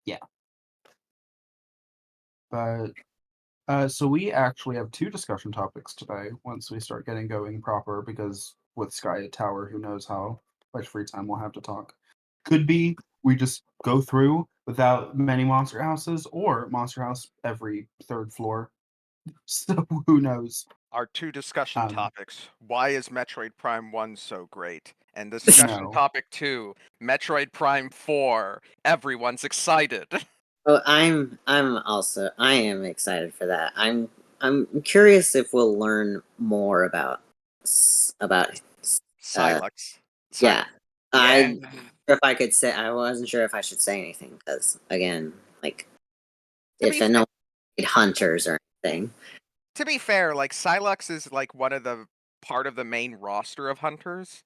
Yeah. But so we actually have two discussion topics today once we start getting going proper, because with Sky at Tower, who knows how much free time we'll have to talk. Could be we just go through without many monster houses, or monster house every third floor. So who knows? Our two discussion Um, topics. Why is Metroid Prime 1 so great? And discussion no. topic 2, Metroid Prime 4. Everyone's excited. Oh, I am excited for that. I'm curious if we'll learn more about uh Silex. yeah. Yeah. If I could say I wasn't sure if I should say anything because again, like To if be I fa- know hunters or anything. to be fair, like Silex is like one of the part of the main roster of hunters.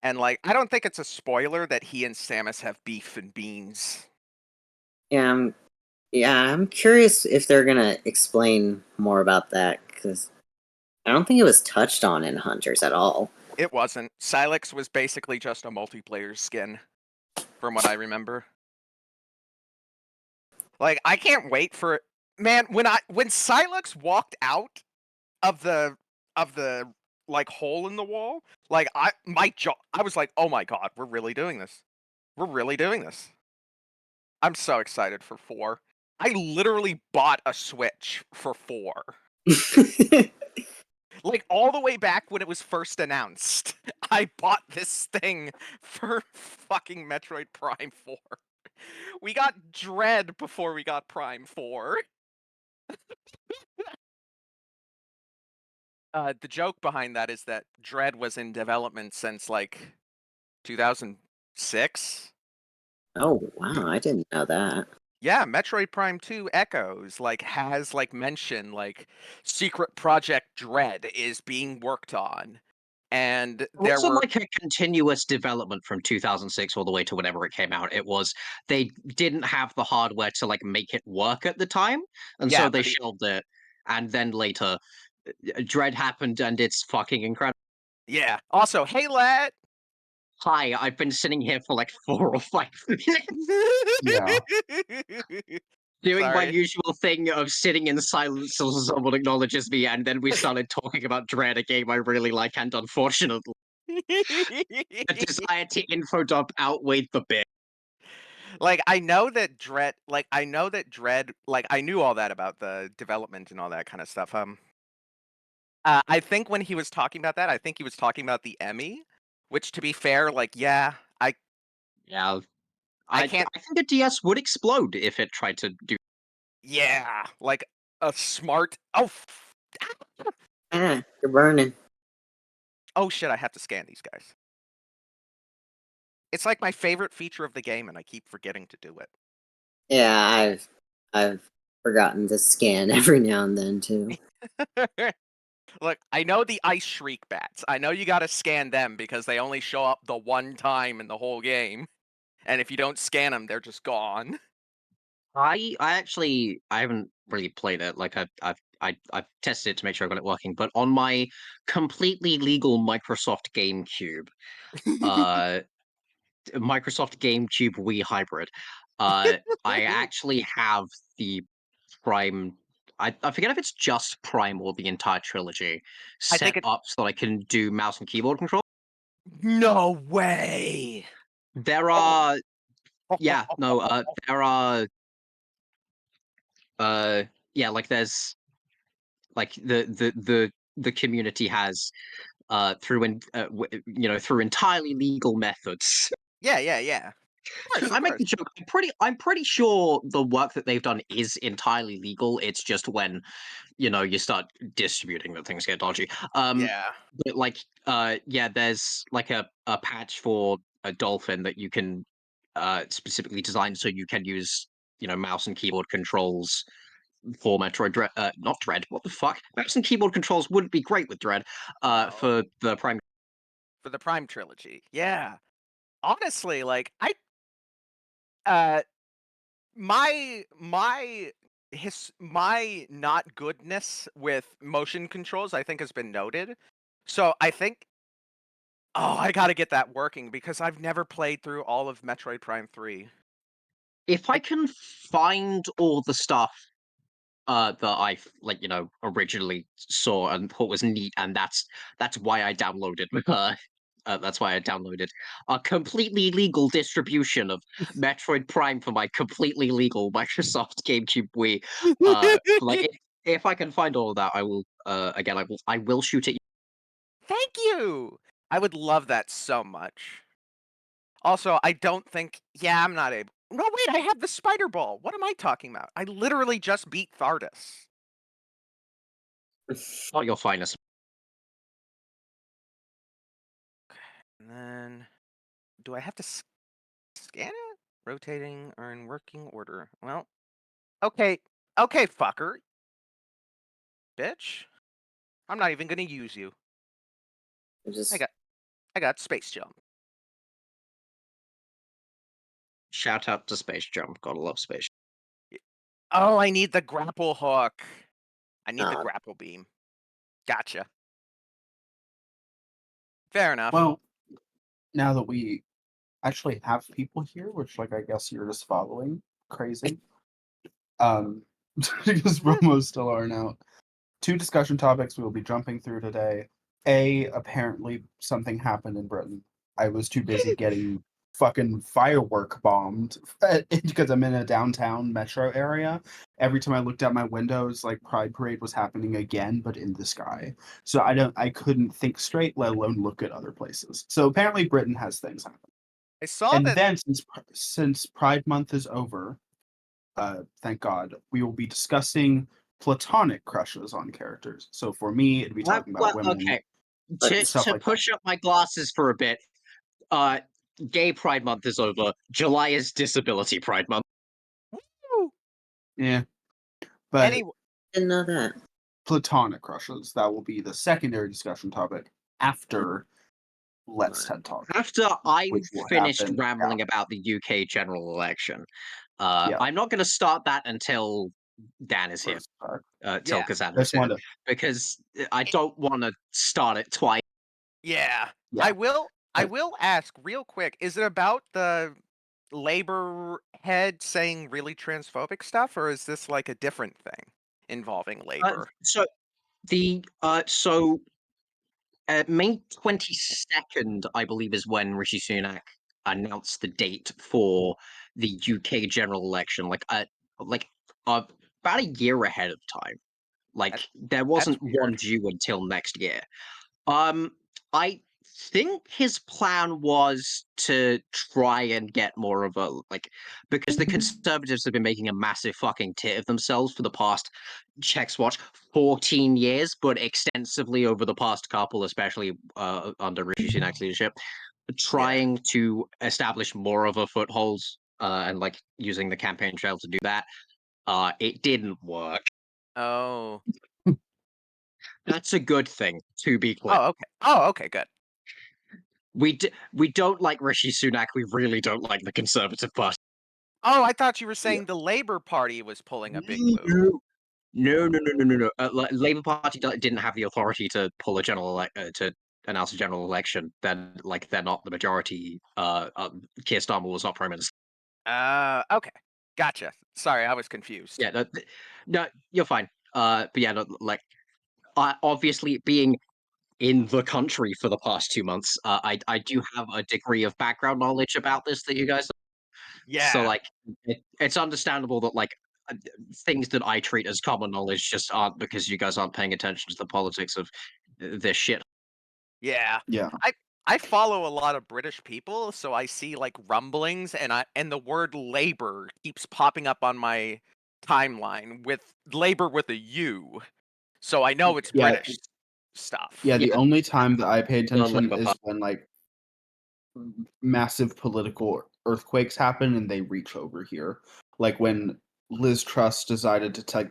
And like I don't think it's a spoiler that he and Samus have beef and beans. Yeah, I'm curious if they're gonna explain more about that because I don't think it was touched on in Hunters at all. It wasn't. Silex was basically just a multiplayer skin, from what I remember. Like I can't wait for man when Silex walked out of the like hole in the wall, like my jaw I was like, "Oh my god, we're really doing this. We're really doing this." I'm so excited for 4. I literally bought a Switch for 4. Like all the way back when it was first announced. I bought this thing for fucking Metroid Prime 4. We got Dread before we got Prime 4. The joke behind that is that Dread was in development since like 2006. Oh wow, I didn't know that. Yeah, Metroid Prime 2 Echoes like has like mention like secret project Dread is being worked on. And It there wasn't were like a continuous development from 2006 all the way to whenever it came out. It was they didn't have the hardware to like make it work at the time, and so yeah, they shelved it. And then later, Dread happened, and it's fucking incredible. yeah. Also, hey lad. Hi, I've been sitting here for like 4 or 5 minutes Yeah. doing my Sorry. usual thing of sitting in silence so someone acknowledges me, and then we started talking about Dread, a game I really like, and unfortunately, the desire to info dump outweighed the bit. Like I know that Dread like I knew all that about the development and all that kind of stuff. I think when he was talking about that, I think he was talking about the Emmy, which to be fair, like yeah, Yeah, I I can't I think a DS would explode if it tried to do. yeah, like a smart Ah, you're burning. oh shit, I have to scan these guys. It's like my favorite feature of the game and I keep forgetting to do Yeah, I've forgotten to scan every now and then too. it. Look, I know the ice shriek bats. I know you gotta scan them because they only show up the one time in the whole game. And if you don't scan them, they're just gone. I haven't really played it. Like I've tested it to make sure I got it working, but on my completely legal uh, Microsoft GameCube Wii hybrid, I actually have the Prime. I forget if it's just Prime or the entire trilogy I set think it. up so that I can do mouse and keyboard control. No way. There Oh. are yeah, no, there are uh yeah, like there's like the community has through entirely legal methods. Yeah, yeah, yeah. Of course, of I make course. the joke. I'm pretty sure the work that they've done is entirely legal. It's just when you start distributing that things get dodgy. Yeah. But like yeah, there's like a patch for a dolphin that you can specifically design so you can use mouse and keyboard controls for Metroid Dread. Not Dread. What the fuck? Mouse and keyboard controls wouldn't be great with Dread. No. For the Prime. For the Prime trilogy. Yeah. Honestly, like uh my not goodness with motion controls I think has been noted. So I think oh, I gotta get that working because I've never played through all of Metroid Prime 3. if I can find all the stuff that I originally saw and thought was neat, and that's why I downloaded. That's why I downloaded a completely legal distribution of Metroid Prime for my completely legal Microsoft GameCube Wii. If I can find all of that, I will. Again, I will shoot it. Thank you. I would love that so much. Also, I don't think. Yeah, I'm not able. No, wait. I have the spider ball. What am I talking about? I literally just beat Thardus. Oh, you'll find us. And then, do I have to scan it? Rotating or in working order? Well, okay, okay, fucker, bitch. I'm not even gonna use you. I just I got space jump. Shout out to Space Jump. Gotta love Space. Oh, I need the grapple hook. I need the uh, grapple beam. Gotcha. Fair enough. Well, now that we actually have people here, which like I guess you're just following, crazy. Because promos still aren't out. 2 discussion topics we will be jumping through today. Apparently something happened in Britain. I was too busy getting fucking firework bombed because I'm in a downtown metro area. Every time I looked out my windows, like Pride Parade was happening again, but in the sky. So I couldn't think straight, let alone look at other places. So apparently Britain has things happen. I saw And that. then since Pride Month is over, thank God, we will be discussing platonic crushes on characters. So for me, it'd be talking about women, Okay. stuff To like that. push up my glasses for a bit, Gay Pride Month is over. July is Disability Pride Month. Woo! Yeah, but Anyway, didn't know that. platonic crushes, that will be the secondary discussion topic after Let's TED Talk, After I've which will finished happen. rambling about the UK general election, Yeah, I'm not going to start that until Dan is here, till yeah, Cassander is just here, want to. because I don't want to start it twice. yeah. Yeah, I will. I but- will ask real quick. Is it about the labor head saying really transphobic stuff, or is this like a different thing involving labor? So the so May 22nd, I believe, is when Rishi Sunak announced the date for the UK general election. Like about a year ahead of time. That's Like there that's wasn't one weird. due until next year. Um, I think his plan was to try and get more of a because the Conservatives have been making a massive fucking tit of themselves for the past checks watch 14 years, but extensively over the past couple, especially under Rishi Sunak's leadership, Yeah. trying to establish more of a foothold and like using the campaign trail to do that. It didn't work. Oh. That's a good thing, to be clear. Oh, okay. Oh, okay, good. We don't like Rishi Sunak. We really don't like the Conservative Party. Oh, I thought you were Yeah. saying the Labor Party was pulling a big move. No. Labour Party didn't have the authority to pull a to announce a general election. Then, they're not the majority. Keir Starmer was not prime minister. Okay. Gotcha. Sorry, I was confused. Yeah, no, you're fine. But yeah, no, obviously being in the country for the past 2 months, I do have a degree of background knowledge about this that you guys. So Yeah. it's understandable that uh, things that I treat as common knowledge just aren't, because you guys aren't paying attention to the politics of this shit. Yeah. Yeah, I follow a lot of British people, so I see like rumblings and the word labor keeps popping up on my timeline with labor with a U. So I know it's yeah, British stuff. yeah. The Yeah, only time that I pay the attention Labour is Party. when like massive political earthquakes happen and they reach over here. Like when Liz Truss decided to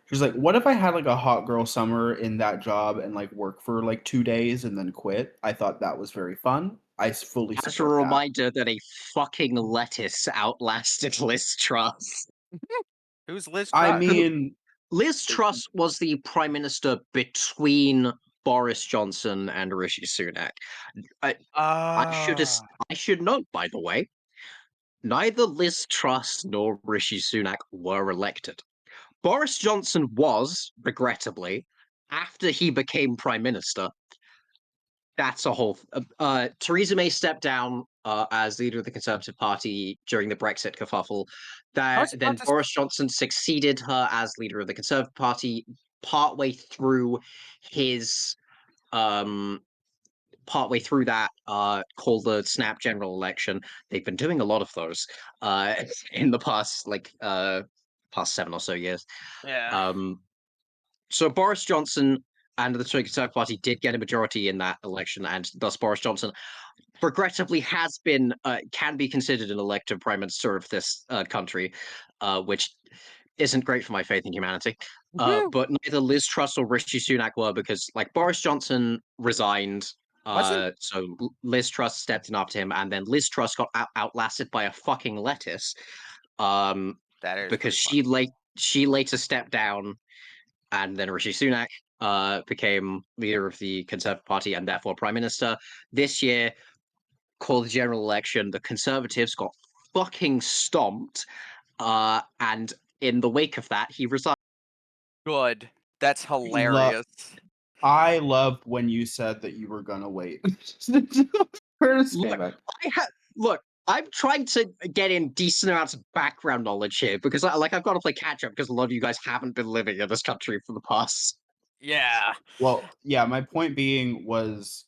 she's like, what if I had like a hot girl summer in that job and like work for like 2 days and then quit? I thought that was very fun. I fully As a support that. reminder that a fucking lettuce outlasted Liz Truss. Who's Liz I Truss? mean, Liz Truss was the prime minister between Boris Johnson and Rishi Sunak. I, I should Ah. I should note, by the way, neither Liz Truss nor Rishi Sunak were elected. Boris Johnson was, regrettably, after he became prime minister. That's a whole. Theresa May stepped down as leader of the Conservative Party during the Brexit kerfuffle. I was Then about to Boris Johnson succeeded her as leader of the Conservative Party partway through his partway through that called the snap general election. They've been doing a lot of those in the past past 7 or so years. Yeah. So Boris Johnson and the Conservative Party did get a majority in that election, and thus Boris Johnson regrettably has been can be considered an elected prime minister of this country, which isn't great for my faith in humanity. But neither Liz Truss or Rishi Sunak were, because like Boris Johnson resigned. Wasn't So Liz Truss stepped in after him, and then Liz Truss got outlasted by a fucking lettuce. that is Because pretty she later stepped down, and then Rishi Sunak became leader of the Conservative Party and therefore prime minister. This year, called the general election, the Conservatives got fucking stomped, and in the wake of that, he resigned. good. That's Love, hilarious. I loved when you said that you were gonna wait. Curtis came back. Look, I'm trying to get in decent amounts of background knowledge here because, I've got to play catch up because a lot of you guys haven't been living in this country for the past. Yeah. Well, yeah, my point being was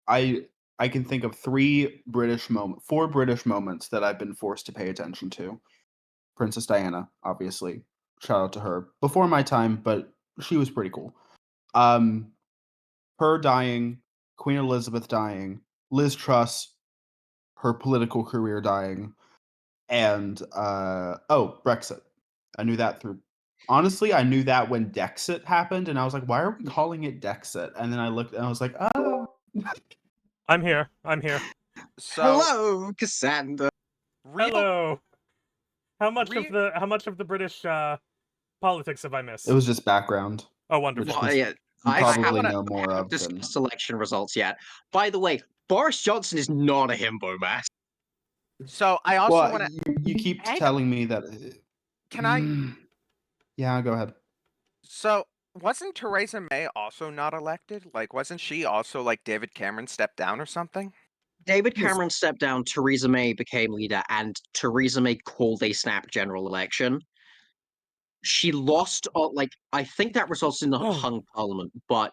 I can think of four British moments that I've been forced to pay attention to. Princess Diana, obviously. Shout out to her. Before my time, but she was pretty cool. Her dying, Queen Elizabeth dying, Liz Truss, her political career dying, and Brexit. I knew that honestly, I knew that when Dexit happened, and I was like, why are we calling it Dexit? And then I looked and I was like, oh. I'm here. So Hello, Cassander. Hello. How much Real- of the British politics have I missed? It was just background. Oh, wonderful. Which Yeah, you I probably haven't, know more haven't of than. discussed election results yet. By the way, Boris Johnson is not a himbo mask. So I also want to. you keep add- telling me that. Can I? Yeah, go ahead. So wasn't Theresa May also not elected? Like, wasn't she also like David Cameron stepped down or something? David Yes. Cameron stepped down, Theresa May became leader, and Theresa May called a snap general election. She lost, I think that resulted in a hung parliament, but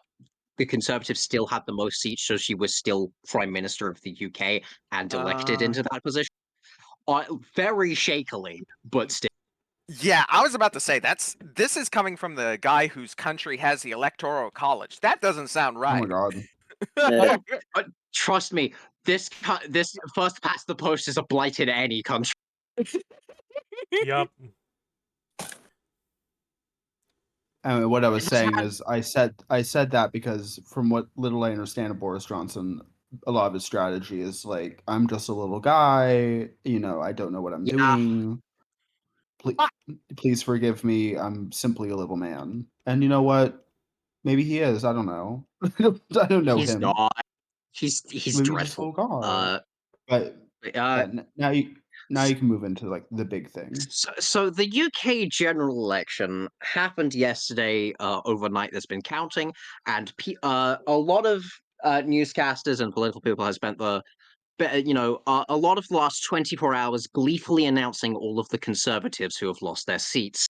the Conservatives still had the most seats, so she was still Prime Minister of the UK and elected into that position. Very shakily, but still. Yeah, I was about to say this is coming from the guy whose country has the electoral college. That doesn't sound Oh right. my god. Trust me, this first past the post is a blight in any country. Yup. I mean, what I was saying is, I said that because from what little I understand of Boris Johnson, a lot of his strategy is like, I'm just a little guy, I don't know what I'm doing. Please forgive me. I'm simply a little man. And you know what? Maybe he is. I don't know. I don't know He's him. not. He's Maybe he's a dreadful. little guy. But now you can move into like the big thing. So the UK general election happened yesterday overnight. There's been counting, and a lot of newscasters and political people have spent a lot of the last 24 hours gleefully announcing all of the Conservatives who have lost their seats.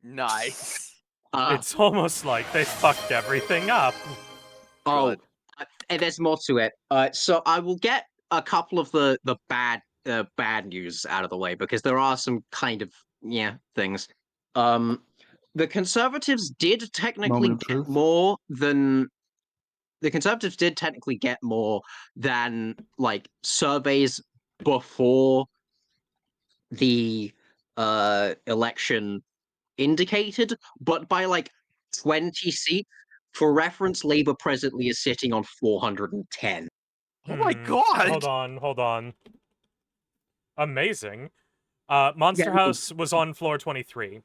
Nice. It's almost like they fucked everything up. Oh, and there's more to it. So I will get a couple of the bad news out of the way, because there are some kind of things. The Conservatives did technically Moment of get truth. more than like surveys before the election indicated, but by like 20 seats. For reference, Labour presently is sitting on 410. Oh my god! Hold on. Amazing. Monster House was on floor 23.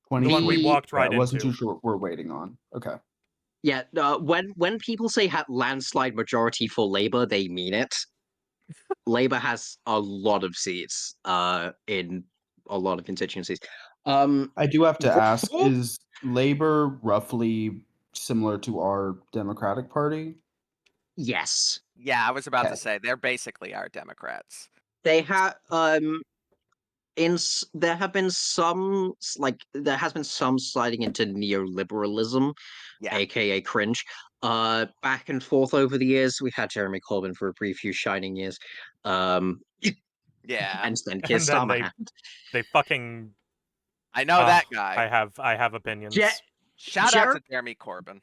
20. The one we walked right I wasn't into. too sure what we're waiting on. Okay. Yeah, when people say landslide majority for Labour, they mean it. Labour has a lot of seats in a lot of constituencies. I do have to ask: Reform? is Labor roughly similar to our Democratic Party? Yes, Yeah, I was about to Okay. say they're basically our Democrats. they have. There have been there has been some sliding into neoliberalism, Yeah. aka cringe. Back and forth over the years. We had Jeremy Corbyn for a brief few shining years. Um, Yeah. and then Keir And then Starmer happened. they fucking. I know that guy. I have opinions. Shout out to Jeremy Corbyn.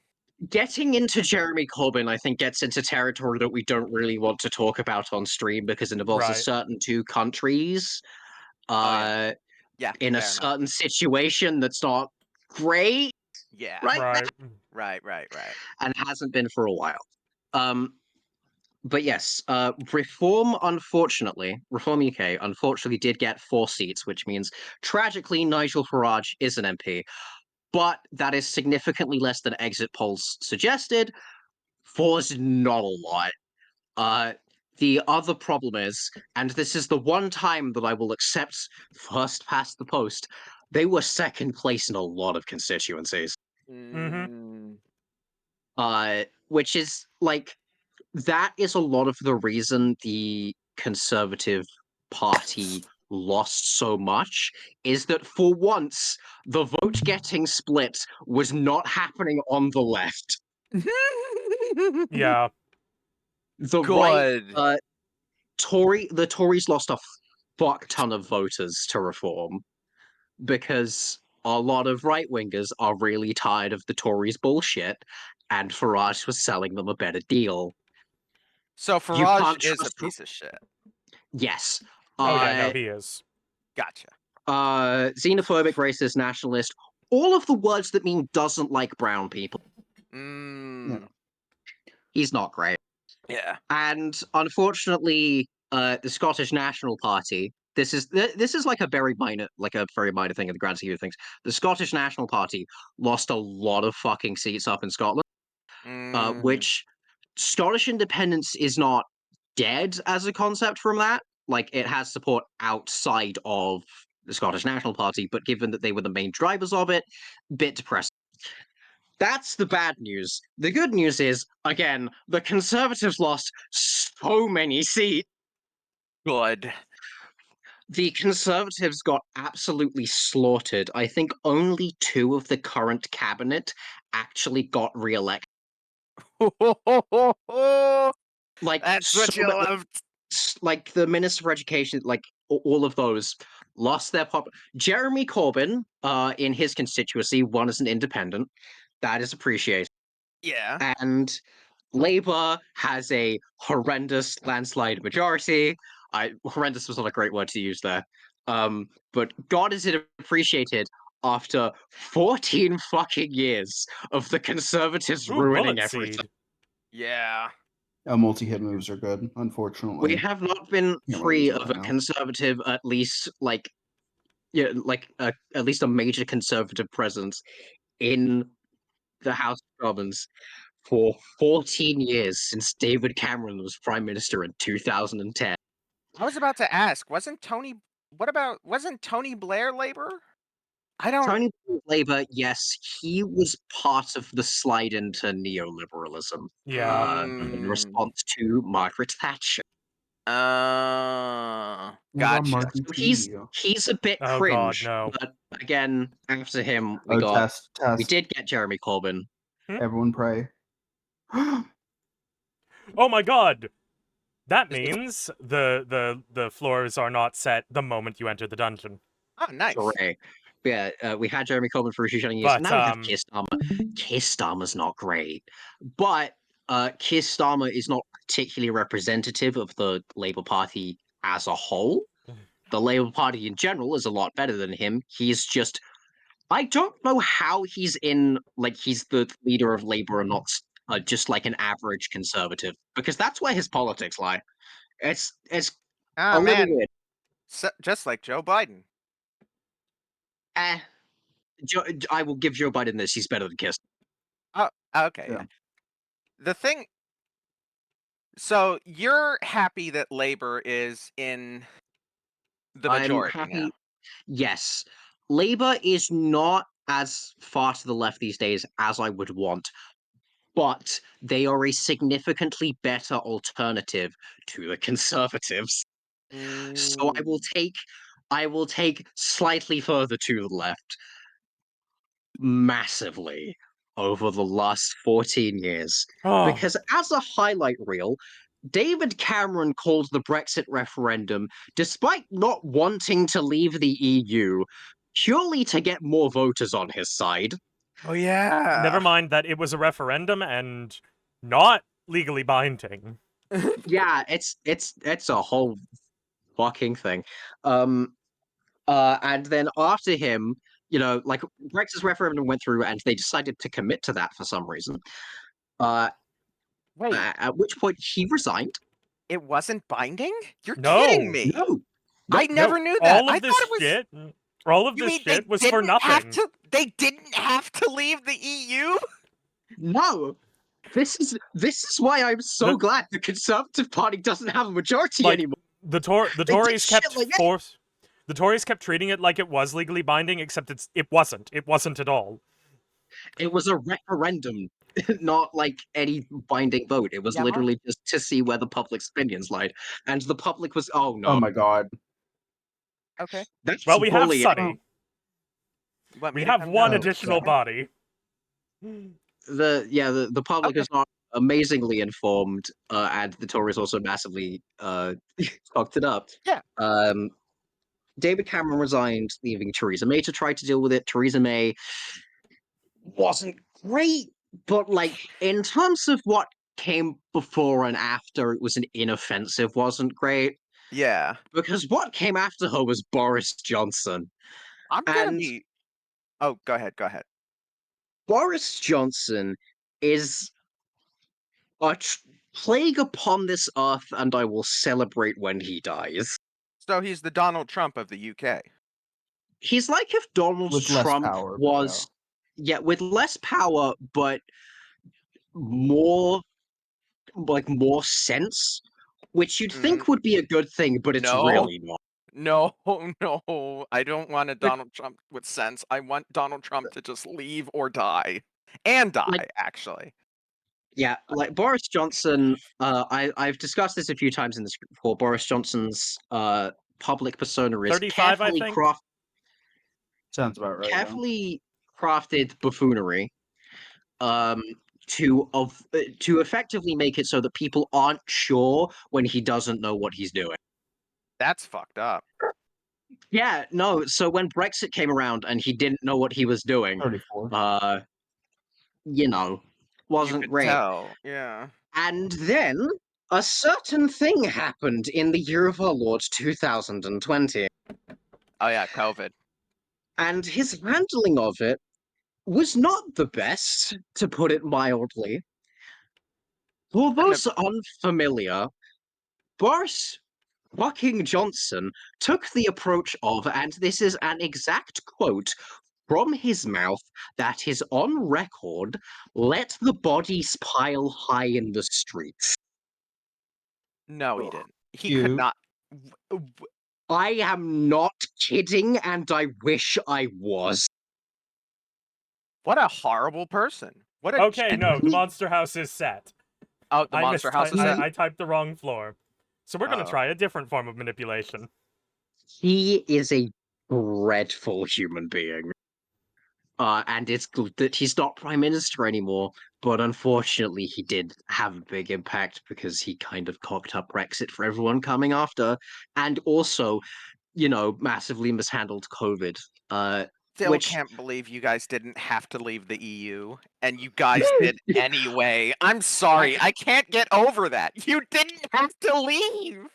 Getting into Jeremy Corbyn, I think, gets into territory that we don't really want to talk about on stream because it involves a Right. certain two countries Yeah, in a fair enough. certain situation that's not great Yeah. right now Right. and hasn't been for a while. But yes, Reform UK unfortunately did get 4 seats, which means tragically Nigel Farage is an MP, but that is significantly less than exit polls suggested. 4's not a lot. The other problem is, and this is the one time that I will accept first past the post, they were second place in a lot of constituencies. Mm. Which is like that is a lot of the reason the Conservative Party lost so much is that for once the vote getting split was not happening on the left. Yeah. The right Good. the Tories lost a fuck ton of voters to Reform because a lot of right wingers are really tired of the Tories bullshit, and Farage was selling them a better deal. So You Farage can't is a trust. piece of shit. Yes. Oh yeah, no, he is. Gotcha. Xenophobic, racist, nationalist, all of the words that mean doesn't like brown people. Mm. He's not great. Yeah. And unfortunately, the Scottish National Party. This is like a very minor thing in the grand scheme of things. The Scottish National Party lost a lot of fucking seats up in Scotland, Mm. which Scottish independence is not dead as a concept from that. Like it has support outside of the Scottish National Party, but given that they were the main drivers of it, bit depressing. That's the bad news. The good news is, again, the Conservatives lost so many seats. Good. The Conservatives got absolutely slaughtered. I think only 2 of the current cabinet actually got re-elected. Like, That's what you love. like the Minister for Education, like all of those lost their pop. Jeremy Corbyn, in his constituency, won as an independent. That is appreciated. Yeah. And Labour has a horrendous landslide majority. Horrendous was not a great word to use there. But God is it appreciated after 14 fucking years of the Conservatives Ooh, ruining bullet everything. seed. Yeah. Multi-hit moves are good, unfortunately. We have not been Can't really use free it of right a now. conservative, at least at least a major conservative presence in the House of Commons for 14 years since David Cameron was Prime Minister in 2010. I was about to ask, wasn't Tony Blair Labor? I don't. Tony Blair, Labour, yes, he was part of the slide into neoliberalism Yeah. in Mm. response to Margaret Thatcher. Oh my God, Gotcha. Martin So T. he's a bit Oh god, cringe, no. but again, after him, Oh, we test. did get Jeremy Corbyn. Everyone pray. Oh my god. That means the floors are not set the moment you enter the dungeon. Oh, nice. Hooray. Yeah, we had Jeremy Corbyn for a few shining years. But Now we have Keir Starmer. Keir Starmer's not great, but Keir Starmer is not particularly representative of the Labour Party as a whole. The Labour Party in general is a lot better than him. He's just, I don't know how he's he's the leader of Labour and not just like an average conservative, because that's where his politics lie. It's Ah, a little man. weird. Just like Joe Biden. Eh, I will give Joe Biden this. He's better than Kiss. Oh, okay. Yeah. Yeah. The thing So you're happy that Labor is in the I'm majority now. happy. Yes, Labour is not as far to the left these days as I would want, but they are a significantly better alternative to the Conservatives. So I will take slightly further to the left, massively, over the last 14 years. Oh, Because as a highlight reel, David Cameron called the Brexit referendum, despite not wanting to leave the EU, purely to get more voters on his side. Oh yeah. never mind that it was a referendum and not legally binding. Yeah, it's a whole fucking thing. And then after him, like Brexit referendum went through, and they decided to commit to that for some reason. Uh, Wait, at which point he resigned. it wasn't binding? You're kidding No. me. No, I nope. never knew that. All I of this thought it was. shit. All of You this mean they shit was for didn't have nothing. to? They didn't have to leave the E EU. No. This is why I'm so The- glad the Conservative Party doesn't have a majority Like anymore. the They did Tories shit kept like that. force. The Tories kept treating it like it was legally binding, except it wasn't. It wasn't at all. It was a referendum, not like any binding vote. It was Yeah. literally just to see where the public's opinions lied, and the public was, oh no, Oh my god. Okay. that's Well, we have bullying. Sunny. You want me We to have come one down? additional Okay. body. The public Okay. is not amazingly informed, and the Tories also massively fucked it up. Yeah. David Cameron resigned, leaving Theresa May to try to deal with it. Theresa May wasn't great, but like in terms of what came before and after, it was an inoffensive, wasn't great. Yeah. Because what came after her was Boris Johnson. I'm gonna And be. Oh, go ahead. Go ahead. Boris Johnson is a plague upon this earth, and I will celebrate when he dies. So he's the Donald Trump of the UK. He's like if Donald With less Trump power, but was, yeah, with less power, but more, like, more sense, which you'd think would be a good thing, but it's No. really not. No, no. I don't want a Donald Trump with sense. I want Donald Trump to just leave or die. And die, Like- actually. Yeah, like Boris Johnson, I've discussed this a few times in this before. Boris Johnson's public persona is 35, I think. sounds about right. Yeah. carefully crafted buffoonery, to effectively make it so that people aren't sure when he doesn't know what he's doing. That's fucked up. Yeah, no. So when Brexit came around and he didn't know what he was doing, 34. you know, You wasn't could great. tell. Yeah. And then a certain thing happened in the year of our Lord 2020, Oh yeah, COVID. and his handling of it was not the best, to put it mildly. For those unfamiliar, Boris fucking Johnson took the approach of, and this is an exact quote from his mouth that is on record, let the bodies pile high in the streets. No, he Ugh. didn't. He You- could not. I am not kidding, and I wish I was. What a horrible person. What a. Okay, no, the monster house is set. Oh, the monster house is set. I typed the wrong floor. So we're gonna Uh-oh. try a different form of manipulation. He is a dreadful human being. And it's good that he's not prime minister anymore, but unfortunately he did have a big impact because he kind of cocked up Brexit for everyone coming after, and also, massively mishandled COVID. Still Which can't believe you guys didn't have to leave the EU, and you guys did anyway. I'm sorry, I can't get over that. You didn't have to leave.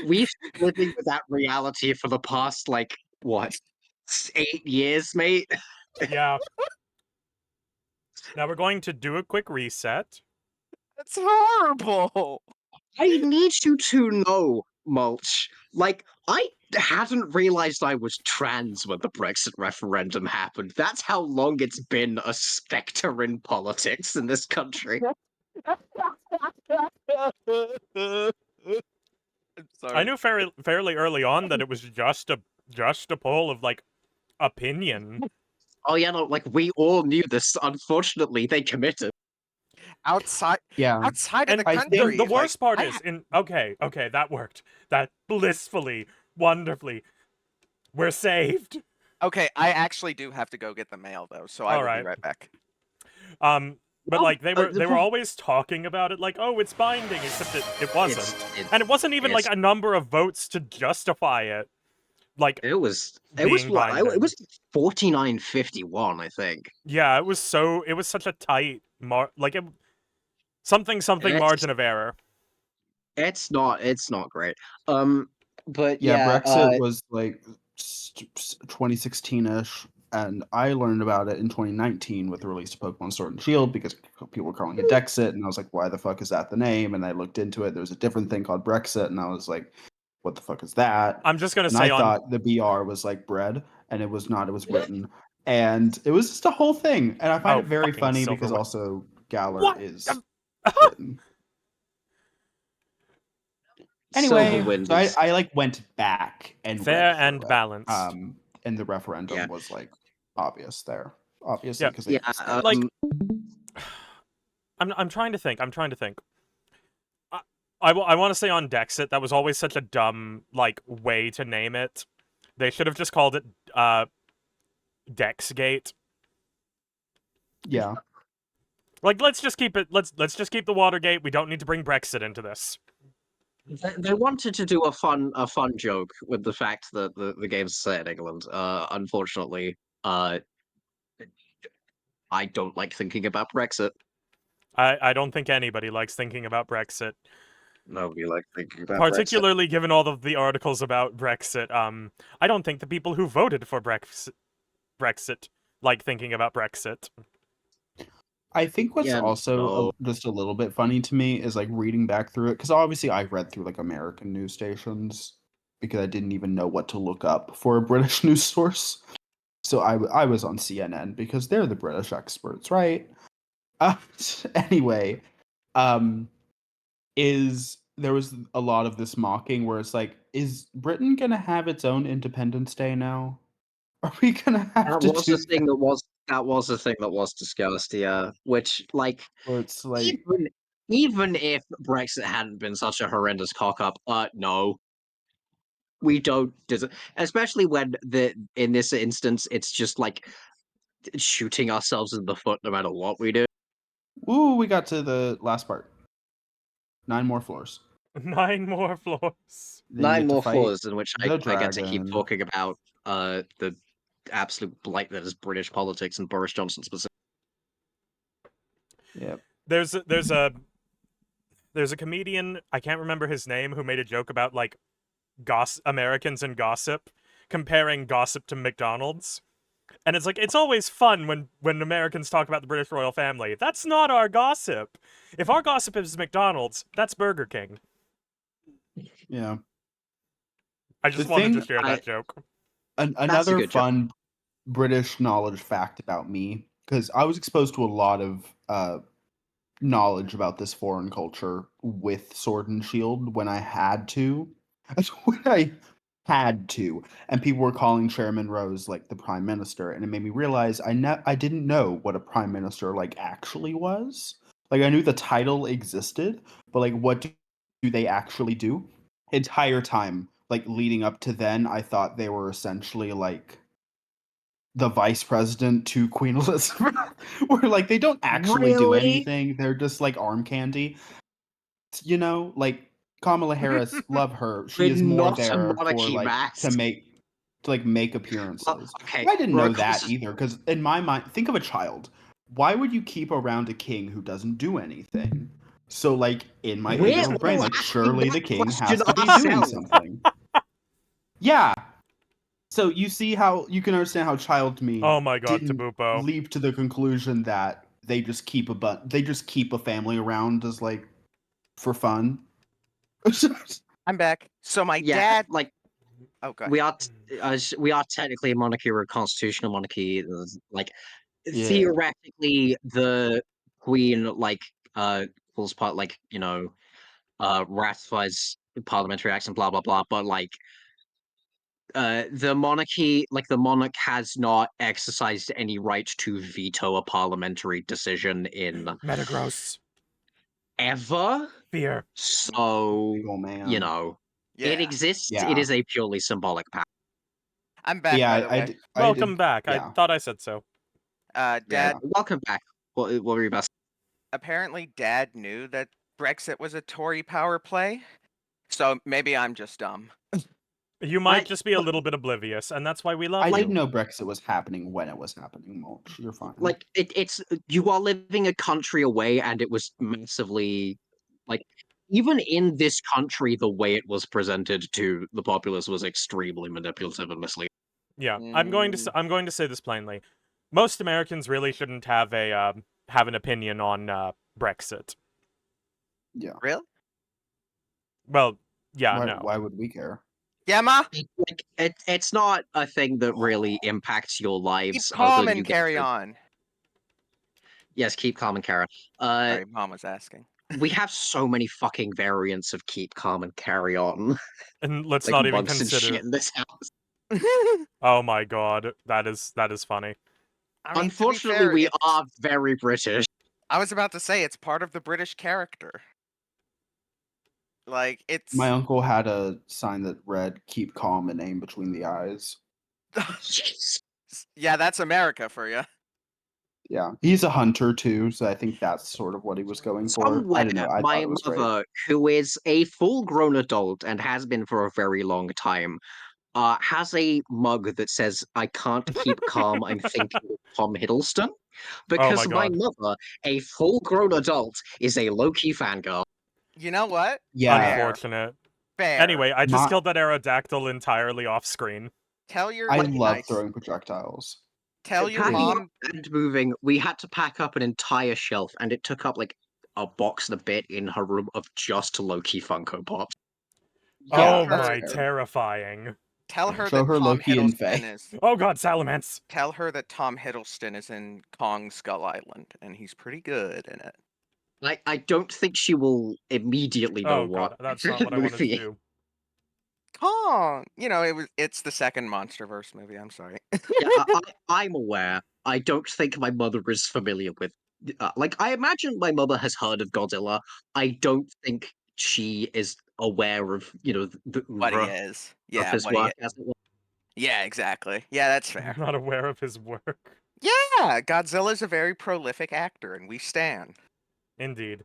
we've been living with that reality for the past, like, what, 8 years, mate? Yeah. Now we're going to do a quick reset. That's horrible. I need you to know, Mulch. Like, I hadn't realized I was trans when the Brexit referendum happened. That's how long it's been a specter in politics in this country. I'm sorry. I knew fairly early on that it was just a poll of like opinion. Oh yeah, no, like we all knew this. Unfortunately, they committed. outside Yeah. outside of And the I country. think- the like, worst part I is okay, that worked. That blissfully, wonderfully. We're saved. okay, I actually do have to go get the mail though, so I will be Alright. right back. But Well, like they the were point- always talking about it like, oh, it's binding, except it wasn't. And it wasn't even like it's- a number of votes to justify it. Like It was being what? It binding. was 49-51, I think. Yeah, it was such a tight something It's- margin of error. It's not great. But Yeah, yeah, Brexit was like 2016-ish, and I learned about it in 2019 with the release of Pokemon Sword and Shield because people were calling it Dexit, and I was like, why the fuck is that the name? And I looked into it. There's a different thing called Brexit, and I was like, what the fuck is that? I'm just gonna And say I thought the BR was like bread, and it was not. It was written, and it was just a whole thing. And I find Oh, it very fucking funny because Silverwood. also Galar What? is Britain. Anyway, Silverwind so is I like went back and Fair read through and it. balanced. And the referendum Yeah. was like obvious there, obviously, Yeah. because yeah. Like, I'm trying to think. I want to say on Dexit, that was always such a dumb like way to name it. They should have just called it Dexgate. yeah. Like let's just keep it let's just keep the Watergate. We don't need to bring Brexit into this. They wanted to do a fun joke with the fact that the game's set in England. Unfortunately, I don't like thinking about Brexit. I don't think anybody likes thinking about Brexit. Nobody likes thinking about Brexit. Particularly given all of the articles about Brexit. I don't think the people who voted for Brexit like thinking about Brexit. I think what's Yeah, also no. just a little bit funny to me is like reading back through it because obviously I read through like American news stations because I didn't even know what to look up for a British news source. So I was on CNN because they're the British experts, right? Anyway, is there was a lot of this mocking where it's like, is Britain gonna have its own Independence Day now? Are we gonna have That to was do the thing that was the thing that was discussed, yeah. Which, like, where it's like, even if Brexit hadn't been such a horrendous cock up, no, we don't especially when in this instance it's just like shooting ourselves in the foot no matter what we do. ooh, we got to the last part. 9 more floors. 9 more floors. Then you 9 get to more fight floors in which the I get to keep dragon. talking about the absolute blight that is British politics and Boris Johnson specifically. Yep. There's a comedian, I can't remember his name, who made a joke about like Americans and gossip, comparing gossip to McDonald's. And it's like it's always fun when Americans talk about the British royal family. That's not our gossip. If our gossip is McDonald's, that's Burger King. Yeah. I just The wanted to thing share that joke. Another good joke. fun British knowledge fact about me, because I was exposed to a lot of knowledge about this foreign culture with Sword and Shield when I had to. When I had to, and people were calling Chairman Rose like the prime minister, and it made me realize I didn't know what a prime minister like actually was. Like I knew the title existed, but like what do they actually do? Entire time, like leading up to then, I thought they were essentially like the vice president to Queen Elizabeth, where like they don't actually do Really? anything. They're just like arm candy. You know, like Kamala Harris, love her. She We're is more not a there for monarchy, like Matt. to make appearances. Okay, I didn't we're know a that cons- either because in my mind, think of a child. Why would you keep around a king who doesn't do anything? So like in my We're 8-year-old brain, all like asking surely the that king question has to be doing ourselves. something. Yeah. So you see how you can understand how child me Oh my god, didn't Tabupo. leap to the conclusion that they just keep a family around as like for fun. I'm back. So my Yeah, dad. like Oh, God. we are we are technically a monarchy, we're a constitutional monarchy. Like Yeah. theoretically, the queen People's Part, like, ratifies parliamentary acts and blah blah blah, but like the monarchy, like the monarch has not exercised any right to veto a parliamentary decision in Metagross. ever. Fear. So, Oh man. it Yeah. exists. It Yeah. is a purely symbolic power. I'm back, Yeah, by the way. Welcome back. I Yeah. thought I said so. Dad, Yeah, welcome back. What were you about? apparently Dad knew that Brexit was a Tory power play, so maybe I'm just dumb. You might just be a little bit oblivious, and that's why we love I you. didn't know Brexit was happening when it was happening, Mulch. You're fine. Like it's you are living a country away, and it was massively like even in this country, the way it was presented to the populace was extremely manipulative and misleading. Yeah, I'm going to say this plainly. Most Americans really shouldn't have an opinion on Brexit. Yeah. Really? Well, yeah, no. Why would we care? Yeah, Ma? Like it's not a thing that really impacts your Keep lives other calm than you and get carry to. on. Yes, keep calm and carry on. Sorry, Mom was asking. We have so many fucking variants of keep calm and carry on. And let's Like not even monks and consider. shit in this house. Oh my god, that is funny. I mean, Unfortunately, to be fair, we are very British. I was about to say it's part of the British character. Like it's My uncle had a sign that read "Keep calm and aim between the eyes." yeah, that's America for you. Yeah, he's a hunter too, so I think that's sort of what he was going for. Somewhere, I don't know. I thought my it was great. mother, who is a full-grown adult and has been for a very long time, has a mug that says, "I can't keep calm, I'm thinking of Tom Hiddleston." Oh Because my my god. mother, a full-grown adult, is a low-key fangirl. You know what? Yeah, Unfortunate. Fair. Anyway, I just My- killed that Aerodactyl entirely off screen. Tell your I like, love nice. throwing projectiles. Tell your Packing mom. up and moving, we had to pack up an entire shelf, and it took up like a box and a bit in her room of just low-key Funko Pops. Yeah, Oh that's my, fair. terrifying. Tell her Show that her Tom Loki and Hiddleston Faye. is. Oh god, Salamence. Tell her that Tom Hiddleston is in Kong Skull Island, and he's pretty good in it. I don't think she will immediately know Oh god, what that's not what I wanted to movie. do. Kong, it's the second MonsterVerse movie. I'm sorry. Yeah, I'm aware. I don't think my mother is familiar with. Like, I imagine my mother has heard of Godzilla. I don't think she is aware of, the What he oeuvre is. of Yeah, his what he work. is. As it were. Yeah, exactly. Yeah, that's fair. Not aware of his work. Yeah, Godzilla's a very prolific actor, and we stan. Indeed.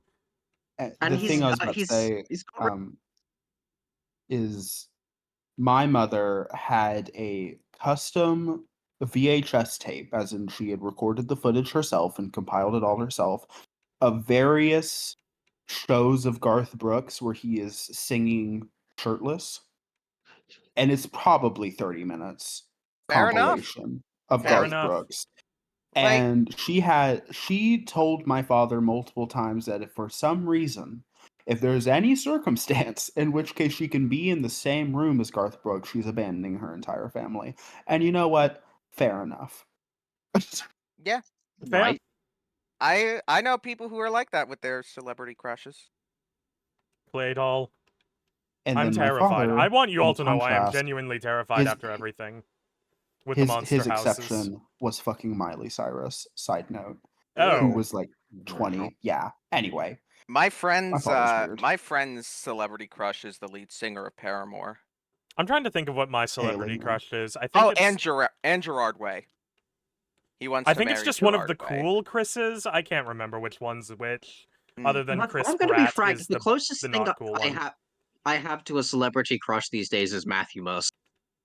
And And the thing I was about to he's say got is my mother had a custom VHS tape, as in she had recorded the footage herself and compiled it all herself, of various shows of Garth Brooks where he is singing shirtless. And it's probably 30 minutes Fair enough. compilation of Fair Garth enough. Brooks. Like, And she told my father multiple times that if for some reason, if there's any circumstance in which case she can be in the same room as Garth Brooks, she's abandoning her entire family. And you know what? Fair enough. yeah, Fair. right. I know people who are like that with their celebrity crushes. Play doll. And I'm then my terrified. father, I want you in all to know I am contrast, genuinely terrified his- after everything. With the his monster houses. exception was fucking Miley Cyrus. Side note, who Oh. was like 20. Yeah. Anyway, My my friend's father's weird. my friend's celebrity crush is the lead singer of Paramore. I'm trying to think of what my celebrity Haley, no. crush is. I think Oh, it's... and Gerard Way. He wants I to think it's marry just one of Gerard the Way. cool Chris's. I can't remember which one's which. Mm. Other than Chris I'm going to be Pratt frank. is The closest the thing not cool one. I have to a celebrity crush these days is Matthew Mercer.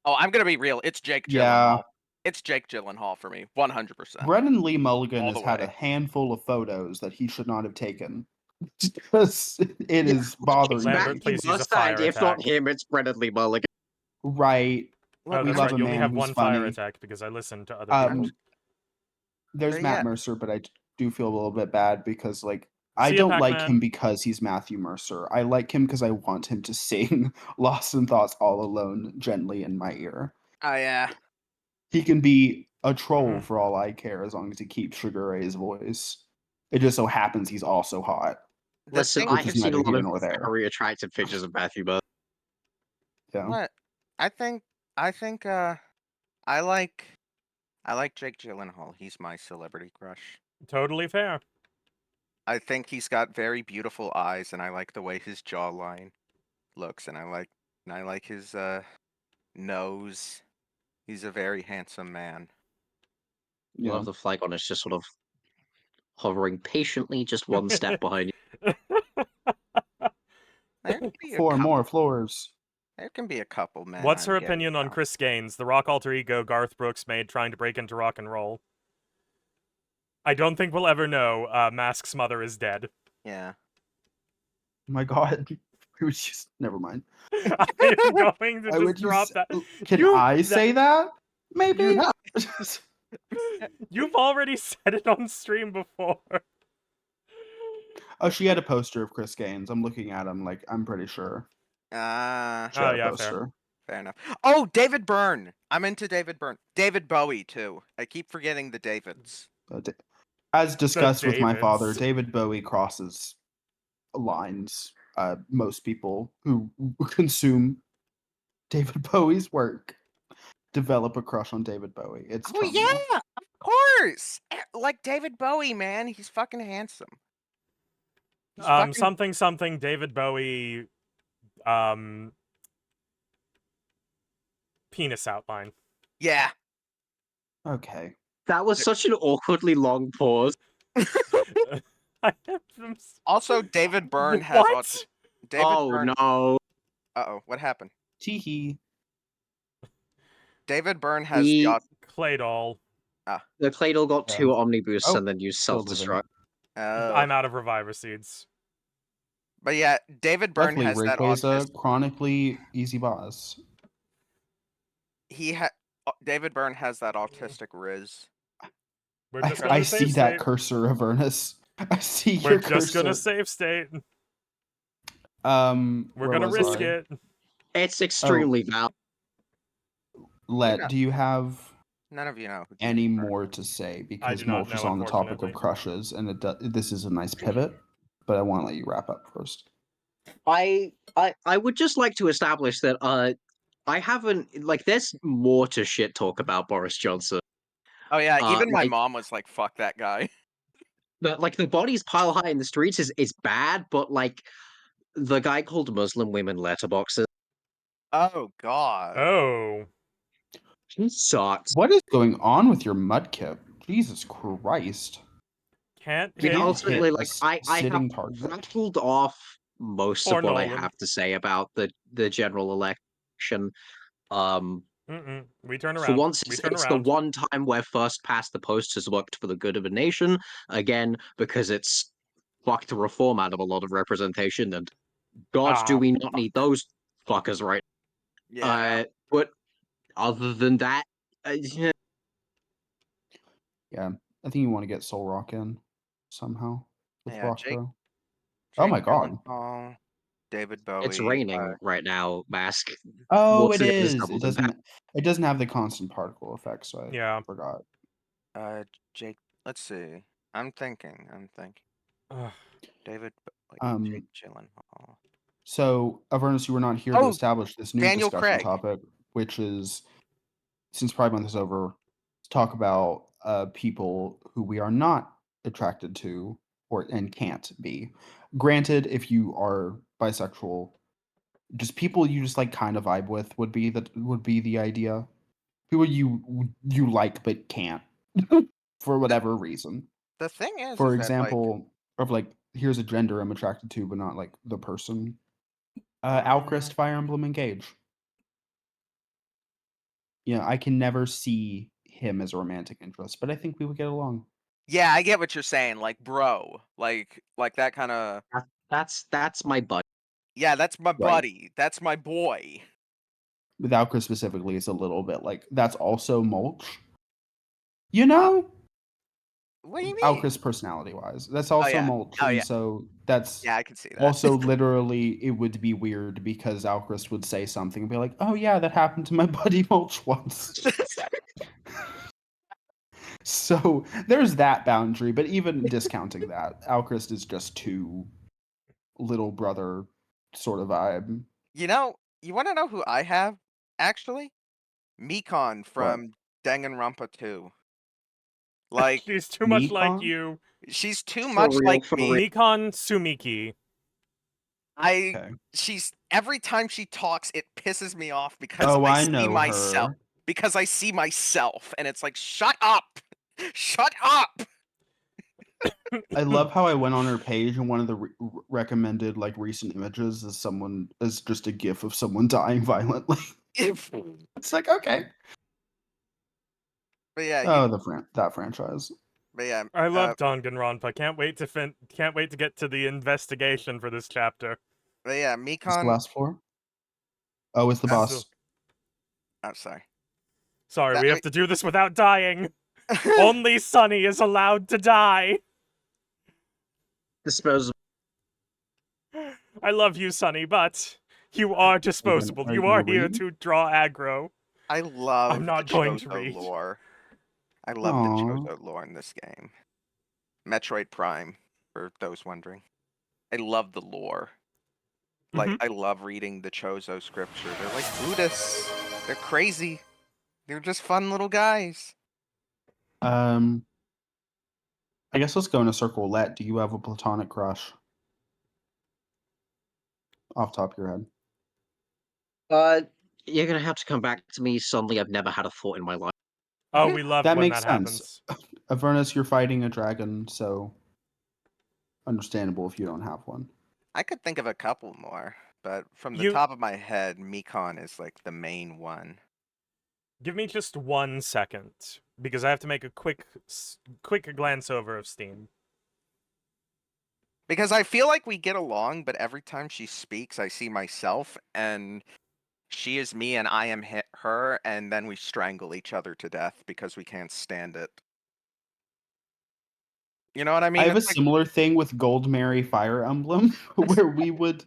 Oh, I'm gonna be real. It's Jake Yeah. Gyllenhaal. It's Jake Gyllenhaal for me, 100%. Brennan Lee Mulligan All has the had a way. handful of photos that he should not have taken. Because it is bothering Lambert, me. please use a Mercer, fire and if not attack. him, it's Brennan Lee Mulligan. Right. Oh, We that's love right. a You only man have who's one fire funny. attack because I listened to other Um, people. There's But Matt yeah. Mercer, but I do feel a little bit bad because, like, I See ya, don't like Pac-Man. him because he's Matthew Mercer. I like him because I want him to sing Lost in Thoughts All Alone gently in my ear. Oh yeah. He can be a troll Mhm. for all I care as long as he keeps Sugar Ray's voice. It just so happens he's also hot. Listen, thing I Which have is seen a neither lot here of nor there. very attractive pictures of Matthew, but Yeah. What? I think I like Jake Gyllenhaal. He's my celebrity crush. Totally fair. I think he's got very beautiful eyes, and I like the way his jawline looks, and I like his nose. He's a very handsome man. Yeah. love the Flygon is just sort of hovering patiently, just one step behind you. There can be a 4 couple. more floors. There can be a couple men. What's I'm her getting opinion on down. Chris Gaines, the rock alter ego Garth Brooks made trying to break into rock and roll? I don't think we'll ever know. Mask's mother is dead. Yeah. Oh my god. It was just never mind. I am going to Why would just you drop s- that. Can You- I say that? Maybe. You You've already said it on stream before. Oh, she had a poster of Chris Gaines. I'm looking at him like I'm pretty sure Ah, she Oh, had a yeah, fair. poster. fair enough. Oh, David Byrne. I'm into David Byrne. David Bowie too. I keep forgetting the Davids. As discussed with my father, Davids. David Bowie crosses lines. Most people who consume David Bowie's work develop a crush on David Bowie. It's Oh terminal. yeah, of course. Like David Bowie, man. He's fucking handsome. He's fucking Something David Bowie penis outline. yeah. Okay. That was such an awkwardly long pause. I am Also, David Byrne has what? David Oh Byrne. no. Uh-oh, what happened? Teehee. David Byrne has the The Clay doll. the Claydol got Yeah. 2 omniboosts Oh, and then used still living. self-destruct. I'm out of reviver seeds. But yeah, David Byrne Luckily, has that Rayquaza, autistic. chronically easy boss. David Byrne has that autistic riz. We're just I gonna see save that state. cursor, Avernus. I see We're your just cursor. gonna save state. We're We're gonna risk it. It's extremely valid. Let, do you have None of you know who any David Byrne more is. to say? I Because do not Mulch is know, on the topic of unfortunately. crushes, and this is a nice pivot, but I want to let you wrap up first. I would just like to establish that I haven't like there's more to shit talk about Boris Johnson. Oh yeah, even my Like mom was like, "Fuck that guy." the bodies pile high in the streets is bad, but like the guy called Muslim women letterboxes, Oh god. Oh. he sucks. What is going on with your mudkip? Jesus Christ. Can't I mean, hit. ultimately, hit a like I have sitting target. rattled off most Or of what I Nolan. have to say about the general election. We turn For around. once, We turn it's the around. one time where first past the post has worked for the good of a nation. Again, because it's fucked the reform out of a lot of representation, and God, do we not need those fuckers, right? Yeah. But other than that, yeah, Yeah, I think you want to get Soul Rock in somehow with Yeah, Rock Jake Bro. Oh my god. Gyllenhaal, David Bowie. it's raining right now, Mask. Oh, What's it the others is. doubled impact? It doesn't have the constant particle effect, so I Yeah. forgot. Jake. Let's see. I'm thinking. Ugh. David, like Um, Jake Gyllenhaal. So, Avernus, you were not here to Oh, establish this new Daniel discussion Craig. topic, which is, since Pride Month is over, talk about people who we are not attracted to and can't be. Granted, if you are bisexual, just people you just like kind of vibe with would be the idea. People you like but can't for whatever reason. The thing is For that like, example, of like here's a gender I'm attracted to, but not like the person. Alchrist, Fire Emblem Engage. Yeah, I can never see him as a romantic interest, but I think we would get along. yeah, I get what you're saying. Like, bro, like that kind of. That's my butt. Yeah, that's my Right. buddy. That's my boy. With Alchrist specifically, it's a little bit like that's also Mulch. You know? What do you mean? Alchrist personality wise. That's also yeah. Mulch. Oh, and yeah. so that's Yeah, I can see that. also literally it would be weird because Alchrist would say something and be like, oh yeah, that happened to my buddy Mulch once. So there's that boundary, but even discounting that, Alchrist is just too little brother sort of vibe. You know, you want to know who I have? Actually, Mikon What? from Danganronpa 2. Like, She's too much like Mikon? you. she's too For much real, like for me. real. Mikon Sumiki. Okay. She's every time she talks, it pisses me off because Oh, I I see know myself. her. Because I see myself, and it's like, shut up, shut up. I love how I went on her page and one of the recommended like recent images is just a gif of someone dying violently. It's like, okay. But yeah, Oh, that franchise. but yeah, I love Danganronpa. Can't wait to get to the investigation for this chapter. but yeah, Is the Mikon. last floor? Oh, it's the Uh, boss. I'm sorry. Sorry, That- we have to do this without dying. Only Sunny is allowed to die. Disposable. I love you, Sunny, but you are disposable. Are you You gonna are here read? to draw aggro. I love I'm not the going to Chozo read. lore. I love the Aw. Chozo lore in this game. Metroid Prime, for those wondering. I love the lore. Like, I love reading the Chozo scripture. They're like Buddhists. They're crazy. They're just fun little guys. I guess let's go in a circle. Let, do you have a platonic crush? Off top of your head. You're gonna have to come back to me suddenly. I've never had a thought in my life. Oh, we love That when makes that sense. happens. Avernus, you're fighting a dragon, so understandable if you don't have one. I could think of a couple more, but from the You- top of my head, Mikon is like the main one. Give me just 1 second, because I have to make a quick glance over of Steam. Because I feel like we get along, but every time she speaks, I see myself, and she is me and I am her, and then we strangle each other to death because we can't stand it. You know what I mean? I have a It's like, similar thing with Gold Mary Fire Emblem, where we would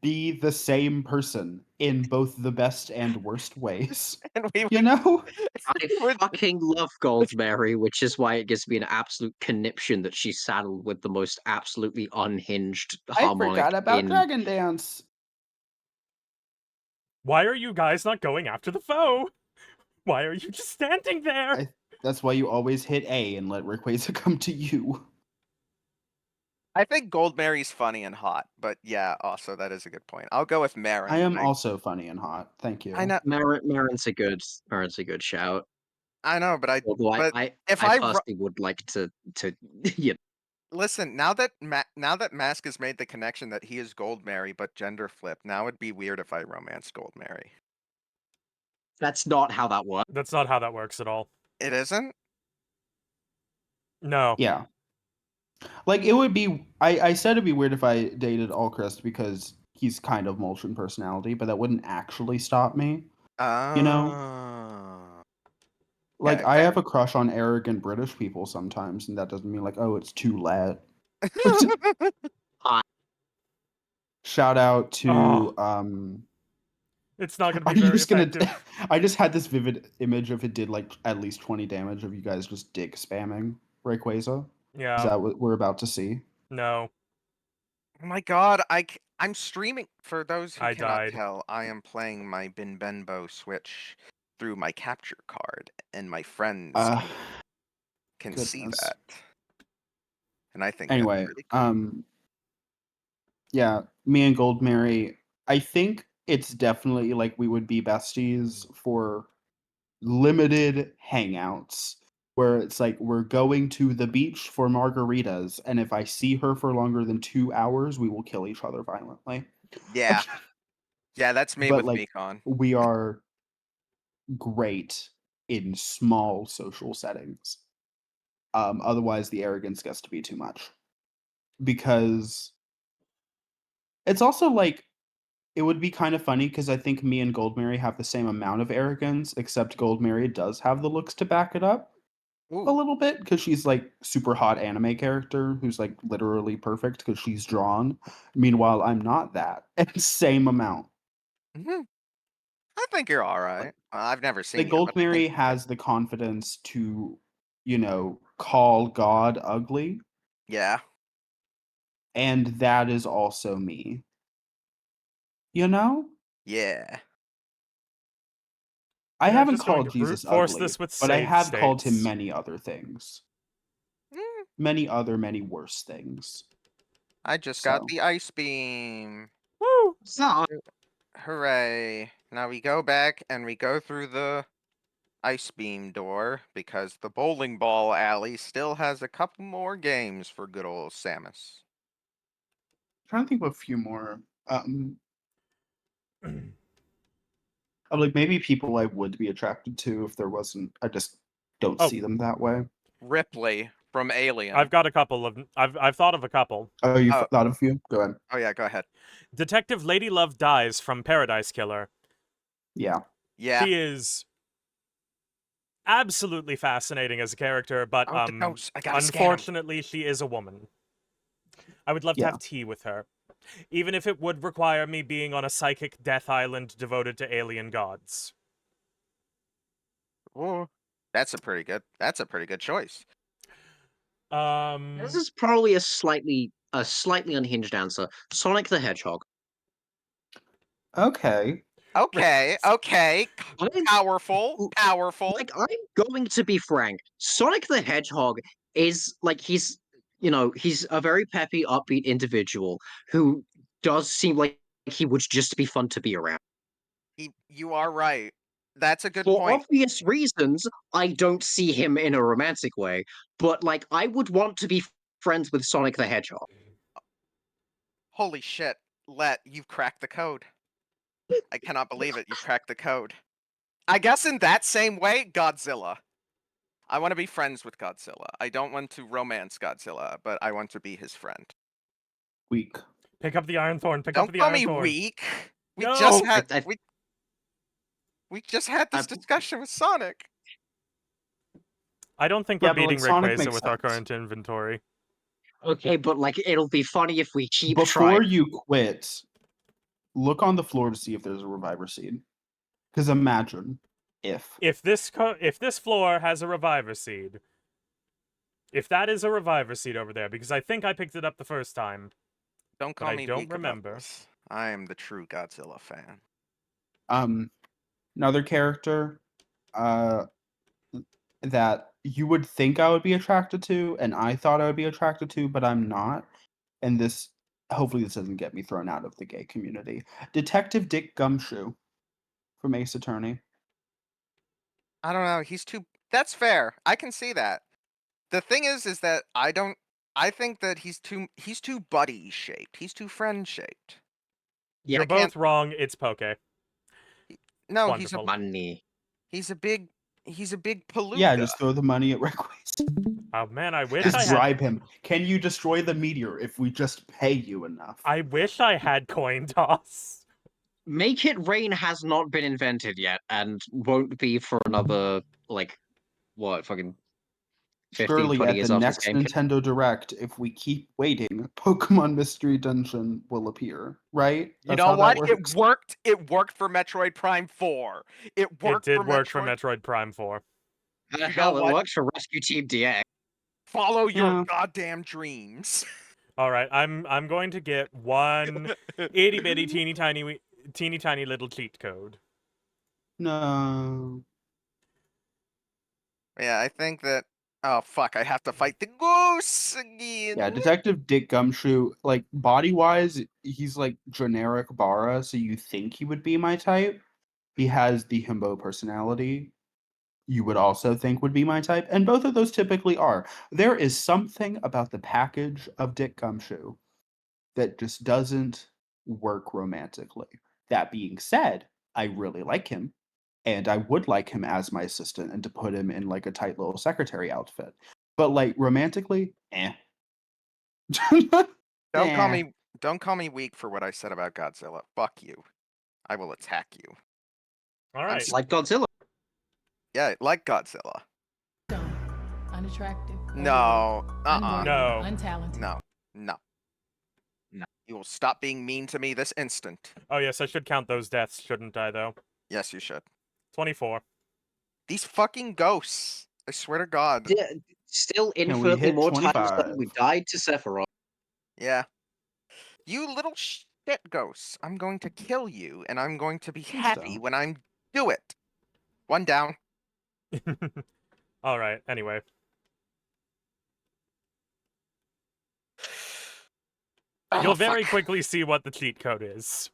be the same person in both the best and worst ways. and we You know? I would, fucking love Goldberry, which is why it gives me an absolute conniption that she's saddled with the most absolutely unhinged I harmonic forgot about in. Dragon Dance. Why are you guys not going after the foe? Why are you just standing there? That's why you always hit A and let Rayquaza come to you. I think Gold Mary's funny and hot, but yeah, also that is a good point. I'll go with Marin. I am also funny and hot. Thank you. I know, Marin's a good shout. but Although but I if I personally would like to yeah. listen, now that Mask has made the connection that he is Gold Mary but gender flip, now it'd be weird if I romance Gold Mary. That's not how that works. That's not how that works at all. It isn't? No. Yeah. Like, it would be... I said it'd be weird if I dated Allcrest because he's kind of Molten personality, but that wouldn't actually stop me. You know? Oh. Like, Okay, I fair. have a crush on arrogant British people sometimes, and that doesn't mean, like, oh, it's too late. Shout out to... It's not going to Are be you very just gonna... effective. I just had this vivid image of it did, like, at least 20 damage of you guys just dick spamming Rayquaza. Is Yeah. that what we're about to see? No. Oh my god, I'm streaming. For those who I cannot died. tell, I am playing my Binbenbo Switch through my capture card, and my friends can see Goodness. that. And I think Anyway, that's really cool. yeah, me and Gold Mary, I think it's definitely like we would be besties for limited hangouts where it's like we're going to the beach for margaritas, and if I see her for longer than 2 hours, we will kill each other violently. Yeah. Yeah, that's me But with like Beacon. we are great in small social settings. Otherwise the arrogance gets to be too much. Because it's also like it would be kind of funny because I think me and Goldmary have the same amount of arrogance, except Goldmary does have the looks to back it up a Ooh. little bit because she's like super hot anime character who's like literally perfect because she's drawn. Meanwhile, I'm not that. And same amount. Mhm. I think you're alright. I've never seen Like you, but I think Goldmary has the confidence to, call God ugly. yeah. and that is also me. You know? Yeah. I Yeah, haven't just going called to brute Jesus force ugly, this with but I save have called him states. many other things. Mm, Many worse things. I just got So, the ice beam. Woo! So, Hooray. Now we go back and we go through the ice beam door because the bowling ball alley still has a couple more games for good old Samus. trying to think of a few more. Of like maybe people I would be attracted to if there wasn't. I just don't Oh. see them that way. Ripley from Alien. I've got a couple of. I've thought of a couple. Oh, you Oh. thought of a few? Go ahead. Oh yeah, go ahead. Detective Lady Love Dies from Paradise Killer. Yeah. Yeah. She is absolutely fascinating as a character, but Oh, the ghost. I gotta scan 'em. unfortunately, she is a woman. I would love to Yeah. have tea with her, even if it would require me being on a psychic death island devoted to alien gods. Ooh, that's a pretty good choice. this is probably a slightly unhinged answer. Sonic the Hedgehog. Okay. Okay, okay. I'm- Powerful. Like, I'm going to be frank. Sonic the Hedgehog is like he's a very peppy, upbeat individual who does seem like he would just be fun to be around. You are right. That's a good For point. obvious reasons, I don't see him in a romantic way, but like I would want to be friends with Sonic the Hedgehog. Holy shit, Let, you've cracked the code. I cannot believe it. You've cracked the code. I guess in that same way, Godzilla. I want to be friends with Godzilla. I don't want to romance Godzilla, but I want to be his friend. Weak. Pick up the Iron Thorn. Pick Don't up the call Iron me Thorn. weak. We No! just had I- we just had this I- discussion with Sonic. I don't think Yeah, we're but, like, beating Sonic Rayquaza makes with our sense. current inventory. Okay, but like it'll be funny if we keep Before trying. you quit, look on the floor to see if there's a reviver seed. Because imagine if. If this floor has a reviver seed, if that is a reviver seed over there, because I think I picked it up the first time, Don't but call I me don't weak about remember. this. I am the true Godzilla fan. Another character that you would think I would be attracted to, and I thought I would be attracted to, but I'm not. And this, hopefully, this doesn't get me thrown out of the gay community. Detective Dick Gumshoe from Ace Attorney. I don't know. He's too. That's fair. I can see that. The thing is that I don't. I think that he's too buddy shaped. He's too friend shaped. You're I can't. both wrong. It's Poke. No, Wonderful. Money. he's a big palooka. Yeah, just throw the money at Rayquaza. Oh man, I wish Just I had. bribe him. Can you destroy the meteor if we just pay you enough? I wish I had coin toss. Make It Rain has not been invented yet, and won't be for another like what fucking 15, Surely 20 at the years after this next game. Nintendo Direct, if we keep waiting, Pokemon Mystery Dungeon will appear, right? You That's know how that what? works. It worked. It worked for Metroid Prime 4. It worked It for did work for Metroid. Metroid Prime 4. You Hell, know it what? works for Rescue Team DX. Follow your Yeah. goddamn dreams. All right, I'm going to get one itty bitty teeny tiny little cheat code. No. Yeah, I think that. Oh fuck! I have to fight the goose again. Yeah, Detective Dick Gumshoe, like body wise, he's like generic Bara, so you think he would be my type. He has the himbo personality you would also think would be my type, and both of those typically are. There is something about the package of Dick Gumshoe that just doesn't work romantically. That being said, I really like him, and I would like him as my assistant and to put him in like a tight little secretary outfit. But like romantically, eh. Don't call Eh. me. Don't call me weak for what I said about Godzilla. Fuck you. I will attack you. All right. Like Godzilla. Yeah, like Godzilla. Dumb, unattractive, No. unworthy, No. untalented. No. No. You will stop being mean to me this instant. Oh yes, I should count those deaths, shouldn't I? Though. Yes, you should. 24. These fucking ghosts. I swear to God. Still we infinitely hit more times than 25? we died to Sephiroth. Yeah. You little shit ghosts. I'm going to kill you, and I'm going to be Please happy don't. when I do it. One down. All right. Anyway, you'll Oh, very fuck. quickly see what the cheat code is.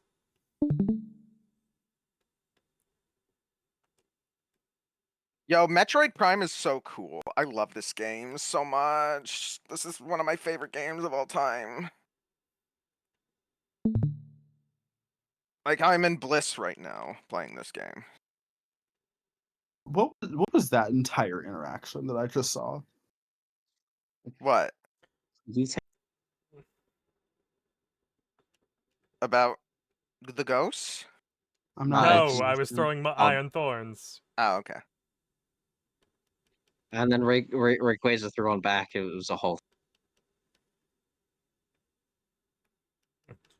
Yo, Metroid Prime is so cool. I love this game so much. This is one of my favorite games of all time. Like, I'm in bliss right now playing this game. What was that entire interaction that I just saw? What? About the ghosts? I'm not No, No, asking. I was throwing Oh. iron thorns. Oh, okay. And then Rayquaza threw one back. It was a whole.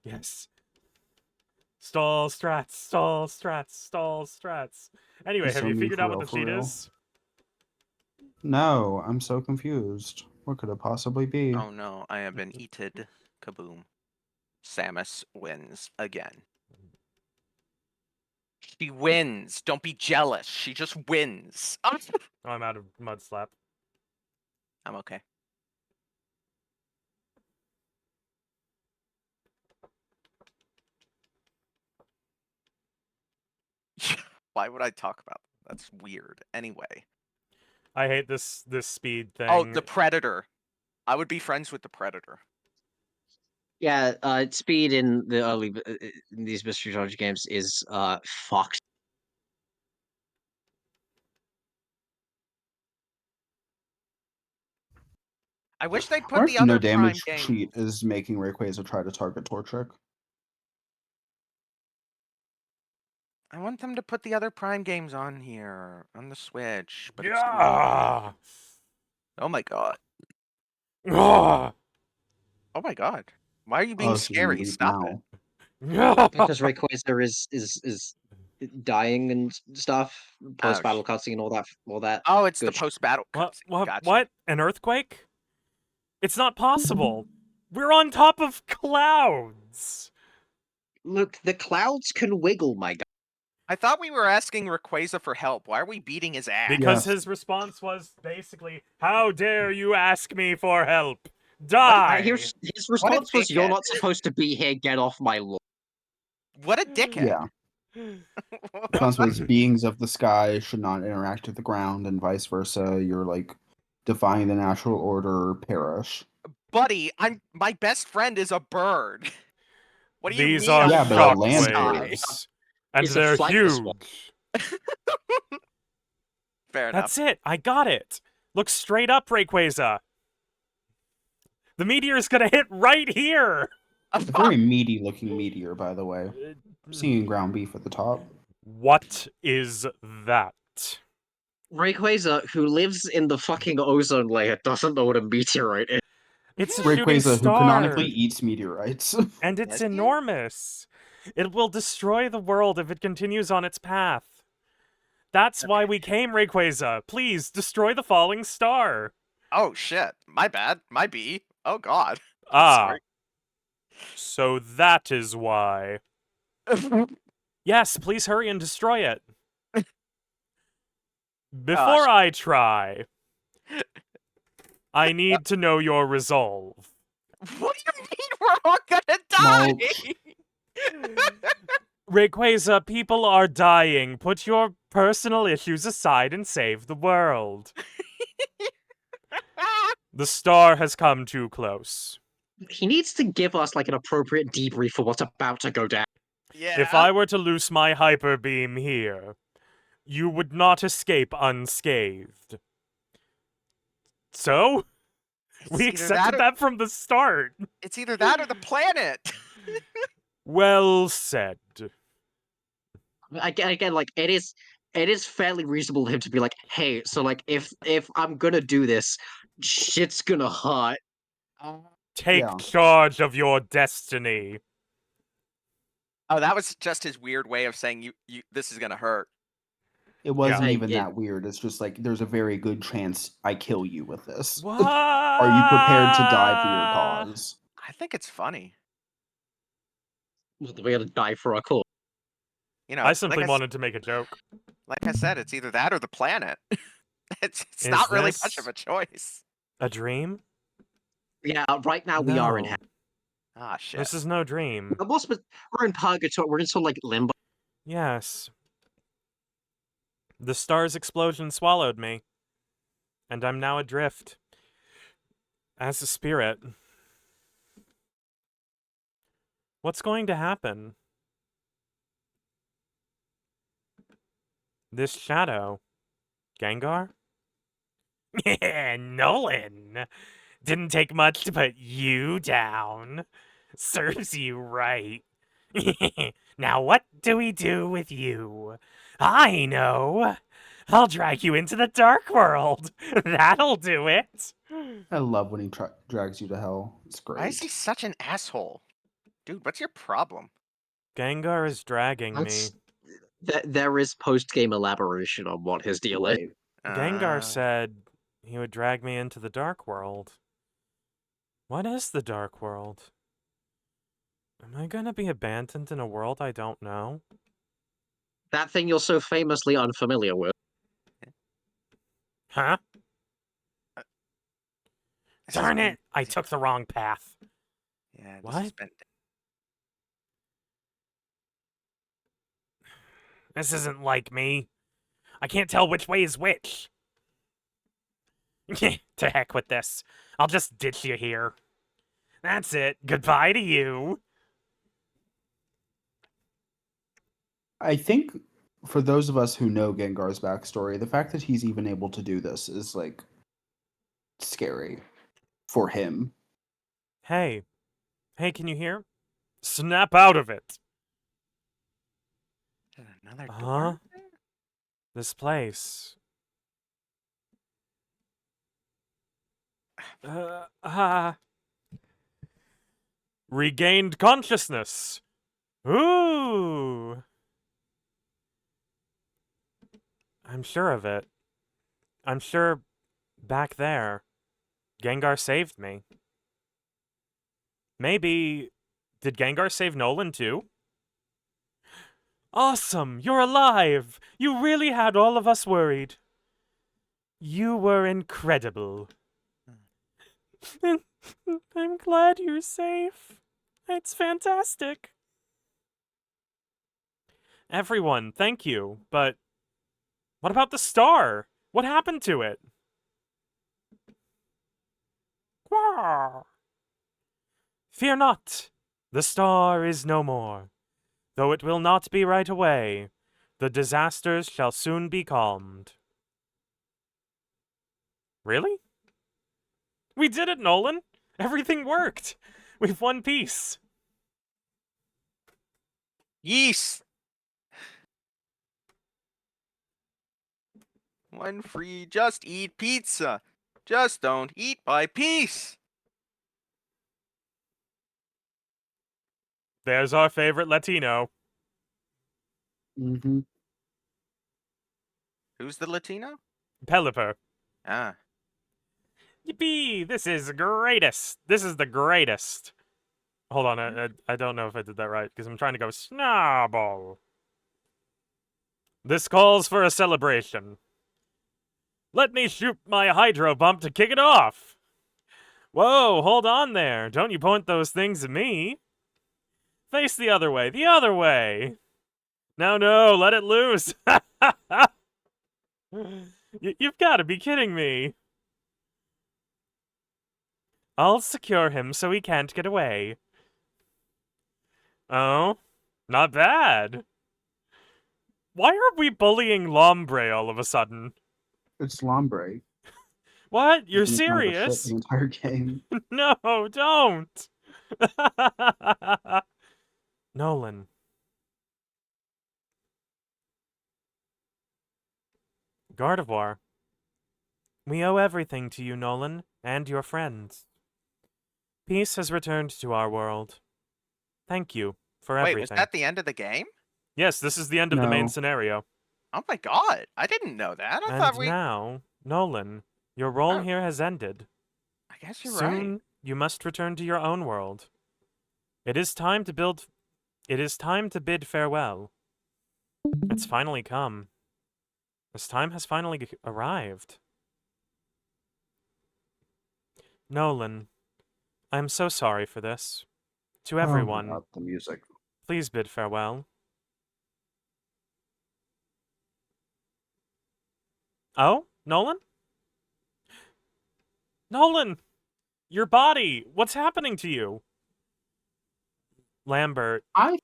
Yes. Stall strats, stall strats, stall strats. Anyway, He's have so you mean figured for out what real, the for cheat real. is? No, I'm so confused. What could it possibly be? Oh no, I have been eaten. Kaboom. Samus wins again. She wins. Don't be jealous. She just wins. Oh, I'm out of mud slap. I'm okay. Why would I talk about that? That's weird. Anyway. I hate this speed thing. Oh, the Predator. I would be friends with the Predator. Yeah, speed in the early in these mystery trilogy games is fucked. I wish they'd I put wonder the if no other Prime damage games. cheat is making Rayquaza try to target Torchic. I want them to put the other Prime games on here on the Switch. But it's Yeah. oh my god. Ah. Oh my god. Why are you being Oh, so you scary? leave Stop it. now. Because Rayquaza is dying and stuff, post battle cutscene and all that. Oh, it's the Good post-battle What? cutscene. What? Gotcha. What? An earthquake? It's not possible. We're on top of clouds. Look, the clouds can wiggle, my guy. I thought we were asking Rayquaza for help. Why are we beating his ass? Because Yes. his response was basically, "How dare you ask me for help? Die!" His response was, "You're dickhead. not supposed to be here. Get off my lawn." What a dickhead. Yeah. Consequence, beings of the sky should not interact with the ground, and vice versa. You're like defying the natural order, perish. Buddy, my best friend is a bird. What do you These mean? are I'm Yeah, but a not land sky? shockwaves, and It's a they're flightless one. huge. Fair enough. That's it. I got it. Look straight up, Rayquaza. The meteor's gonna hit right here. A very meaty looking meteor, by the way. Seeing ground beef at the top. What is that? Rayquaza, who lives in the fucking ozone layer, doesn't know what a meteorite is. It's a shooting Rayquaza, who star, canonically eats meteorites. and it's Does he? enormous. It will destroy the world if it continues on its path. That's why we came, Rayquaza. Please destroy the falling star. Oh shit. My bad. My B. Oh god. Ah, Sorry. so that is why. Yes, please hurry and destroy it. Before I try, I need to know your resolve. What do you mean we're all gonna die? Rayquaza, people are dying. Put your personal issues aside and save the world. The star has come too close. He needs to give us like an appropriate debrief for what's about to go down. Yeah. If I were to loose my hyper beam here, you would not escape unscathed. So? We either accepted or- that from the start. It's either that or the planet. Well said. Again, like it is fairly reasonable to him to be like, hey, so like if I'm gonna do this, shit's gonna hurt. Take Yeah. charge of your destiny. Oh, that was just his weird way of saying you this is gonna hurt. It wasn't Yeah. even that weird. It's just like there's a very good chance I kill you with this. What? Are you prepared to die for your cause? I think it's funny. We're gonna die for our cause. You know, I simply like wanted to make a joke. like I said, it's either that or the planet. It's Is not really much this of a choice. a dream? Yeah, right now we are in No, hell. Ah, shit. this is no dream. We're in purgatory. We're in sort of like limbo. Yes. The star's explosion swallowed me, and I'm now adrift. As a spirit. What's going to happen? This shadow. Gengar? Nolan! Didn't take much to put you down. Serves you right. Now what do we do with you? I know! I'll drag you into the dark world. That'll do it. I love when he drags you to hell. It's great. Why is he such an asshole? Dude, what's your problem? Gengar is dragging me. There is post-game elaboration on what his deal is. Right. Gengar Uh, said he would drag me into the dark world. What is the dark world? Am I gonna be abandoned in a world I don't know? That thing you're so famously unfamiliar with. Huh? this has Darn been- it! I took the wrong path. Yeah, this What? has been. This isn't like me. I can't tell which way is which. To heck with this. I'll just ditch you here. That's it. Goodbye to you. I think for those of us who know Gengar's backstory, the fact that he's even able to do this is like scary for him. Hey. Hey, can you hear? Snap out of it. Is there another Huh? door? This place. Regained consciousness. Ooh. I'm sure of it. I'm sure back there, Gengar saved me. Maybe. Did Gengar save Nolan too? Awesome! You're alive! You really had all of us worried. You were incredible. I'm glad you're safe. It's fantastic. Everyone, thank you, but what about the star? What happened to it? Quah! Fear not, the star is no more. Though it will not be right away, the disasters shall soon be calmed. Really? We did it, Nolan! Everything worked! We've won peace! Yeast. When free, just eat pizza. Just don't eat by piece. There's our favorite Latino. Mm-hmm. Who's the Latino? Pelipper. Ah. Yippee! This is the greatest! This is the greatest! Hold on, I don't know if I did that right, because I'm trying to go Snowball. This calls for a celebration. Let me shoot my hydro bump to kick it off! Whoa, hold on there! Don't you point those things at me! Face the other way, the other way! No, let it loose! You've got to be kidding me! I'll secure him so he can't get away. Oh, not bad. Why are we bullying Lombre all of a sudden? It's Lombre. What? You're He's been kind of a shit serious? the entire game. No, don't! Nolan. Gardevoir. We owe everything to you, Nolan, and your friends. Peace has returned to our world. Thank you for Wait, everything. was that the end of the game? Yes, this is the end of the main No. scenario. Oh my god, I didn't know that. I thought And we. now, Nolan, your role Oh. here has ended. I guess you're Soon, right. you must return to your own world. It is time to build It is time to bid farewell. It's finally come. This time has finally arrived. Nolan, I am so sorry for this. To everyone, God, the music. please bid farewell. Oh? Nolan? Nolan! Your body! What's happening to you? Lambert. I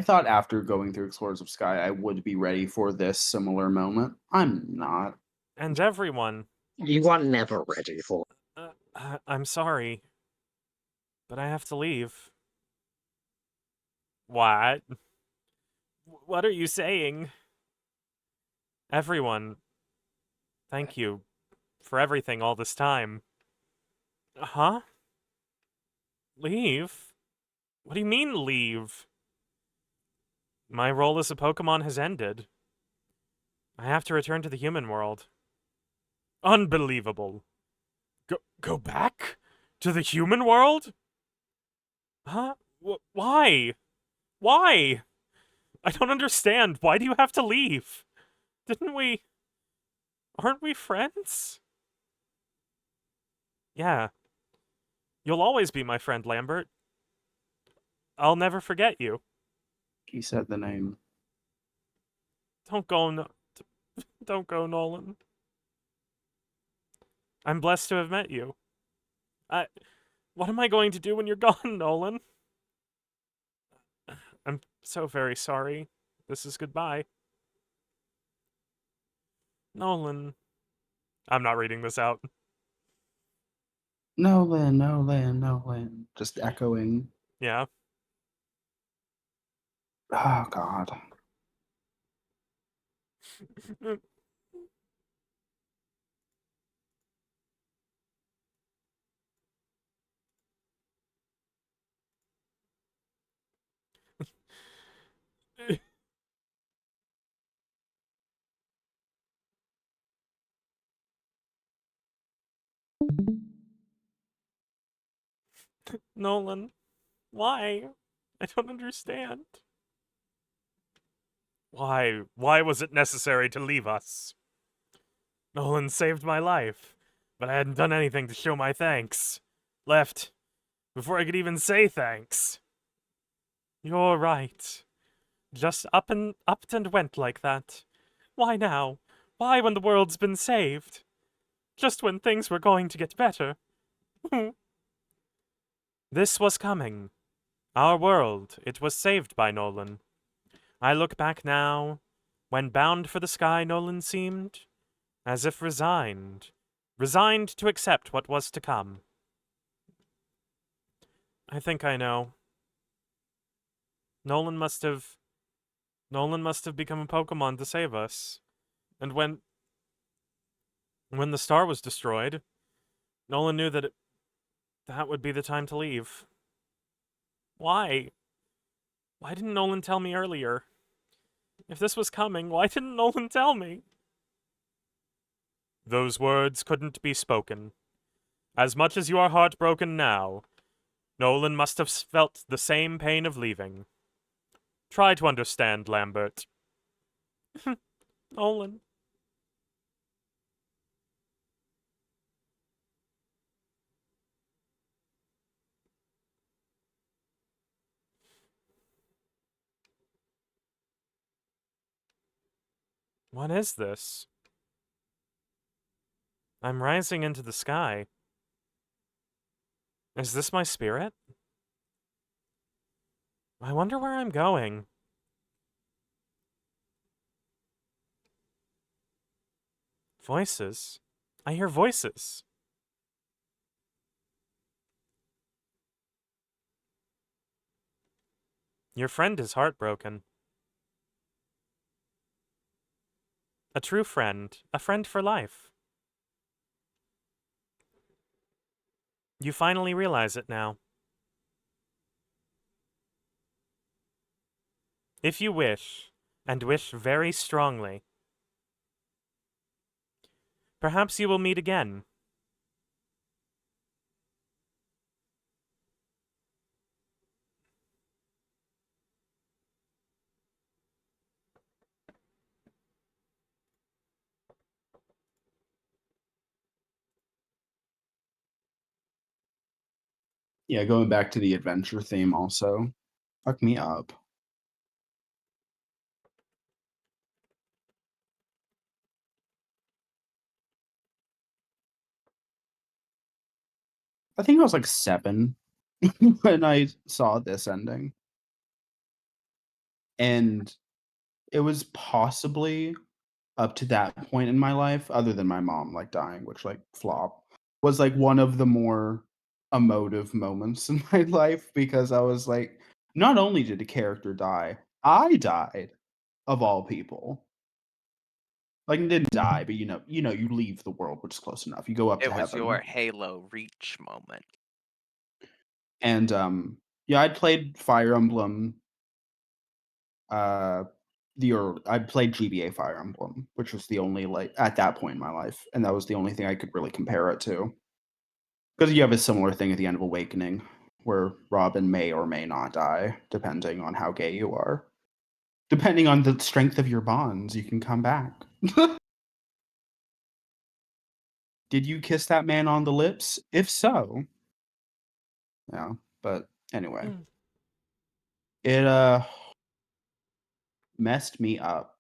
thought after going through Explorers of Sky, I would be ready for this similar moment. I'm not. And everyone. You are never ready for. I'm sorry. But I have to leave. What? What are you saying? Everyone. Thank you for everything all this time. Huh? Leave? What do you mean, leave? My role as a Pokemon has ended. I have to return to the human world. Unbelievable. Go back? To the human world? Huh? Why? Why? I don't understand. Why do you have to leave? Didn't we... Aren't we friends? Yeah. You'll always be my friend, Lambert. I'll never forget you. He said the name. Don't go, don't go, Nolan. I'm blessed to have met you. What am I going to do when you're gone, Nolan? I'm so very sorry. This is goodbye. Nolan. I'm not reading this out. Nolan, Nolan, Nolan. Just echoing. Yeah. Oh, God. Nolan. Why? I don't understand. Why was it necessary to leave us? Nolan saved my life, but I hadn't done anything to show my thanks. Left before I could even say thanks. You're right. Just up and went like that. Why now? Why when the world's been saved? Just when things were going to get better. This was coming. Our world, it was saved by Nolan. I look back now, when bound for the sky Nolan seemed, as if resigned to accept what was to come. I think I know. Nolan must have become a Pokemon to save us. And when the star was destroyed, Nolan knew that that would be the time to leave. Why? Why didn't Nolan tell me earlier? If this was coming, why didn't Nolan tell me? Those words couldn't be spoken. As much as you are heartbroken now, Nolan must have felt the same pain of leaving. Try to understand, Lambert. Nolan. What is this? I'm rising into the sky. Is this my spirit? I wonder where I'm going. Voices? I hear voices. Your friend is heartbroken. A true friend. A friend for life. You finally realize it now. If you wish, and wish very strongly, perhaps you will meet again. Yeah, going back to the adventure theme also. Fuck me up. I think I was like 7 when I saw this ending. And it was possibly up to that point in my life, other than my mom like dying, which like flop, was like one of the more emotive moments in my life because I was like, not only did a character die, I died of all people. Like it didn't die, but you leave the world, which is close enough. You go up to It was heaven. your Halo Reach moment. And yeah, I'd played Fire Emblem. I played GBA Fire Emblem, which was the only like at that point in my life, and that was the only thing I could really compare it to. Because you have a similar thing at the end of Awakening, where Robin may or may not die, depending on how gay you are. Depending on the strength of your bonds, you can come back. Did you kiss that man on the lips? If so, yeah. But anyway, it messed me up.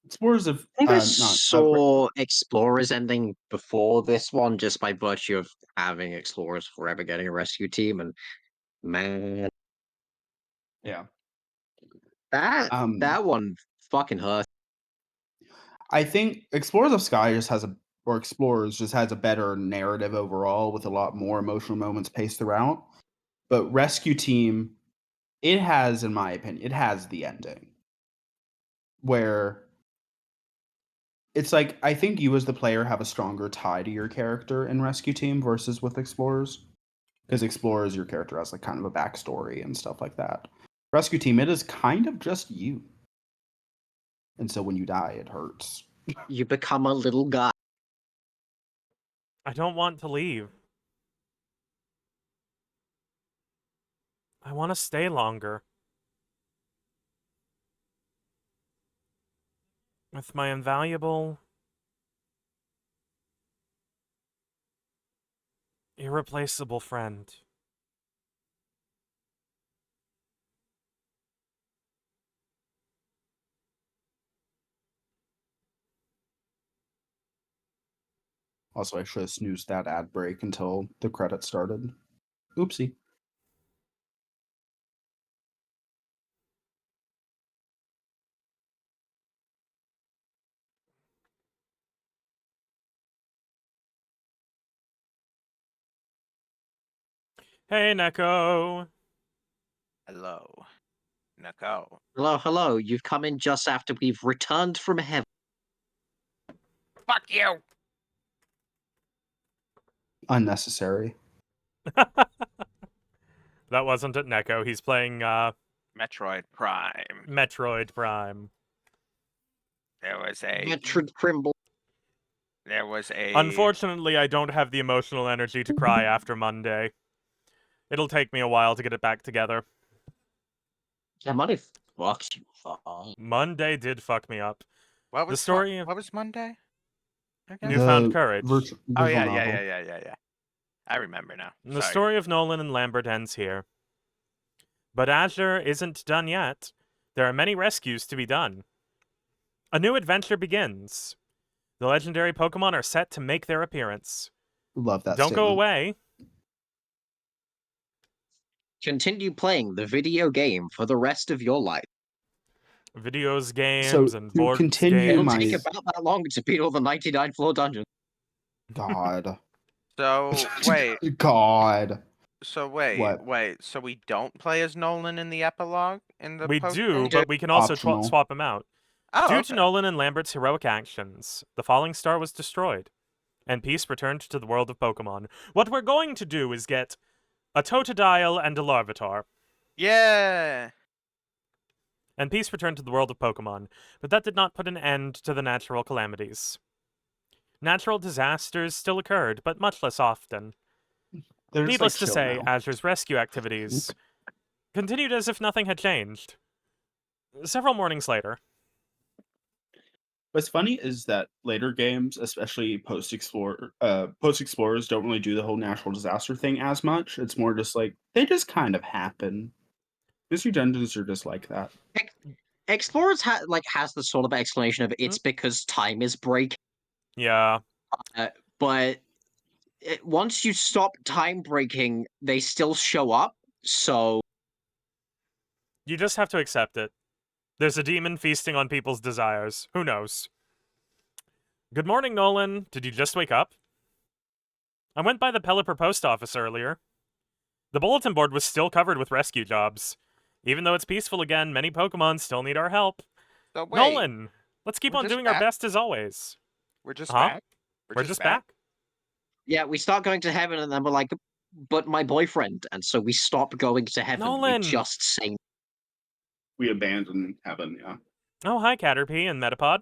Explorers of I think I not saw Explorers ending before this one just by virtue of having Explorers Forever getting a rescue team, and man, yeah. that one fucking hurt. I think Explorers of Sky Explorers just has a better narrative overall with a lot more emotional moments paced throughout. But Rescue Team, it has, in my opinion, it has the ending where it's like I think you as the player have a stronger tie to your character in Rescue Team versus with Explorers. Because Explorers, your character has like kind of a backstory and stuff like that. Rescue Team, it is kind of just you. And so when you die, it hurts. You become a little guy. I don't want to leave. I want to stay longer. With my invaluable, irreplaceable friend. Also, I should have snoozed that ad break until the credits started. Oopsie. Hey, Neko. Hello, Nako. Hello, you've come in just after we've returned from heaven. Fuck you. Unnecessary. That wasn't at Neko. He's playing Metroid Prime. Metroid Prime. There was a. Metroid Crimble. There was a. Unfortunately, I don't have the emotional energy to cry after Monday. It'll take me a while to get it back together. Yeah, money fucks you. Fuck. Monday did fuck me up. What The was story What was Monday? Again? Newfound Courage. Oh visual yeah, novel. yeah. I remember now. The Sorry. story of Nolan and Lambert ends here. But Azure isn't done yet. There are many rescues to be done. A new adventure begins. The legendary Pokemon are set to make their appearance. Love that Don't go statement. away. Continue playing the video game for the rest of your life. Videos, games, So, and to board continue games. It'll my- take about that long to beat all the 99 floor dungeons. God. So wait. God. So wait. What? Wait. So we don't play as Nolan in the epilogue in the. We post do, game? but we can also Optional. swap him out. Oh, Due okay. to Nolan and Lambert's heroic actions, the Falling Star was destroyed, and peace returned to the world of Pokemon. What we're going to do is get a Totodile and a Larvitar. Yeah. And peace returned to the world of Pokemon, but that did not put an end to the natural calamities. Natural disasters still occurred, but much less often. They're just, Needless like, to chill say, now. Azure's rescue activities continued as if nothing had changed. Several mornings later. What's funny is that later games, especially post explorers, don't really do the whole natural disaster thing as much. It's more just like they just kind of happen. Mystery dungeons are just like that. Explorers has the sort of explanation of it's because time is breaking. Yeah. But once you stop time breaking, they still show up. So You just have to accept it. There's a demon feasting on people's desires. Who knows? Good morning, Nolan. Did you just wake up? I went by the Pelipper post office earlier. The bulletin board was still covered with rescue jobs. Even though it's peaceful again, many Pokemon still need our help. So wait, Nolan, let's keep we're on just doing our back? best as always. we're just Huh? back. We're just back. yeah, we start going to heaven, and then we're like, but my boyfriend, and so we stop going to heaven. Nolan! We just say We abandon heaven, yeah. Oh, hi, Caterpie and Metapod.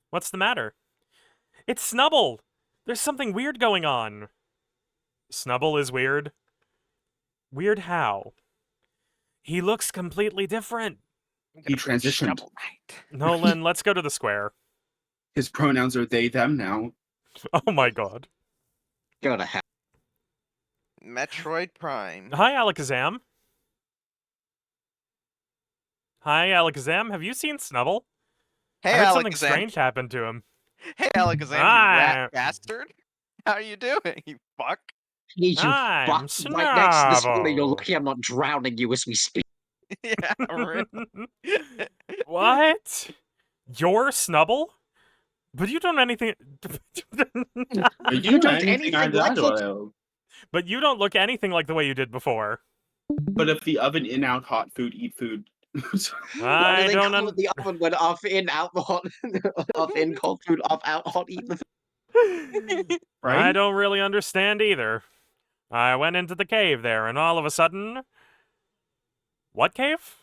What's the matter? It's Snubble! There's something weird going on. Snubble is weird? Weird how? He looks completely different. He transitioned. Shovel Knight. Nolan, let's go to the square. His pronouns are they, them now. Oh my god. go to hell. Metroid Prime. Hi, Alakazam. Hi, Alakazam. Have you seen Snubble? Hey, I heard something Alakazam. strange happened to him. Hey, Alakazam, you rat bastard. How are you doing, you fuck? You I'm fuck right next to this window. You're Snubble. lucky I'm not drowning you as we speak. Yeah, right. What? You're Snubble? But you don't anything. But you don't anything anything I like did, it. But you don't look anything like the way you did before. But if the oven in out hot food, eat food. Why do I they don't. call it the oven when off in out the hot, off in cold food, off out hot eat the I Right? don't really understand either. I went into the cave there, and all of a sudden. What cave?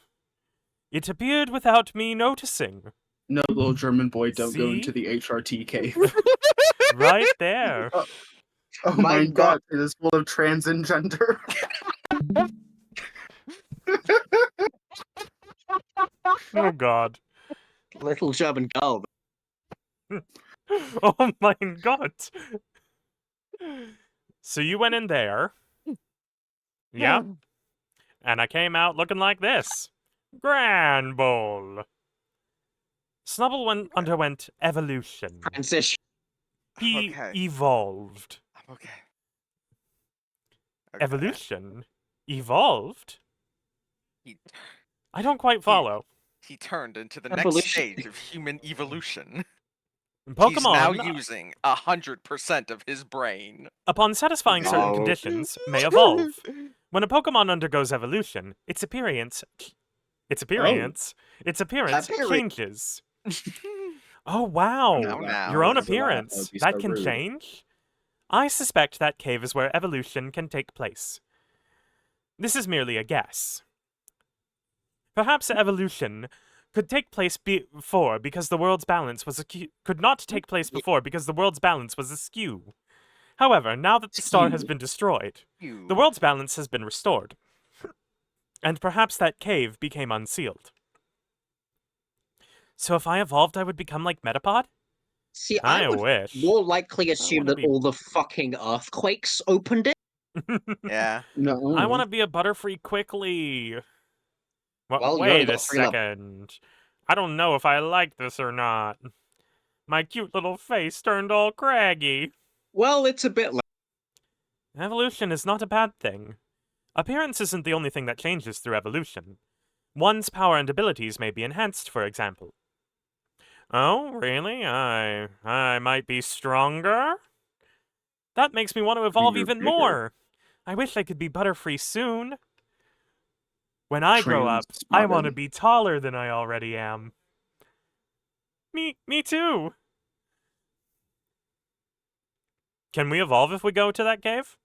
It appeared without me noticing. No, little German boy, don't go See? into the HRT cave. Right there. Oh My my God. god, it is full of transgender. Oh god. little German girl. Oh my god. So you went in there. Yeah. And I came out looking like this. Grand Bowl. Snubble underwent evolution. Transition. He Okay. evolved. I'm okay. Evolution? Evolved? He, I don't quite follow. he turned into the next Evolution. stage of human evolution. He's Pokemon, now using 100% of his brain. upon satisfying certain Oh. conditions, may evolve. When a Pokemon undergoes evolution, its appearance Appearance. changes. Oh wow! Now, now. Your own That's a lot. appearance. That'd be That so can rude. change? I suspect that cave is where evolution can take place. This is merely a guess. Perhaps evolution could take place before because the world's balance was could not take place before because the world's balance was askew. However, now that the star has been destroyed, the world's balance has been restored. And perhaps that cave became unsealed. So if I evolved, I would become like Metapod? See, I I would wish. more likely assume wanna that be- all the fucking earthquakes opened it. Yeah. No. I want to be a Butterfree quickly. Well, you only Wait got a 3 levels. second. I don't know if I like this or not. My cute little face turned all craggy. Well, it's a bit like Evolution is not a bad thing. Appearance isn't the only thing that changes through evolution. One's power and abilities may be enhanced, for example. Oh, really? I might be stronger? That makes me want to evolve You're even bigger. more. I wish I could be Butterfree soon. When I grow up, I want to Transmogger. be taller than I already am. Me too. Can we evolve if we go to that cave?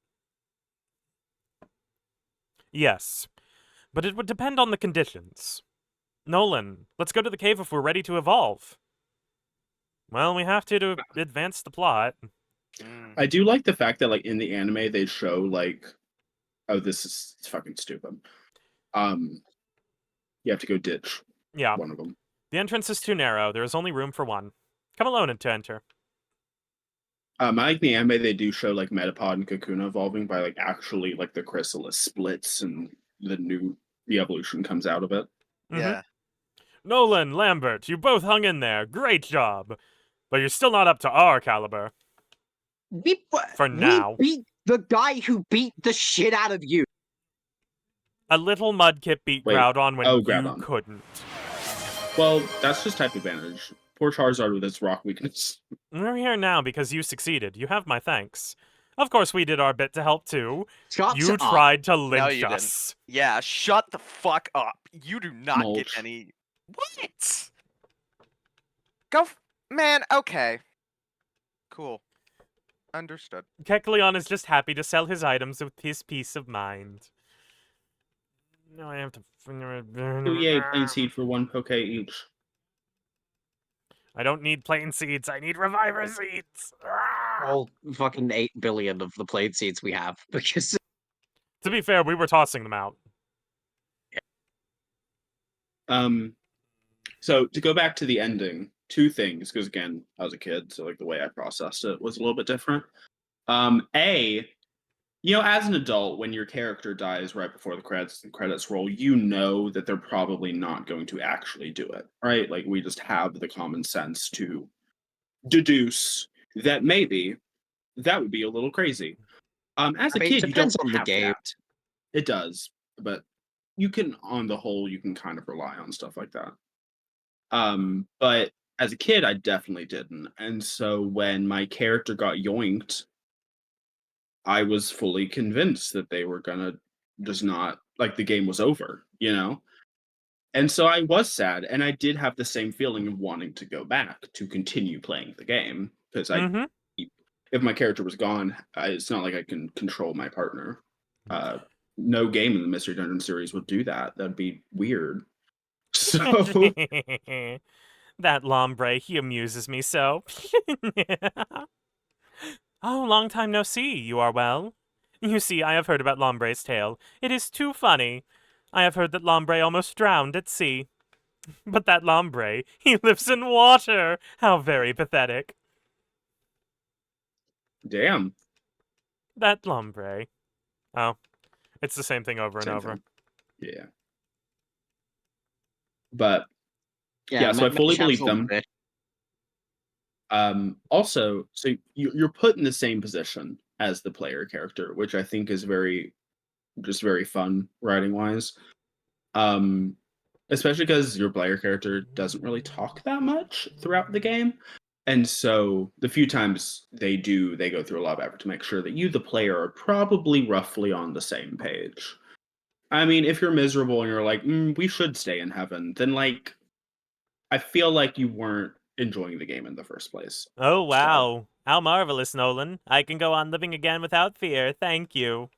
Yes, but it would depend on the conditions. Nolan, let's go to the cave if we're ready to evolve. Well, we have to advance the plot. Mm. I do like the fact that, like, in the anime, they show, like, oh, it's fucking stupid. You have to go ditch Yeah, one of them. the entrance is too narrow. There is only room for one. Come alone and to enter. I like the anime, they do show like Metapod and Kakuna evolving by like actually like the chrysalis splits and the evolution comes out of it. Yeah. Nolan, Lambert, you both hung in there. Great job. But you're still not up to our caliber. For now. We beat the guy who beat the shit out of you. A little Mudkip beat Wait. Groudon when Oh, you Groudon. couldn't. Well, that's just type advantage. Poor Charizard with its rock weakness. We're here now because you succeeded. You have my thanks. Of course, we did our bit to help too. Shut You up. tried to No, lynch you didn't. us. Yeah, shut the fuck up. You do not Mulch. get any. What? Go, man. Okay. Cool. Understood. Kecleon is just happy to sell his items with his peace of mind. No, I have to. 2 EA plain seed for 1 Poke each. I don't need plain seeds. I need reviver seeds. All fucking 8 billion of the plate seeds we have, because To be fair, we were tossing them out. So to go back to the ending, 2 things, because again, I was a kid, so like the way I processed it was a little bit different. A, you know, as an adult, when your character dies right before the credits roll, you know that they're probably not going to actually do it, right? Like we just have the common sense to deduce that maybe that would be a little crazy. As a I mean, kid, it you don't depends on the have game. that. It does, but you can, on the whole, you can kind of rely on stuff like that. But as a kid, I definitely didn't, and so when my character got yoinked, I was fully convinced that they were gonna just not like the game was over, you know? And so I was sad, and I did have the same feeling of wanting to go back to continue playing the game because Mm-hmm. if my character was gone, it's not like I can control my partner. No game in the Mystery Dungeon series would do that. That'd be weird. So That Lombre, he amuses me so. Oh, long time no see. You are well? You see, I have heard about Lombre's tale. It is too funny. I have heard that Lombre almost drowned at sea. But that Lombre, he lives in water. How very pathetic. damn. That Lombre. Oh, it's the same thing over and Same over. thing. Yeah. But yeah, so I Mitch fully has believe all them. of it. Also, so you're put in the same position as the player character, which I think is very fun writing wise. Especially because your player character doesn't really talk that much throughout the game. And so the few times they go through a lot of effort to make sure that you, the player, are probably roughly on the same page. I mean, if you're miserable and you're like, we should stay in heaven, then like, I feel like you weren't enjoying the game in the first place. Oh, wow. How marvelous, Nolan. I can go on living again without fear. Thank you.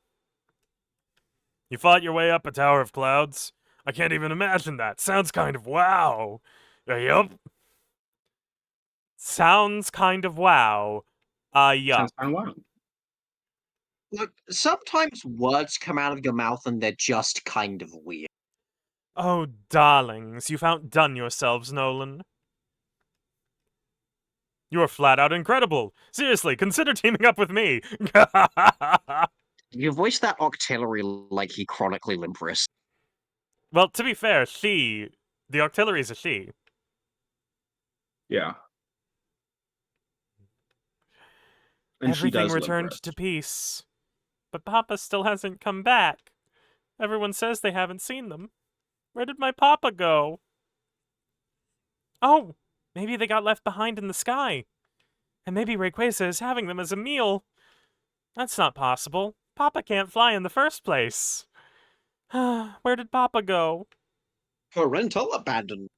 You fought your way up a tower of clouds? I can't even imagine that. Sounds kind of wow. Yup. Sounds kind of wow. Yup. Sounds kind of wild. Look, sometimes words come out of your mouth and they're just kind of weird. Oh, darlings, you've outdone yourselves, Nolan. You are flat out incredible. Seriously, consider teaming up with me. You voiced that Octillery like he chronically limp-wrist. Well, to be fair, the Octillery is a she. Yeah. And she Everything does limp returned wrist. to peace. But Papa still hasn't come back. Everyone says they haven't seen them. Where did my Papa go? Oh, maybe they got left behind in the sky. And maybe Rayquaza is having them as a meal. That's not possible. Papa can't fly in the first place. Where did Papa go? Parental abandonment.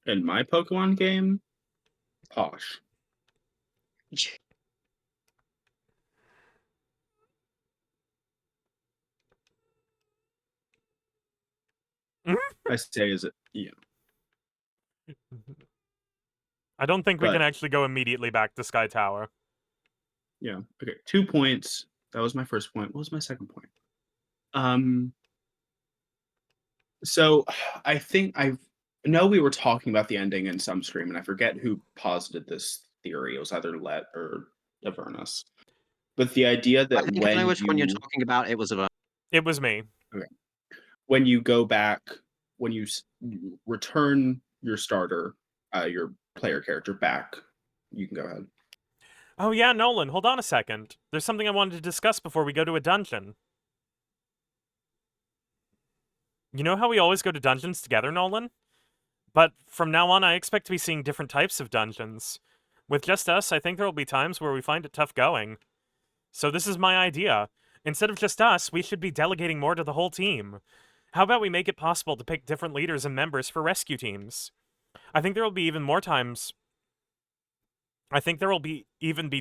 In my Pokemon game, posh. I say, is it? Yeah. I don't think we But- can actually go immediately back to Sky Tower. Yeah. Okay. 2 points. That was my first point. What was my second point? So I think know we were talking about the ending in some stream, and I forget who posited this theory. It was either Let or Avernus. But the idea I that think I know when which one you're you talking about. It was a It was me. when you go back, when you return your starter, your player character back, you can go ahead. Oh yeah, Nolan, hold on a second. There's something I wanted to discuss before we go to a dungeon. You know how we always go to dungeons together, Nolan? But from now on, I expect to be seeing different types of dungeons. With just us, I think there will be times where we find it tough going. So this is my idea. Instead of just us, we should be delegating more to the whole team. How about we make it possible to pick different leaders and members for rescue teams? I think there will be even more times. I think there will be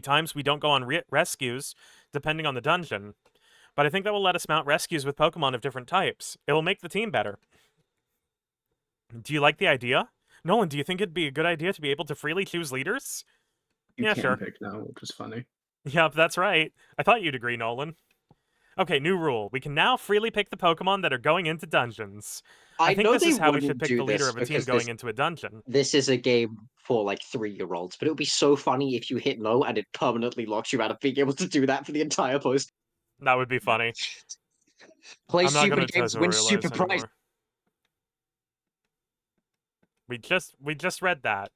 times we don't go on rescues, depending on the dungeon. But I think that will let us mount rescues with Pokemon of different types. It will make the team better. Do you like the idea? Nolan, do you think it'd be a good idea to be able to freely choose leaders? You Yeah, can sure. pick now, which is funny. Yep, that's right. I thought you'd agree, Nolan. Okay, new rule. We can now freely pick the Pokemon that are going into dungeons. I think know this they is how we should wouldn't pick do the leader this of a team because going into a dungeon. this is a game for like 3-year-olds, but it would be so funny if you hit no and it permanently locks you out of being able to do that for the entire post. That would be funny. Play I'm not gonna stupid games, win tutorialize stupid prizes. anymore. We just read that.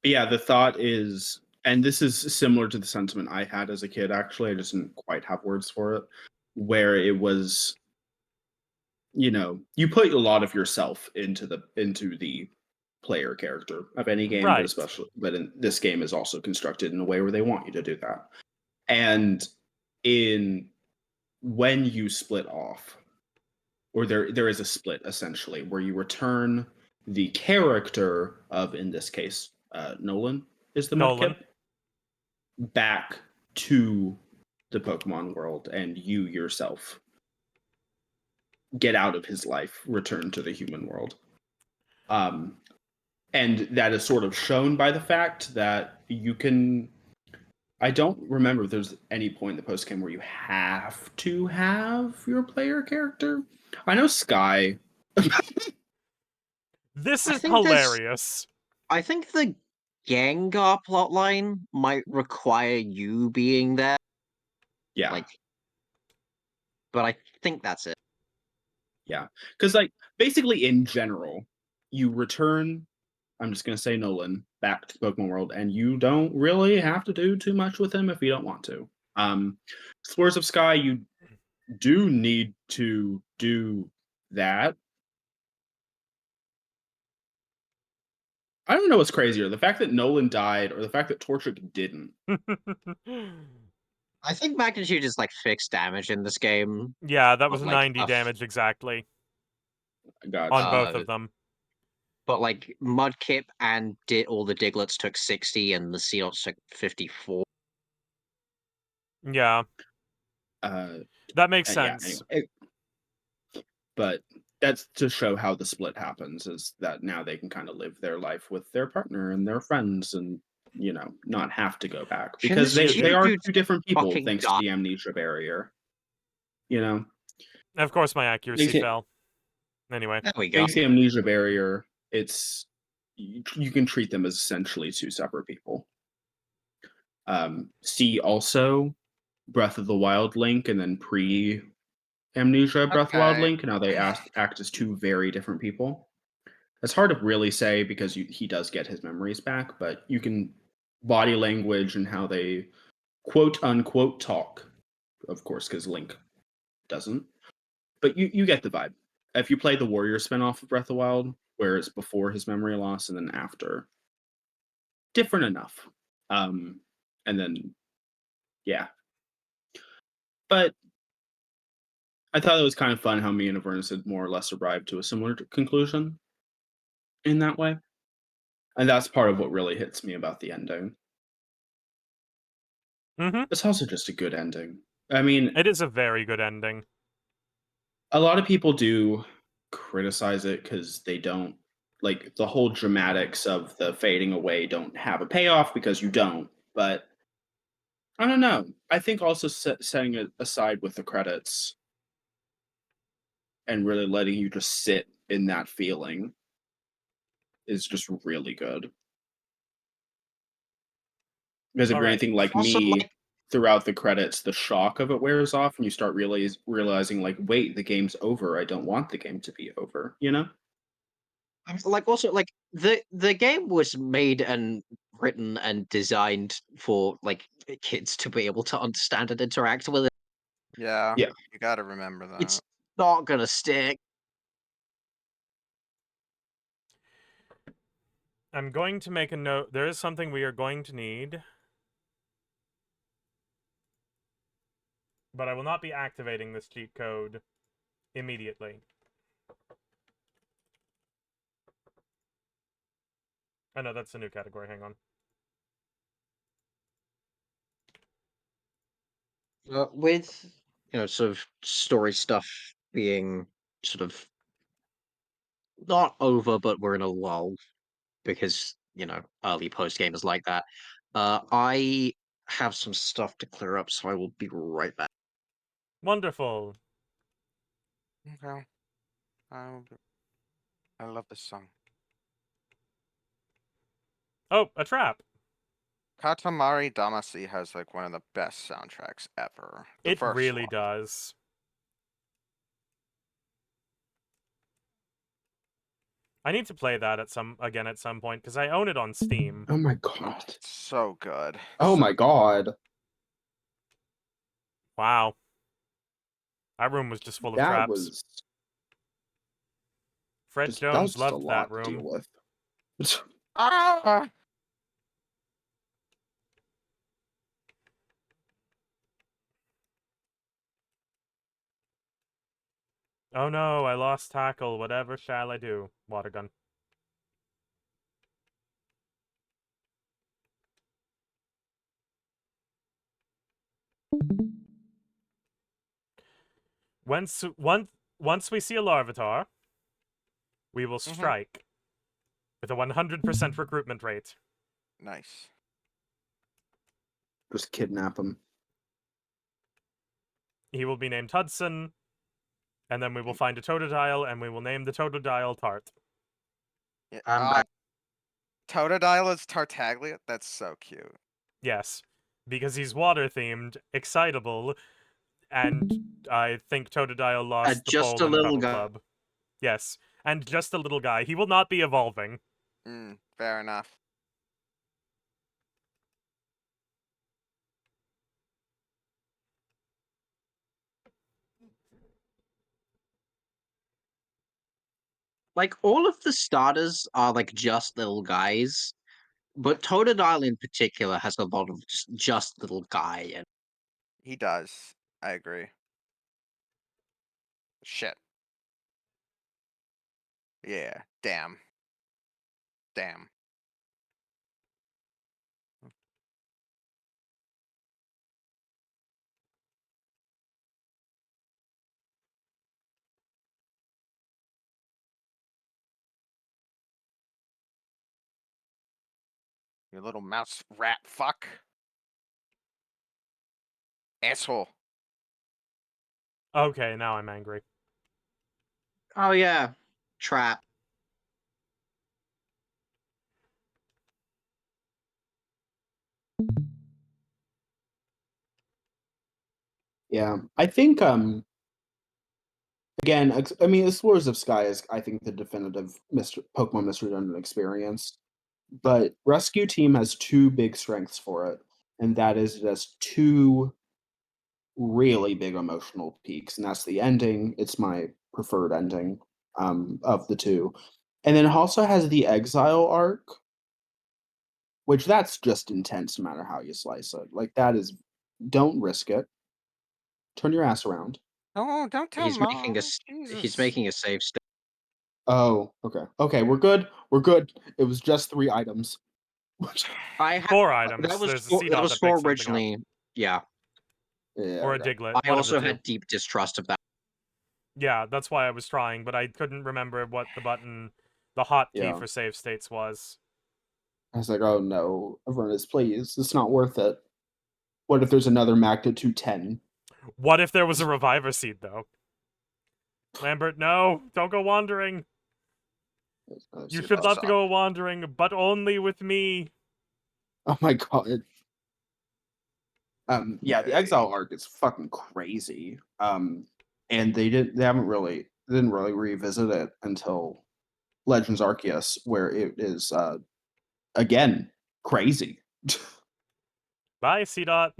But yeah, the thought is, and this is similar to the sentiment I had as a kid, actually. I just didn't quite have words for it, where it was, you put a lot of yourself into the player character of any game, Right. but in this game is also constructed in a way where they want you to do that. And when you split off, or there is a split essentially where you return the character of, in this case, Nolan is the Nolan. Mudkip, back to the Pokemon world, and you yourself get out of his life, return to the human world. And that is sort of shown by the fact that you can. I don't remember if there's any point in the post game where you have to have your player character. I know Sky. This I is think hilarious. I think the Gengar plotline might require you being there. Yeah. Like, but I think that's it. Yeah. Because, like, basically in general, you return, I'm just going to say Nolan, back to the Pokemon world, and you don't really have to do too much with him if you don't want to. Explorers of Sky, you do need to do that. I don't know what's crazier, the fact that Nolan died or the fact that Torchic didn't. I think magnitude is like fixed damage in this game. Yeah, that was But, like, 90 damage exactly God. on both of them. But like Mudkip and all the Diglets took 60 and the Seahawks took 54. Yeah, that makes sense. Yeah, anyway, but that's to show how the split happens, is that now they can kind of live their life with their partner and their friends and, not have to go back. Can Because this they are dude two different people, fucking thanks die? to the amnesia barrier. Of course, my accuracy Makes it- fell. Anyway, There we go. Thanks to the amnesia barrier, you can treat them as essentially two separate people. See also Breath of the Wild Link and then pre-amnesia Breath of the Wild Okay. Link, and how they act as two very different people. It's hard to really say because he does get his memories back, but you can body language and how they quote unquote talk, of course, because Link doesn't. But you get the vibe. If you play the Warrior spinoff of Breath of the Wild, where it's before his memory loss and then after, different enough. And then, yeah. But I thought it was kind of fun how me and Avernus had more or less arrived to a similar conclusion in that way. And that's part of what really hits me about the ending. It's also just a good ending. I mean, it is a very good ending. a lot of people do criticize it because they don't, like, the whole dramatics of the fading away don't have a payoff because you don't. But I don't know. I think also setting it aside with the credits and really letting you just sit in that feeling is just really good. Because if All you're right. anything like Also, me, like- throughout the credits, the shock of it wears off, and you start realizing, like, wait, the game's over. I don't want the game to be over. You know? Like also like the game was made and written and designed for like kids to be able to understand and interact with it. Yeah. Yeah. You gotta remember that. It's not gonna stick. I'm going to make a note. There is something we are going to need. But I will not be activating this cheat code immediately. Oh no, that's a new category. Hang on. With sort of story stuff being sort of not over, but we're in a lull because early post game is like that. I have some stuff to clear up, so I will be right back. Wonderful. Okay. I love this song. Oh, a trap. Katamari Damacy has like one of the best soundtracks ever. The It first really one. does. I need to play that again at some point because I own it on Steam. Oh my god. So good. Oh So my god. Wow. Our room was just full of That traps. was Fred just, that was Jones just a loved lot that to deal room. with. Ah! Oh no, I lost tackle. Whatever shall I do? Water gun. Once we see a Larvitar, we will strike with a 100% recruitment rate. Nice. Just kidnap him. He will be named Hudson, and then we will find a Totodile, and we will name the Totodile Tart. Yeah, I'm back. Totodile is Tartaglia? That's so cute. Yes, because he's water-themed, excitable, and I think Totodile lost the Just poll a in little Cuddle guy. Club. Yes, and just a little guy. He will not be evolving. Fair enough. Like all of the starters are like just little guys, but Totodile in particular has a lot of just little guy and He does. I agree. Shit. Yeah. Damn. Damn. You little mouse rat fuck. Asshole. Okay, now I'm angry. oh yeah, trap. Yeah, I think again, I mean, Explorers of Sky is, I think, the definitive Pokemon Mystery Dungeon experience. But Rescue Team has two big strengths for it, and that is it has two really big emotional peaks, and that's the ending. It's my preferred ending of the two, and then it also has the Exile arc, which that's just intense, no matter how you slice it. Like that is, don't risk it. Turn your ass around. Oh, don't tell He's making Mom. a he's Jesus. making a save state. Oh, okay. Okay, we're good. We're good. It was just 3 items. I had 4 items. that was There's a four, C that dot was that four picks something up. originally. Yeah, Yeah, Or a okay. Diglett. I One also of the two. had deep distrust of that. Yeah, that's why I was trying, but I couldn't remember what the hotkey Yeah. for save states was. I was like, oh no, Avernus, please. It's not worth it. What if there's another magnitude 10? What if there was a Reviver Seed, though? Lambert, no! Don't go wandering! You should love to go wandering, but only with me. Oh my god. Yeah, the Exile arc is fucking crazy. And they didn't really revisit it until Legends Arceus, where it is again crazy. Bye, C Dot.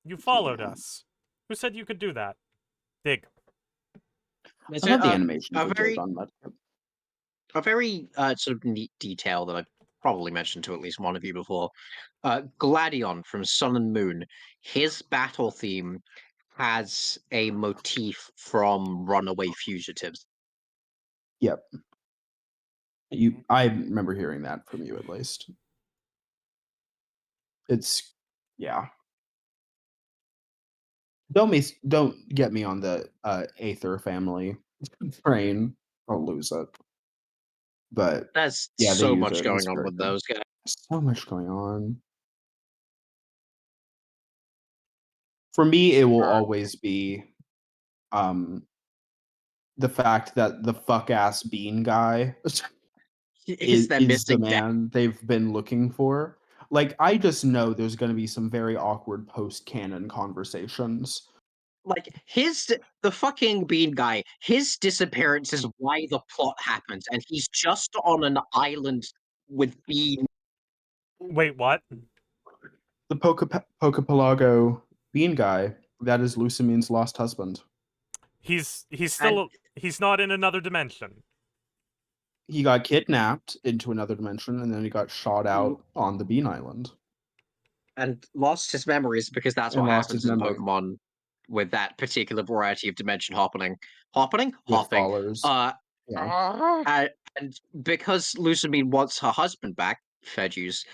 You followed yeah. us. Who said you could do that? Dig. There's I love the animations a they very did on that. a very sort of neat detail that I probably mentioned to at least one of you before. Gladion from Sun and Moon, his battle theme has a motif from Runaway Fugitives. Yep. I remember hearing that from you at least. It's yeah. Don't get me on the Aether family train. I'll lose it. But There's yeah, they so use much it. It's going on very with good. those guys. So much going on. For me, it will always be the fact that the fuck ass bean guy Is their is the missing deck? man they've been looking for. Like, I just know there's going to be some very awkward post canon conversations. Like the fucking bean guy, his disappearance is why the plot happens, and he's just on an island with bean. Wait, what? The Pokepelago bean guy, that is Lucimine's lost husband. He's And still he's not in another dimension. He got kidnapped into another dimension and then he got shot out on the Bean Island. and lost his memories because that's And what lost his happens in memory. Pokemon with that particular variety of dimension hopping. With Hopping. fallers. And because Lucamine wants her husband back, fair dues,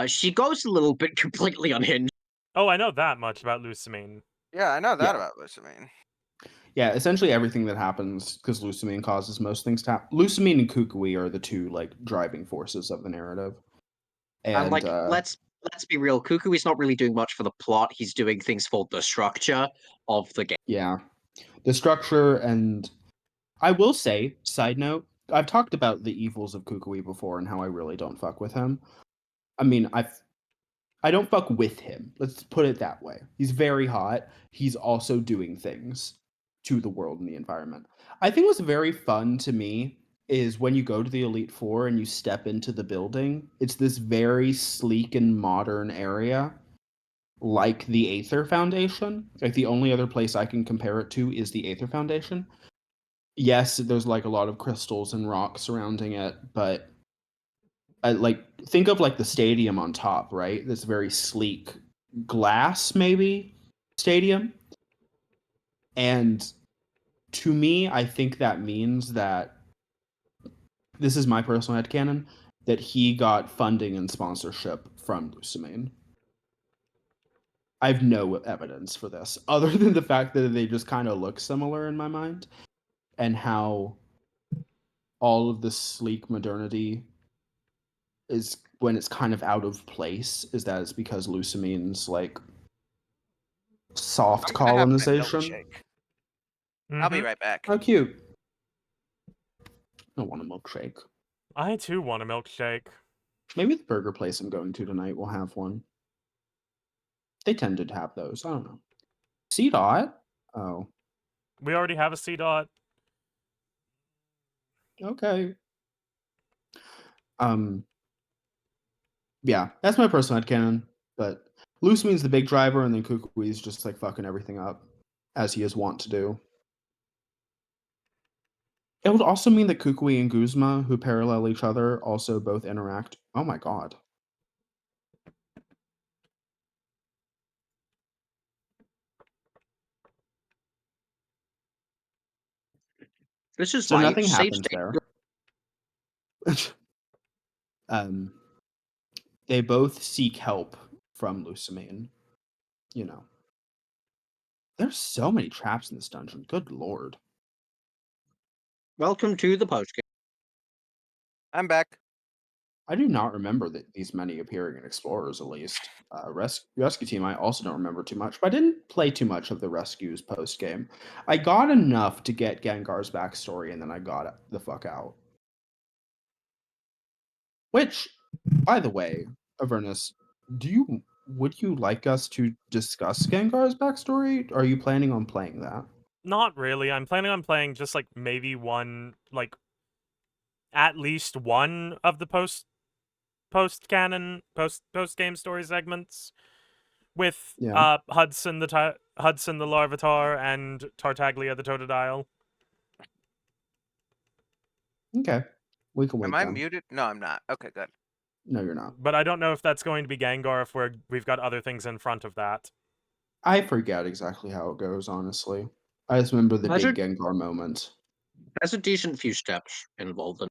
she goes a little bit completely unhinged. Oh, I know that much about Lucamine. Yeah, I know that Yeah. about Lucamine. Yeah, essentially everything that happens, because Lucamine causes most things to happen. Lucamine and Kukui are the two like driving forces of the narrative. And like, uh, let's be real, Kukui's not really doing much for the plot. He's doing things for the structure of the game. yeah, the structure, and I will say, side note, I've talked about the evils of Kukui before and how I really don't fuck with him. I mean, I don't fuck with him. Let's put it that way. He's very hot. He's also doing things to the world and the environment. I think what's very fun to me is when you go to the Elite Four and you step into the building, it's this very sleek and modern area, like the Aether Foundation. Like the only other place I can compare it to is the Aether Foundation. Yes, there's like a lot of crystals and rocks surrounding it, but like think of like the stadium on top, right? This very sleek glass maybe stadium. And to me, I think that means that this is my personal headcanon, that he got funding and sponsorship from Lucamine. I have no evidence for this, other than the fact that they just kind of look similar in my mind, and how all of this sleek modernity is when it's kind of out of place, is that it's because Lucamine's like soft I'm gonna have my colonization. milkshake. I'll be right back. How cute. I want a milkshake. I too want a milkshake. Maybe the burger place I'm going to tonight will have one. They tended to have those. I don't know. C dot? Oh, We already have a C dot. okay. Yeah, that's my personal headcanon. But Loose means the big driver, and then Kukui is just like fucking everything up, as he is wont to do. It would also mean that Kukui and Guzma, who parallel each other, also both interact. Oh my god. This is So my nothing save happens state. there. They both seek help from Lucamine. You know. There's so many traps in this dungeon. Good lord. Welcome to the postgame. I'm back. I do not remember these many appearing in Explorers, at least. Rescue Team, I also don't remember too much, but I didn't play too much of the Rescues post game. I got enough to get Gengar's backstory, and then I got the fuck out. Which, by the way, Avernus, would you like us to discuss Gengar's backstory? Are you planning on playing that? Not really. I'm planning on playing just like maybe one, like at least one of the post game story segments with Yeah. Hudson the Larvitar and Tartaglia the Totodile. Okay. We can wait Am I then. muted? No, I'm not. Okay, good. No, you're not. But I don't know if that's going to be Gengar if we've got other things in front of that. I forget exactly how it goes, honestly. I just remember the There's big a, Gengar moment. there's a decent few steps involved in.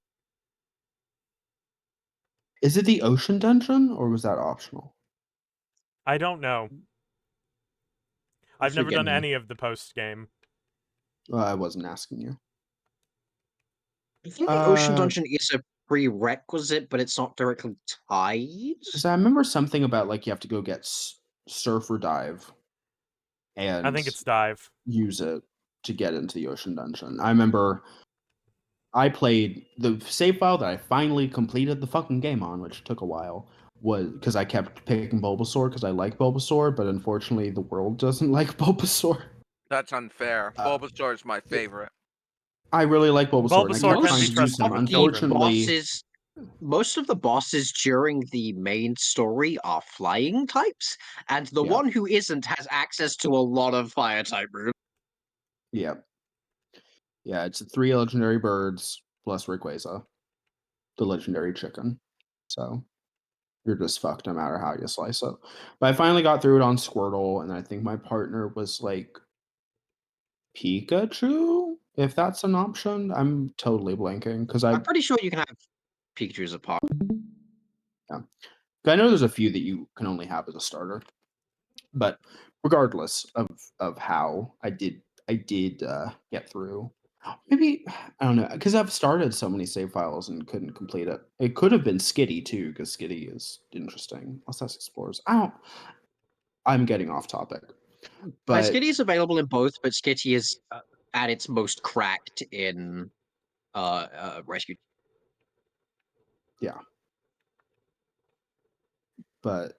Is it the ocean dungeon, or was that optional? I don't know. I've never Forget done me. any of the post game. I wasn't asking you. I think the Ocean Dungeon is a prerequisite, but it's not directly tied. Because I remember something about like you have to go get surf or dive, and I think it's dive. use it to get into the ocean dungeon. I remember I played the save file that I finally completed the fucking game on, which took a while, was because I kept picking Bulbasaur because I like Bulbasaur, but unfortunately the world doesn't like Bulbasaur. That's unfair. Bulbasaur is my yeah. favorite. I really like Bulbasaur, and I Bulbasaur kept can trying be to use trusted him. with The children. Unfortunately, most of the bosses during the main story are flying types, and the yeah, one who isn't has access to a lot of fire type moves. yeah, yeah. It's 3 legendary birds plus Rayquaza, the legendary chicken. So you're just fucked no matter how you slice it. But I finally got through it on Squirtle, and I think my partner was like Pikachu, if that's an option. I'm totally blanking because I'm pretty sure you can have Pikachu's apart. yeah. I know there's a few that you can only have as a starter, but regardless of how I did get through. Maybe I don't know because I've started so many save files and couldn't complete it. It could have been Skitty too because Skitty is interesting. Unless that's Explorers. I don't. I'm getting off topic, but Skitty is available in both, but Skitty is at its most cracked in Rescue. yeah, but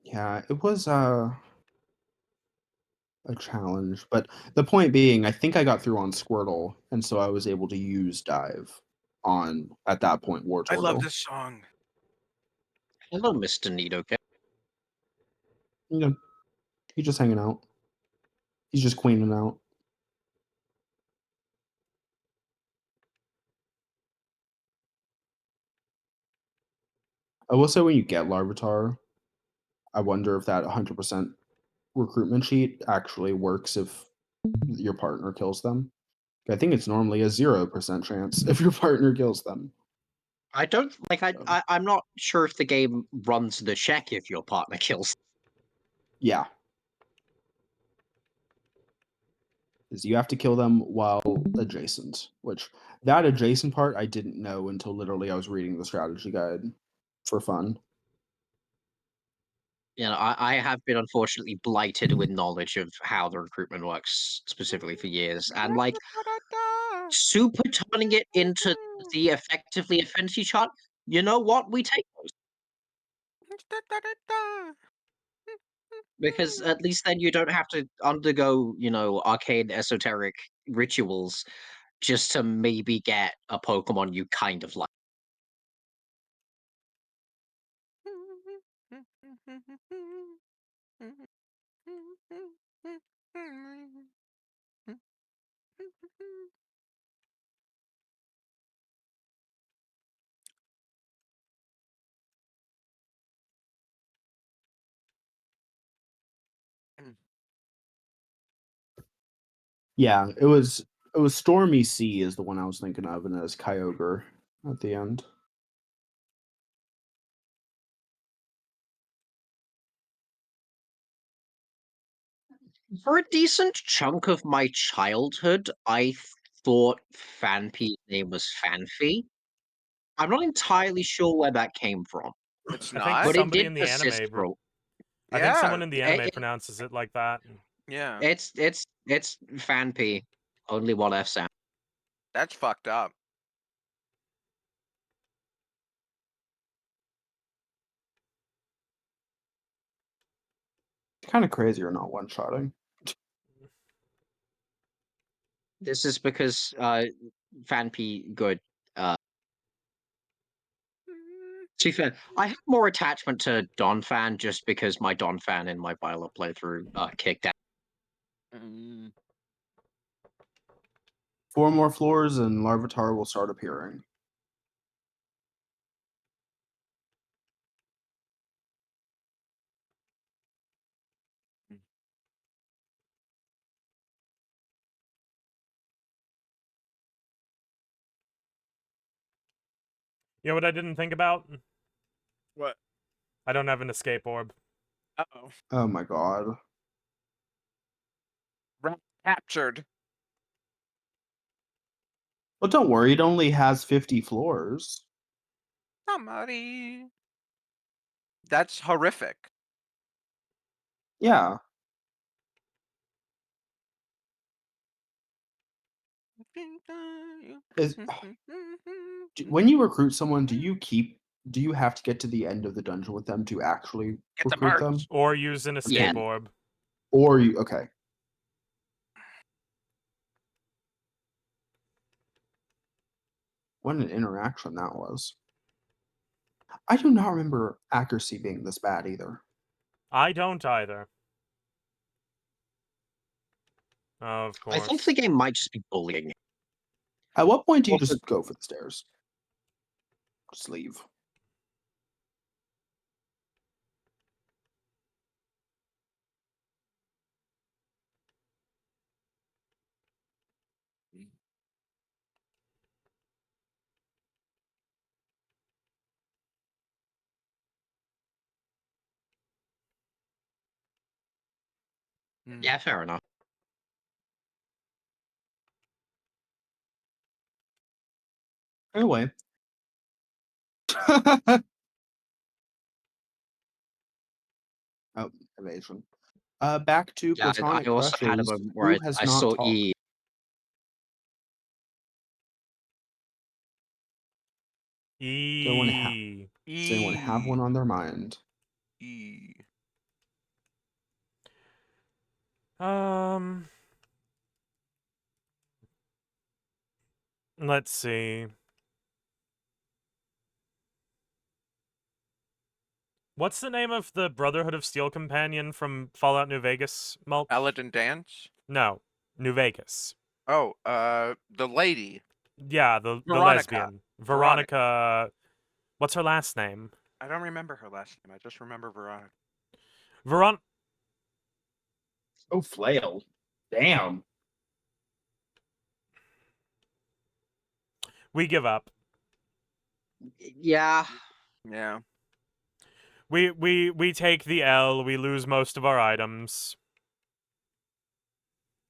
yeah, it was a challenge. But the point being, I think I got through on Squirtle, and so I was able to use Dive on at that point I love Wartortle. this song. Hello, Mr. Nidoking. You know, he's just hanging out. He's just queening out. I will say when you get Larvitar, I wonder if that 100% recruitment sheet actually works if your partner kills them. I think it's normally a 0% chance if your partner kills them. I don't like. So, I'm not sure if the game runs the check if your partner kills. yeah, is you have to kill them while adjacent, which that adjacent part I didn't know until literally I was reading the strategy guide for fun. You know, I have been unfortunately blighted with knowledge of how the recruitment works specifically for years, and like super turning it into the effectively affinity chart. You know what? We take those because at least then you don't have to undergo, arcane esoteric rituals just to maybe get a Pokemon you kind of like. Yeah, it was Stormy Sea is the one I was thinking of, and it was Kyogre at the end. For a decent chunk of my childhood, I thought Fanpy's name was Fanpy. I'm not entirely sure where that came from, It's I think not. but it somebody did in the persist anime. for. I think Yeah. someone in the anime It- pronounces it like that. Yeah. It's fan P, only one F sound. That's fucked up. It's kind of crazy you're not one-shotting. This is because fan P good. To be fair, I have more attachment to Don Fan just because my Don Fan in my Violet playthrough kicked out. Mm. 4 more floors and Larvitar will start appearing. You know what I didn't think about? What? I don't have an escape orb. Uh-oh. Oh my god. Rat captured. Well, don't worry, it only has 50 floors. Somebody. That's horrific. Yeah. Is when you recruit someone, do you have to get to the end of the dungeon with them to actually Get the recruit birds. them? Or use an escape Yeah. orb. Or you okay. What an interaction that was. I do not remember accuracy being this bad either. I don't either. Of I course. think the game might just be bullying. At what point do you Also- just go for the stairs? Just leave. Yeah, fair enough. Anyway. Oh, evasion. Back to Yeah, platonic I also had a crushes. moment where Who has I not saw talked? E. Does anyone does anyone have one on their mind? E. Let's see. What's the name of the Brotherhood of Steel companion from Fallout New Vegas, Mulch? Paladin dance. No, New Vegas. Oh, the lady. Yeah, the Veronica. lesbian. Veronica. What's her last name? I don't remember her last name. I just remember Veronica. Oh, flail. Damn. We give up. Yeah. Yeah. We take the L. We lose most of our items.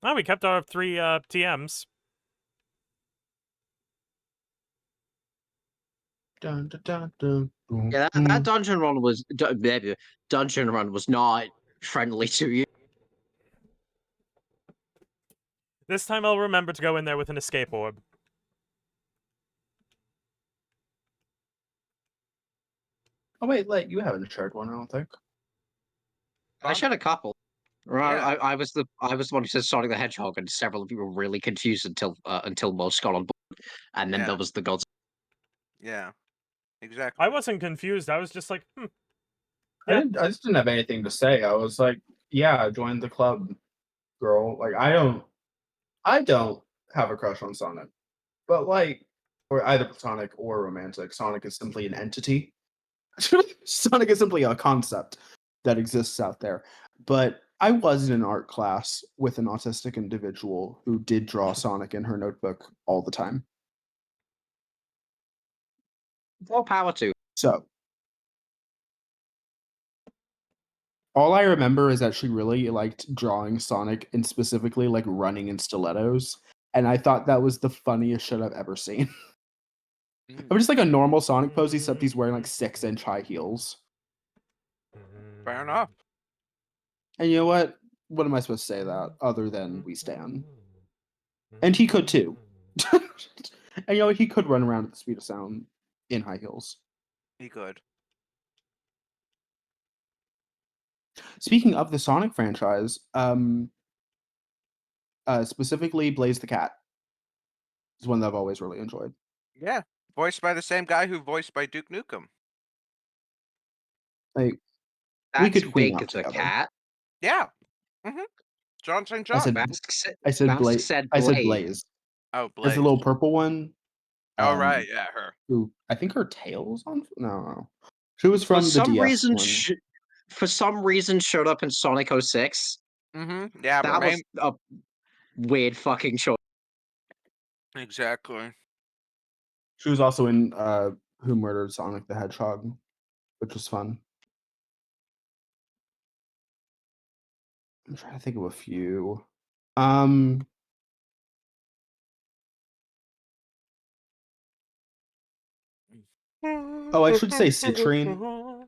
Oh, we kept our 3 TMs. Dun, dun, dun, dun, boom, Yeah, boom. that dungeon run was not friendly to you. This time I'll remember to go in there with an escape orb. Oh wait, you haven't shared one, I don't think. I shared a couple. Right, Yeah. I was the one who said Sonic the Hedgehog, and several of you were really confused until most got on board, and then Yeah. there was the gods. Yeah. Exactly. I wasn't confused. I was just like, I Yeah. just didn't have anything to say. I was like, yeah, join the club, girl. Like I don't have a crush on Sonic. But or either platonic or romantic. Sonic is simply an entity. Sonic is simply a concept that exists out there. But I was in an art class with an autistic individual who did draw Sonic in her notebook all the time. More power to. So all I remember is that she really liked drawing Sonic and specifically like running in stilettos. And I thought that was the funniest shit I've ever seen. Of just like a normal Sonic pose, except he's wearing like 6-inch high heels. Fair enough. And you know what? What am I supposed to say that other than we stan? And he could too. And you know what? He could run around at the speed of sound in high heels. He could. Speaking of the Sonic franchise, specifically Blaze the Cat is one that I've always really enjoyed. Yeah. Voiced by the same guy who voiced by Duke Nukem. Like That's could queen big up as a together. cat. Yeah. John St. John. I said Mask Blaze. said I said Blaze. Blaze. Oh, There's Blaze. the little purple one. Oh, right. Yeah, her. Who I think her tail's on. No. She was For from the some DS reason, one. for some reason, showed up in Sonic 06. Mm-hmm. Yeah, but That was a weird fucking choice. Exactly. She was also in Who Murdered Sonic the Hedgehog, which was fun. I'm trying to think of a few. Oh, I should say Citrine.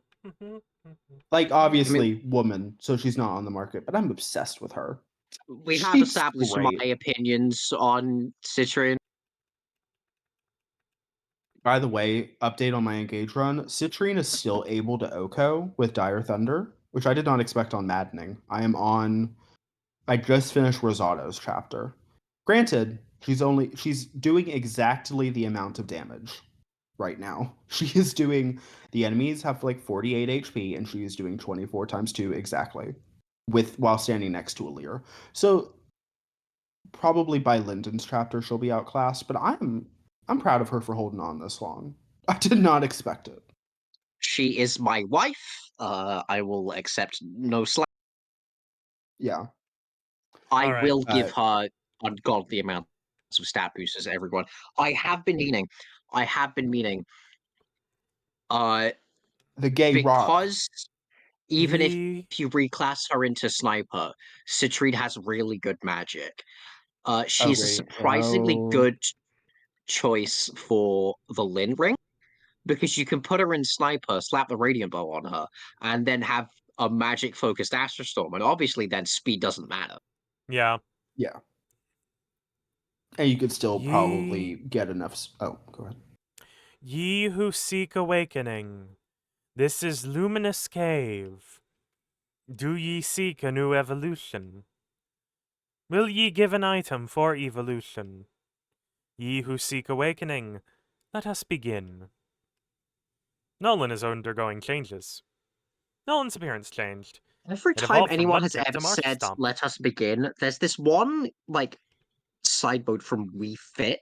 Like, obviously, woman, so she's not on the market, but I'm obsessed with her. We have She's established great. my opinions on Citrine. By the way, update on my Engage run. Citrine is still able to OHKO with Dire Thunder, which I did not expect on Maddening. I just finished Rosato's chapter. Granted, she's doing exactly the amount of damage right now. The enemies have like 48 HP and she is doing 24 times 2 exactly while standing next to a Lear. So probably by Lyndon's chapter she'll be outclassed, but I'm proud of her for holding on this long. I did not expect it. She is my wife. I will accept no slack. Yeah. I Alright. will give her ungodly amounts of stat boosters, everyone. I have been meaning. The gay rock. Because even if Ye- you reclass her into sniper, Citrine has really good magic. She's a great. surprisingly Oh. good choice for the Lin ring because you can put her in sniper, slap the radiant bow on her, and then have a magic focused Astrostorm, and obviously then speed doesn't matter. Yeah. Yeah. And you could still Ye- probably get enough. Oh, go ahead. Ye who seek awakening, this is Luminous Cave. Do ye seek a new evolution? Will ye give an item for evolution? Ye who seek awakening, let us begin. Nolan is undergoing changes. Nolan's appearance changed. Every It time evolved from anyone has Mudkip ever to Marsh said Stomp. "Let us begin," there's this one side mode from Wii Fit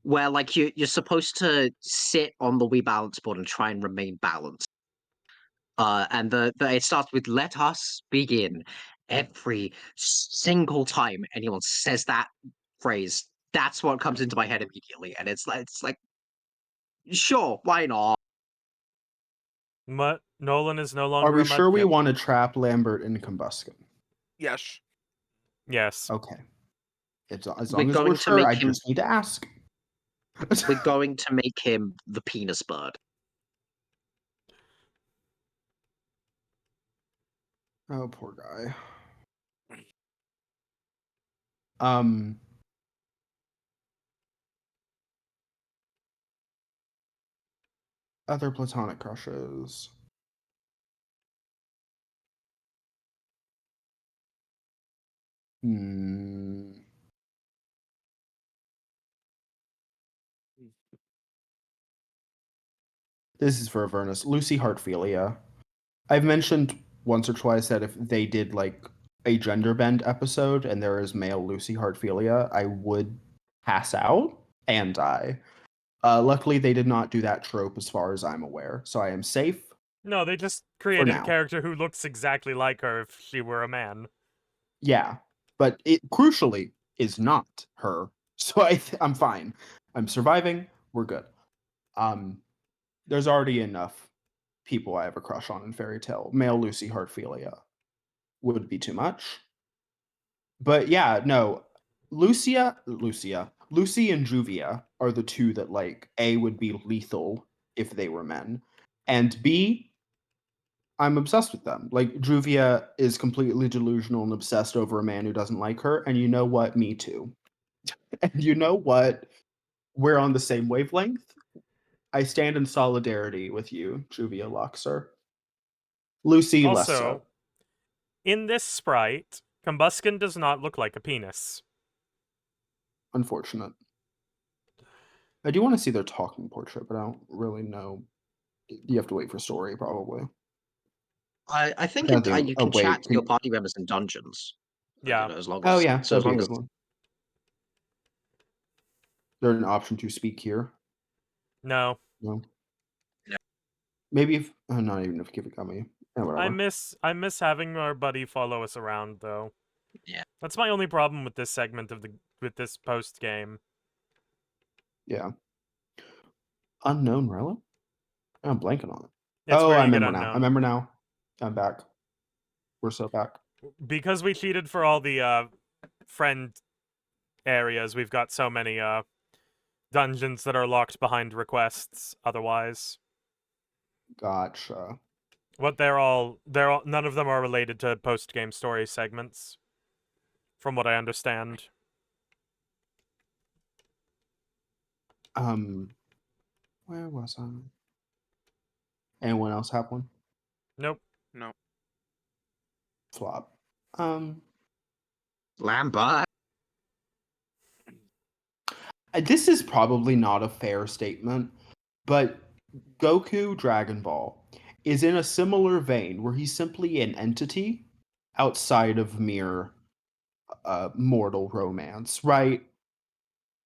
where you're supposed to sit on the Wii balance board and try and remain balanced. And it starts with "Let us begin." Every single time anyone says that phrase, that's what comes into my head immediately, and it's like, sure, why not? Nolan is no Are longer we a sure we Mudkip. want to trap Lambert in Combuskin? Yes. Yes. Okay. As long as going we're to sure, make I him- just need to ask. We're going to make him the penis bird. Oh, poor guy. Other platonic crushes. Hmm. This is for Avernus. Lucy Hartfilia. I've mentioned once or twice that if they did like a gender bend episode and there is male Lucy Hartfilia, I would pass out and die. Luckily, they did not do that trope as far as I'm aware, so I am safe. No, they just created a now. character who looks exactly like her if she were a man. Yeah, but it crucially is not her, so I'm fine. I'm surviving. We're good. There's already enough people I have a crush on in Fairy Tale. Male Lucy Hartfilia would be too much. But yeah, no. Lucy and Juvia are the two that like A would be lethal if they were men, and B, I'm obsessed with them. Like Juvia is completely delusional and obsessed over a man who doesn't like her, and you know what? Me too. And you know what? We're on the same wavelength. I stand in solidarity with you, Juvia Luxor. Lucy less so. Also, in this sprite, Combuskin does not look like a penis. Unfortunate. I do want to see their talking portrait, but I don't really know. You have to wait for story, probably. I think Can't do- you oh, can chat wait, to your party members in dungeons. Yeah. As long Oh as yeah, so as that'd be a long good as one. There's an option to speak here. No. No. No. Maybe if not even if Kivigami. Yeah, whatever. I miss having our buddy follow us around though. Yeah. That's my only problem with this segment of with this post game. Yeah. Unknown relic? I'm blanking on it. It's Oh, where I you get remember now. I unknown. remember now. I'm back. We're so back. Because we cheated for all the friend areas, we've got so many dungeons that are locked behind requests otherwise. Gotcha. What they're all none of them are related to post game story segments. From what I understand. Where was I? Anyone else have one? Nope. No. Flop. Lambert. This is probably not a fair statement, but Goku Dragon Ball is in a similar vein where he's simply an entity outside of mere mortal romance, right?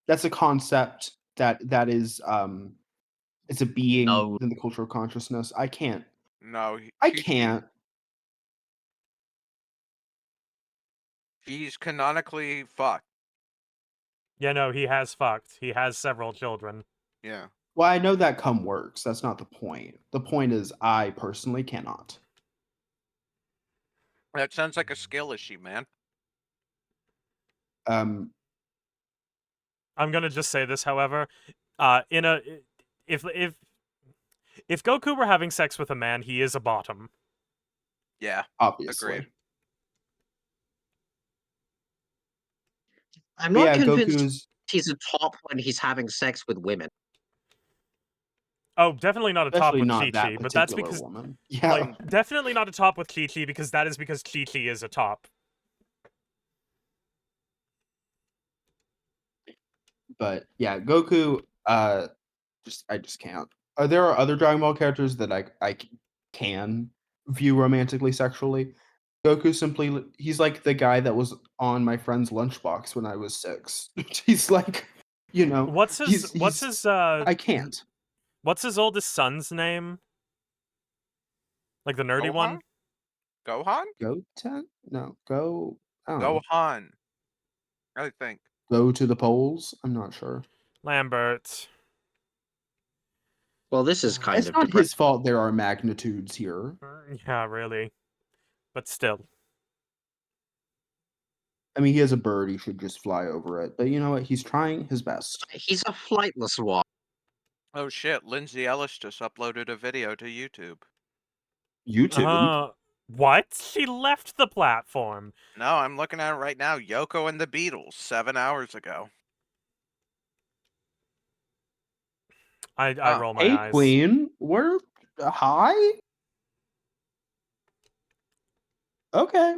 That's a concept that is it's a being No. in the cultural consciousness. I can't. No. I Chi-Chi. can't. He's canonically fucked. Yeah, no, he has fucked. He has several children. Yeah. Well, I know that cum works. That's not the point. The point is I personally cannot. That sounds like a skill issue, man. Um I'm gonna just say this, however, in a if Goku were having sex with a man, he is a bottom. Yeah. obviously. Agreed. I'm But not yeah, convinced Goku's he's a top when he's having sex with women. Oh, definitely not a top especially with not Chi-Chi, that but that's particular because woman. Yeah. like definitely not a top with Chi-Chi because that is because Chi-Chi is a top. But yeah, Goku I just can't. There are other Dragon Ball characters that I can view romantically sexually. Goku simply he's like the guy that was on my friend's lunchbox when I was 6. He's like, you know, What's his I can't. what's his oldest son's name? Like the nerdy one? Gohan? Goten? No, go I don't know. Gohan. I think. Go to the polls? I'm not sure. Lambert. Well, this is kind It's of not depressing. his fault there are magnitudes here. Yeah, really. But still. I mean, he has a bird, he should just fly over it. But you know what? He's trying his best. He's a flightless one. Oh shit, Lindsay Ellis just uploaded a video to YouTube. YouTube? What? She left the platform. No, I'm looking at it right now. Yoko and the Beatles, 7 hours ago. I Huh. roll my Hey, eyes. Queen. We're hi. Okay.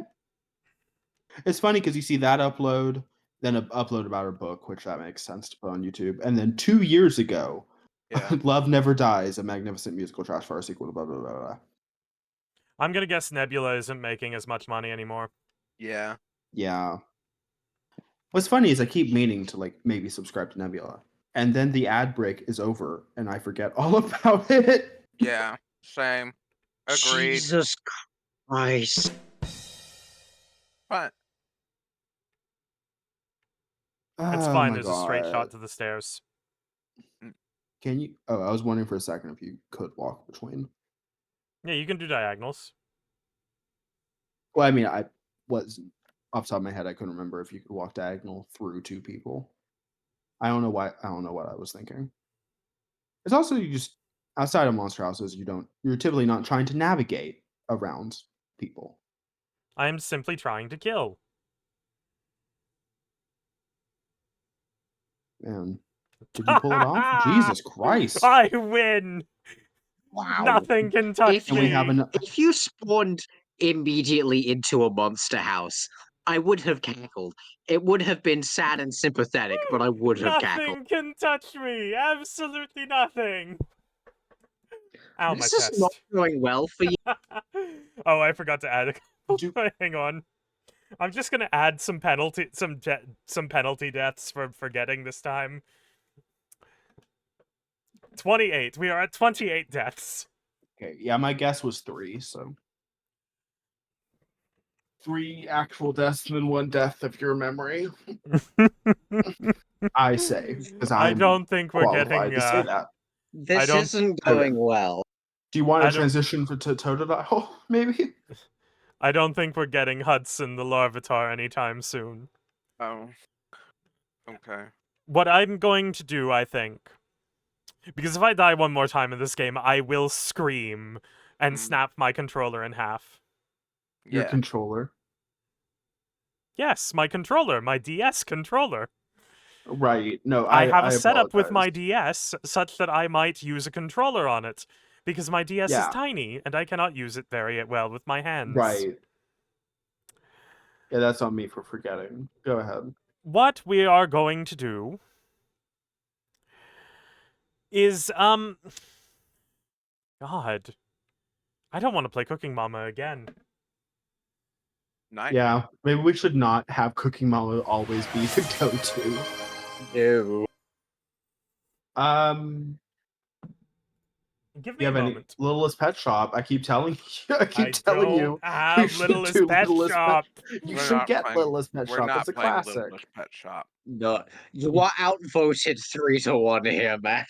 It's funny because you see that upload, then an upload about her book, which that makes sense to put on YouTube, and then 2 years ago, Yeah. Love Never Dies, a magnificent musical trash fire sequel to blah blah blah blah. I'm gonna guess Nebula isn't making as much money anymore. Yeah. Yeah. What's funny is I keep meaning to like maybe subscribe to Nebula, and then the ad break is over, and I forget all about it. Yeah. Same. Agreed. Jesus Christ. But It's Oh fine, my there's a straight shot god. to the stairs. Can you? Oh, I was wondering for a second if you could walk between. Yeah, you can do diagonals. Well, I mean, I was off the top of my head, I couldn't remember if you could walk diagonal through 2 people. I don't know why. I don't know what I was thinking. It's also you just outside of monster houses, you're typically not trying to navigate around people. I'm simply trying to kill. And did you pull it off? Jesus Christ! I win! Wow. Nothing can touch And we have me! If you spawned immediately into a monster house, I would have cackled. It would have been sad and sympathetic, but I would have cackled. Nothing can touch me! Absolutely nothing! Ow, my This is not chest. going well for you. Oh, I forgot to add a couple. Do- Hang on. I'm just gonna add some penalty deaths for forgetting this time. 28. We are at 28 deaths. Okay, yeah, my guess was 3, so 3 actual deaths and then 1 death of your memory. I say because I I'm don't think we're qualified getting. to say that. This don't- isn't Okay. going well. Do you want I to don't- transition to Totodile, maybe? I don't think we're getting Hudson the Larvitar anytime soon. Oh. Okay. What I'm going to do, I think, because if I die one more time in this game, I will scream and snap my controller in half. Your Yeah. controller. Yes, my controller, my DS controller. Right. No, I have I a setup with my apologize. DS such that I might use a controller on it, because my DS is Yeah. tiny and I cannot use it very well with my hands. Right. Yeah, that's on me for forgetting. Go ahead. What we are going to do is, God, I don't want to play Cooking Mama again. Nice. Yeah, maybe we should not have Cooking Mama always be the go-to. No. Give You me a have any moment. Littlest Pet Shop? I keep telling you. I keep telling you. I don't have you should Littlest do Pet Littlest Shop. You We're should not get playing- Littlest Pet We're Shop. not It's a playing classic. Littlest Pet Shop. No, you are outvoted 3-1 here, Matt.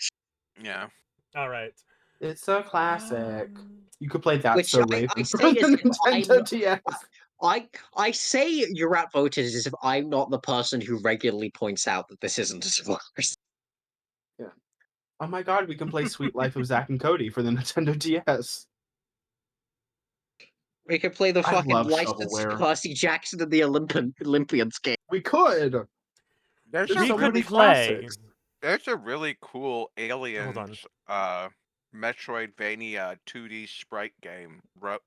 Yeah. All right. It's a classic. You could play That's Which So I Raven say for the as if Nintendo I'm- DS. I say you're outvoted as if I'm not the person who regularly points out that this isn't a spoiler. Oh my god, we can play Sweet Life of Zack and Cody for the Nintendo DS. We could play the I fucking love licensed shovelware. Percy Jackson and the Olympians game. We could. There's There's We so could many play. classics. There's a really cool Aliens on. Metroidvania 2D sprite game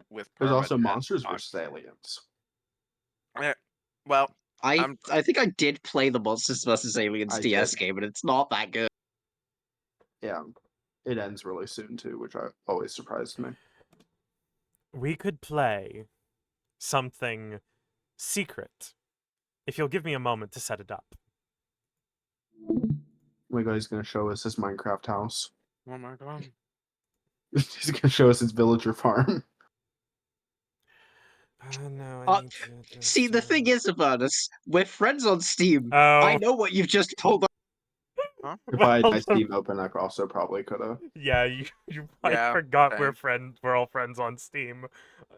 with There's also permadeath Monsters on- vs. Aliens. Well, I think I did play the Monsters vs. Aliens I DS did. game, and it's not that good. Yeah. It ends really soon too, which always surprised me. We could play something secret. If you'll give me a moment to set it up. Oh my god, he's gonna show us his Minecraft house. oh my god. He's gonna show us his villager farm. No, I need to See, the thing is, Avernus, we're friends on Steam. I Oh, know what you've just pulled up. If I had well, my Steam open, I also probably could have. yeah, you I Yeah, forgot we're same. we're all friends on Steam.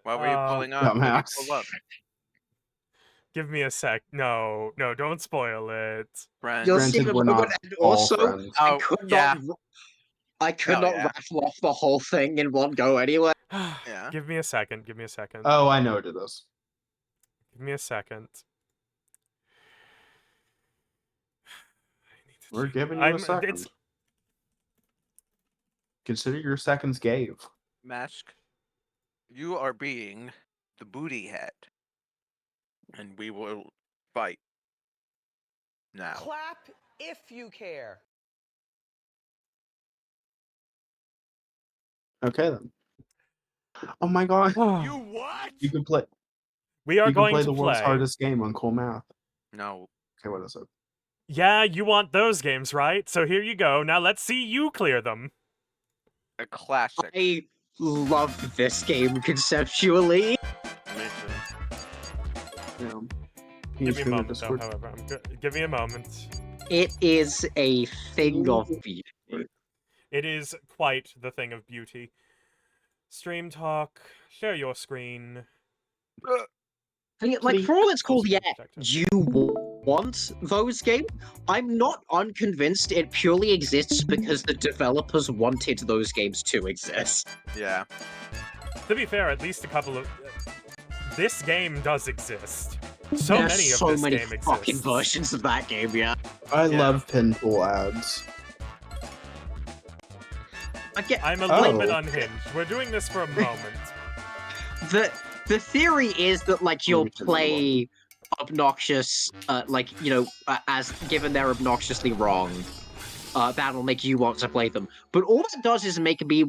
What were you pulling up? What did you Dumbass. pull up? Give me a sec. No, don't spoil it. Friends. You'll Granted, see the we're moment, not and all also, friends. Oh, I could Hell not yeah. rattle off the whole thing in one go anyway. Yeah. Give me a second. Give me a second. Oh, I know what it is. Give me a second. I need to We're check- giving you I'm- a second. It's Consider your seconds gave. Mask, you are being the booty head. And we will fight. Now. Clap if you care. Okay then. Oh my god. what? You can play. we are You can going play to the world's play. hardest game on Cool Math. No. Okay, what is it? Yeah, you want those games, right? So here you go. Now let's see you clear them. A classic. I love this game conceptually. Me too. Yeah. Give He's me a gonna moment, though, Discord. however. Give me a moment. It is a thing of beauty. It is quite the thing of beauty. Stream talk. Share your screen. Like, for all it's called, yeah, Objective. you want those games. I'm not unconvinced it purely exists because the developers wanted those games to exist. Yeah. To be fair, at least a couple of this game does exist. So There's many of so this many game fucking exists. versions of that game, yeah. I Yeah. love pinpool ads. I'm a little bit Oh. unhinged. We're doing this for a moment. The theory is that, like, you'll play obnoxious, as given they're obnoxiously wrong, that'll make you want to play them. But all that does is make me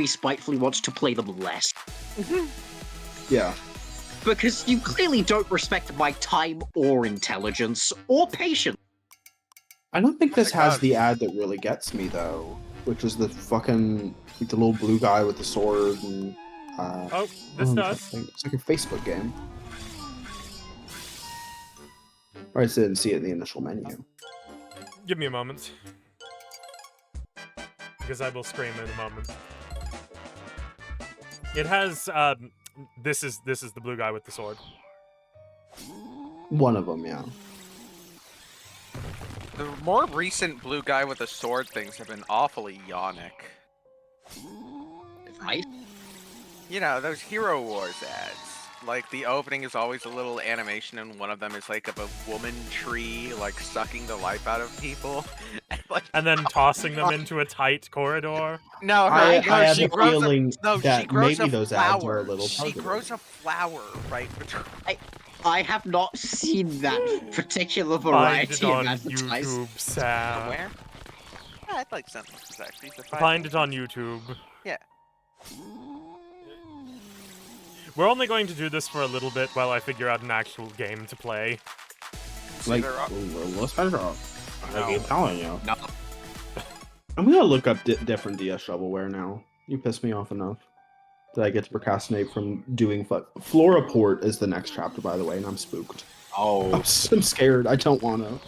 spitefully want to play them less. Yeah. Because you clearly don't respect my time or intelligence or patience. I don't think this my has God. the ad that really gets me though, which is the fucking like, the little blue guy with the sword and. Oh, this does. It's like a Facebook game. Or I didn't see it in the initial menu. Give me a moment. Because I will scream in a moment. It has, this is the blue guy with the sword. One of them, yeah. The more recent blue guy with the sword things have been awfully yonic. Right? You know, those Hero Wars ads. Like, the opening is always a little animation, and one of them is like of a woman tree, like, sucking the life out of people. And then tossing them into a tight corridor. No, I have she a grows feeling no, that she grows maybe a those flower. ads are a little She targeted. grows a flower right between. I have not seen that particular Find it variety of on advertising. YouTube, Sam. Where? Yeah, I'd like something actually. Find it on YouTube. Yeah. We're only going to do this for a little bit while I figure out an actual game to play. Like, there are- let's find out. I keep telling you. No. I'm gonna look up different DS shovelware now. You pissed me off enough that I get to procrastinate from doing Flora Port is the next chapter, by the way, and I'm spooked. Oh. I'm scared. I don't want to.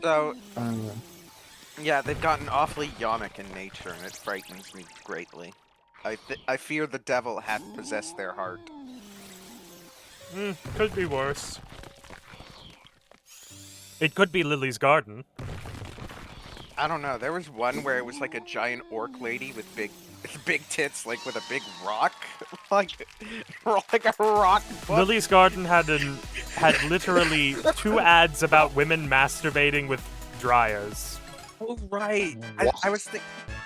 So, Uh, yeah, they've gotten awfully yonic in nature, and it frightens me greatly. I fear the devil hath possessed their heart. Could be worse. It could be Lily's Garden. I don't know. There was one where it was like a giant orc lady with big tits, like with a big rock, like a rock. Butt. Lily's Garden had literally 2 ads about women masturbating with dryers. Oh right. I was thinking.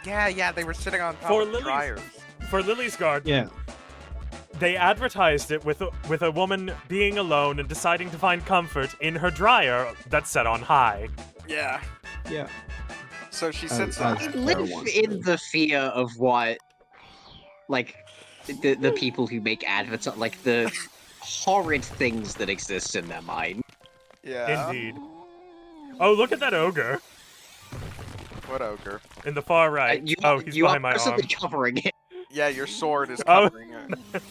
Yeah, they were sitting on top For of Lily's- dryers. For Lily's Garden, yeah. they advertised it with a woman being alone and deciding to find comfort in her dryer that's set on high. Yeah. Yeah. So she As- sits as- on I it. live wants in to. the fear of what, like, the people who make adverts, like, the horrid things that exist in their mind. Yeah. Indeed. Oh, look at that ogre What ogre? in the far right. You He's you behind are my arm. presently covering it. Yeah, your sword is Oh. covering it.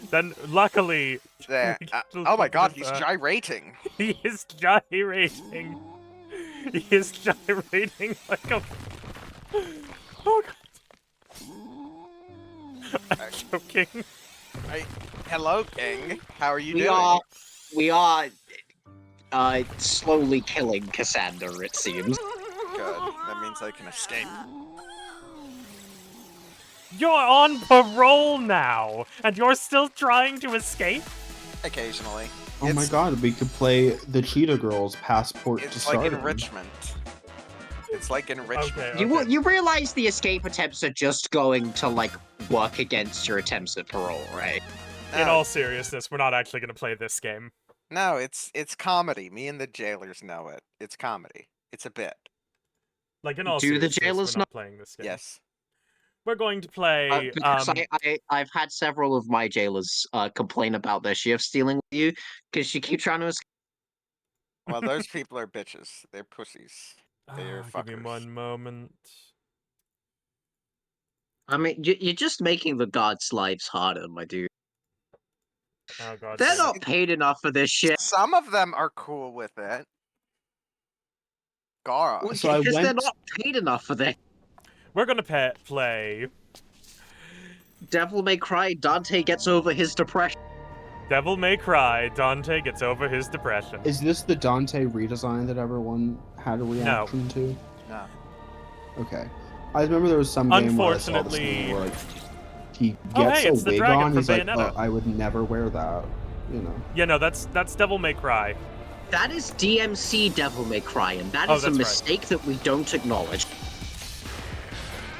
Then, luckily, There. we Oh my god, he's uh, gyrating. he is gyrating. He is gyrating like a. Oh god. I'm joking. Hello, King. How are you doing? We are slowly killing Cassander, it seems. Good. That means I can escape. You're on parole now, and you're still trying to escape? Occasionally. Oh my god, we could play the Cheetah Girls Passport to It's like Stardom. enrichment. It's like enrichment. Okay. You realize the escape attempts are just going to, like, work against your attempts at parole, right? In No, all seriousness, we're not actually going to play this game. no, it's comedy. Me and the jailers know it. It's comedy. It's a bit. Like, in all Do the seriousness, jailers we're not playing this game. Yes. We're going to play, Because I've had several of my jailers complain about their shift stealing with you, because you keep trying to escape. Well, those people are bitches. They're pussies. They're Give me fuckers. one moment. I mean, you're just making the guards' lives harder, my dude. Oh god. They're damn it. not paid enough for this shit. Some of them are cool with it. Gara. So I Because they're went- not paid enough for this. We're gonna play Devil May Cry, Dante gets over his depression. Devil May Cry, Dante gets over his depression. Is this the Dante redesign that everyone had a reaction to? No. Okay. I remember there was some game where I saw this Unfortunately- thing where like he Oh, gets hey, it's a the wig dragon on. from He's like, Bayonetta. oh, I would never wear that. You know. Yeah, no, that's Devil May Cry. That is DMC Devil May Cry, and that Oh, is a that's right. mistake that we don't acknowledge.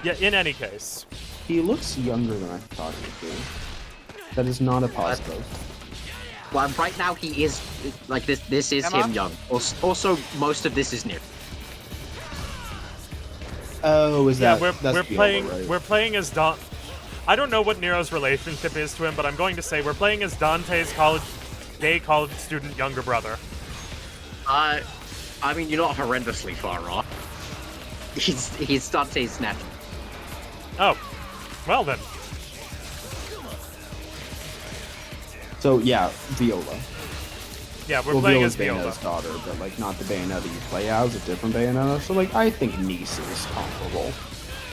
Yeah, in any case. He looks younger than I thought he would be. That is not a positive. Well, right now he is like this. This is Emma? him young. Also, most of this is new. Oh, is Yeah, that? That's we're Viola, playing right? we're playing as I don't know what Nero's relationship is to him, but I'm going to say we're playing as Dante's gay college student younger brother. I mean, you're not horrendously far off. He's Dante's nephew. Oh, well then. So yeah, Viola. Yeah, we're Well, playing Viola's as Viola. Bayonetta's daughter, but like not the Bayonetta you play as, a different Bayonetta. So like I think niece is comparable.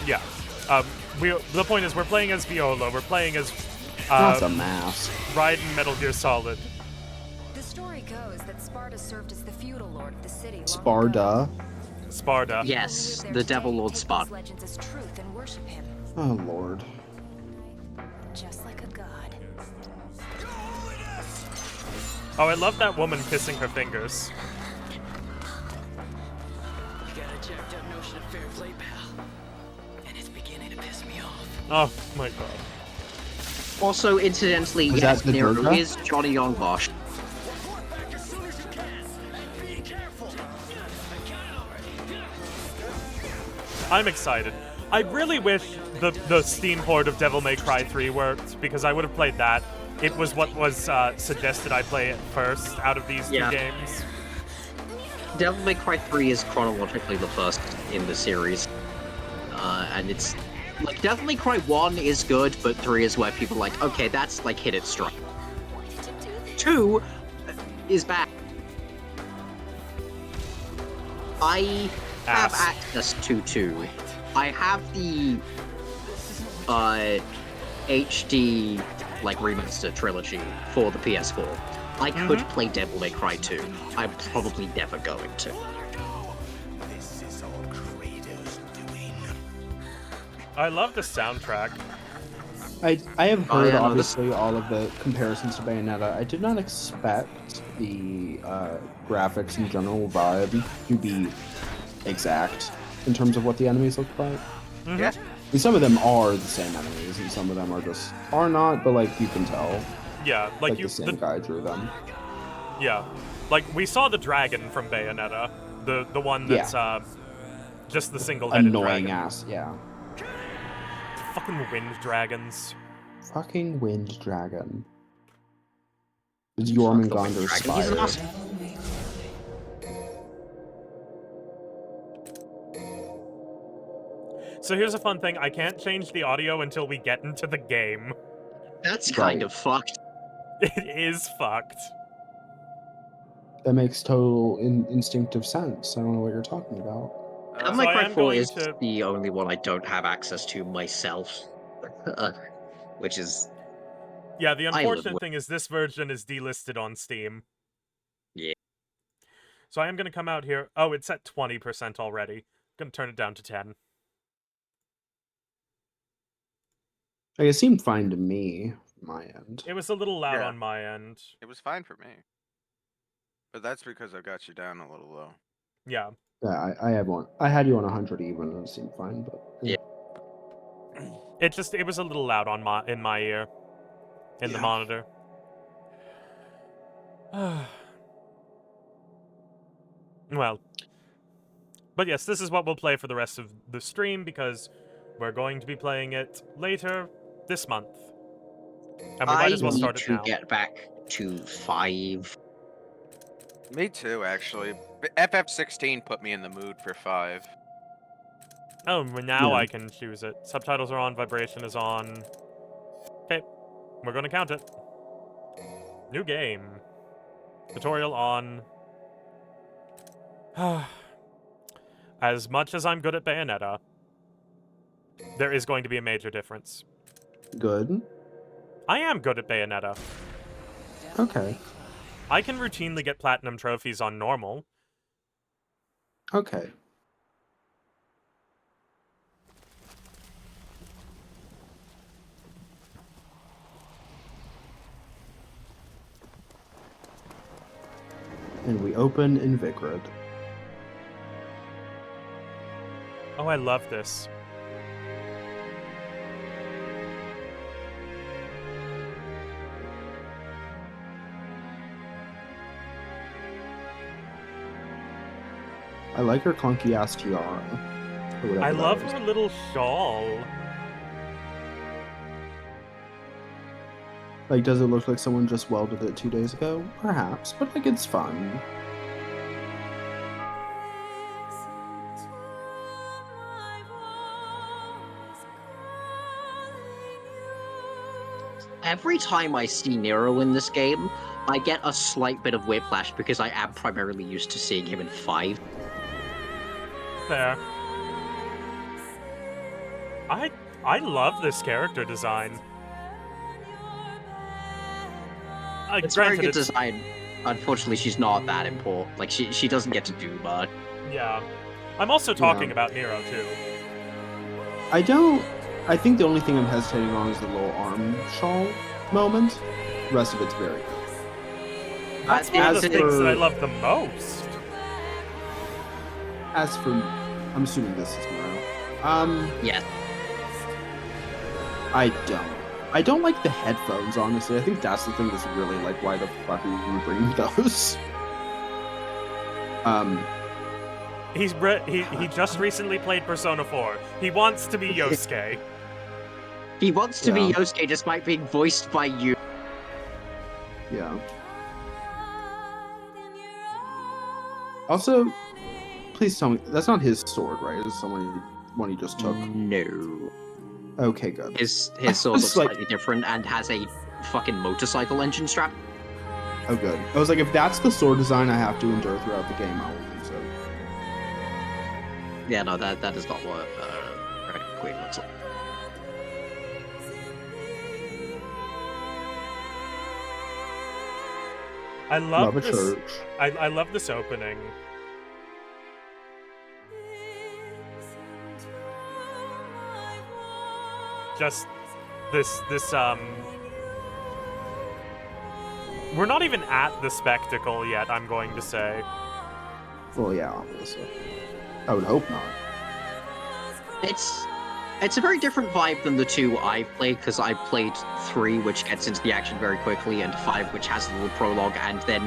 Yeah. The point is we're playing as Viola. We're playing as Not a mask. Raiden Metal Gear Solid. The story goes that Sparta served as the feudal lord of the city. Sparta. Sparta. Yes, the Devil Lord Sparta. Legends as truth and worship him, Oh lord. just like a god. Oh, I love that woman kissing her fingers. You gotta check that notion of fair play, pal. And it's beginning to piss me off. Oh my god. Also, incidentally, Was yes, that the there Durga? is Johnny Youngbosh. Report back as soon as you can. And be careful. I got it already. I'm excited. I really wish the Steam port of Devil May Cry 3 worked, because I would have played that. It was what was suggested I play it first out of these Yeah. two games. Devil May Cry 3 is chronologically the first in the series. And it's like Devil May Cry 1 is good, but 3 is where people are like, okay, that's like hit its stride. 2 is bad. I have Ass. access to 2. I have the HD like remaster trilogy for the PS4. I could play Devil May Cry 2. I'm probably never going to. This is all Kratos doing. I love the soundtrack. I have Oh, heard yeah, no, this- obviously all of the comparisons to Bayonetta. I did not expect the graphics and general vibe to be exact in terms of what the enemies look like. Yeah. I mean, some of them are the same enemies, and some of them are not. But like you can tell, Yeah, like the same guy drew them. Yeah, like we saw the dragon from Bayonetta, the one that's just the single-headed Annoying dragon. ass, yeah. Fucking wind dragons. Fucking wind dragon. It's Fuck the wind Jormungandr's dragon, he's an spire. awesome- So here's a fun thing: I can't change the audio until we get into the game. That's kind of fucked. It is fucked. That makes total instinctive sense. I don't know what you're talking about. Devil So May I Cry am 4 going is to- the only one I don't have access to myself. Which is... Yeah, the live unfortunate with- thing is this version is delisted on Steam. Yeah. So I am going to come out here. Oh, it's at 20% already. Going to turn it down to 10. Like, it seemed fine to me, from my end. It was a little loud Yeah. on my end. It was fine for me. But that's because I got you down a little low. Yeah. Yeah, I had one. I had you on 100 even, and it seemed fine. But Yeah. It was a little loud on in my ear, in the Yeah. monitor. Well, but yes, this is what we'll play for the rest of the stream because we're going to be playing it later this month, and we might as well need start it to now. get back to 5. Me too, actually. FF16 put me in the mood for 5. Oh, well, now Yeah. I can choose it. Subtitles are on, vibration is on. Okay, we're gonna count it. New game. Tutorial on. As much as I'm good at Bayonetta, there is going to be a major difference. Good. I am good at Bayonetta. Okay. I can routinely get platinum trophies on normal. Okay. And we open in Vigrid. Oh, I love this. I like her clunky ass tiara. Or whatever I that love is. her little shawl. Like, does it look like someone just welded it 2 days ago? Perhaps, but like it's fun. Every time I see Nero in this game, I get a slight bit of whiplash because I am primarily used to seeing him in 5. Fair. I love this character design. It's very Granted, good design. Unfortunately, she's not that important. Like, she doesn't get to do much. Yeah. I'm also talking Yeah. about Nero, too. I think the only thing I'm hesitating on is the little arm shawl moment. The rest of it's very good. That's one of as the things that I for- love the most. As for, I'm assuming this is Nero. Yes. I don't like the headphones, honestly. I think that's the thing that's really like, why the fuck are you bringing those? He just recently played Persona 4. He wants to be Yosuke. He wants to be Yeah. Yosuke despite being voiced by you. Yeah. Also, please tell me, that's not his sword, right? It's one he just took. No. Okay, good. His I sword was looks like- slightly different and has a fucking motorcycle engine strap. Oh, good. I was like, if that's the sword design I have to endure throughout the game, I will do so. Yeah, no, that is not what Red Queen looks like. I love Love a this. church. I love this opening. Just this we're not even at the spectacle yet, I'm going to say. Well, yeah, obviously. I would hope not. It's a very different vibe than the 2 I've played, because I played 3, which gets into the action very quickly, and 5, which has a little prologue, and then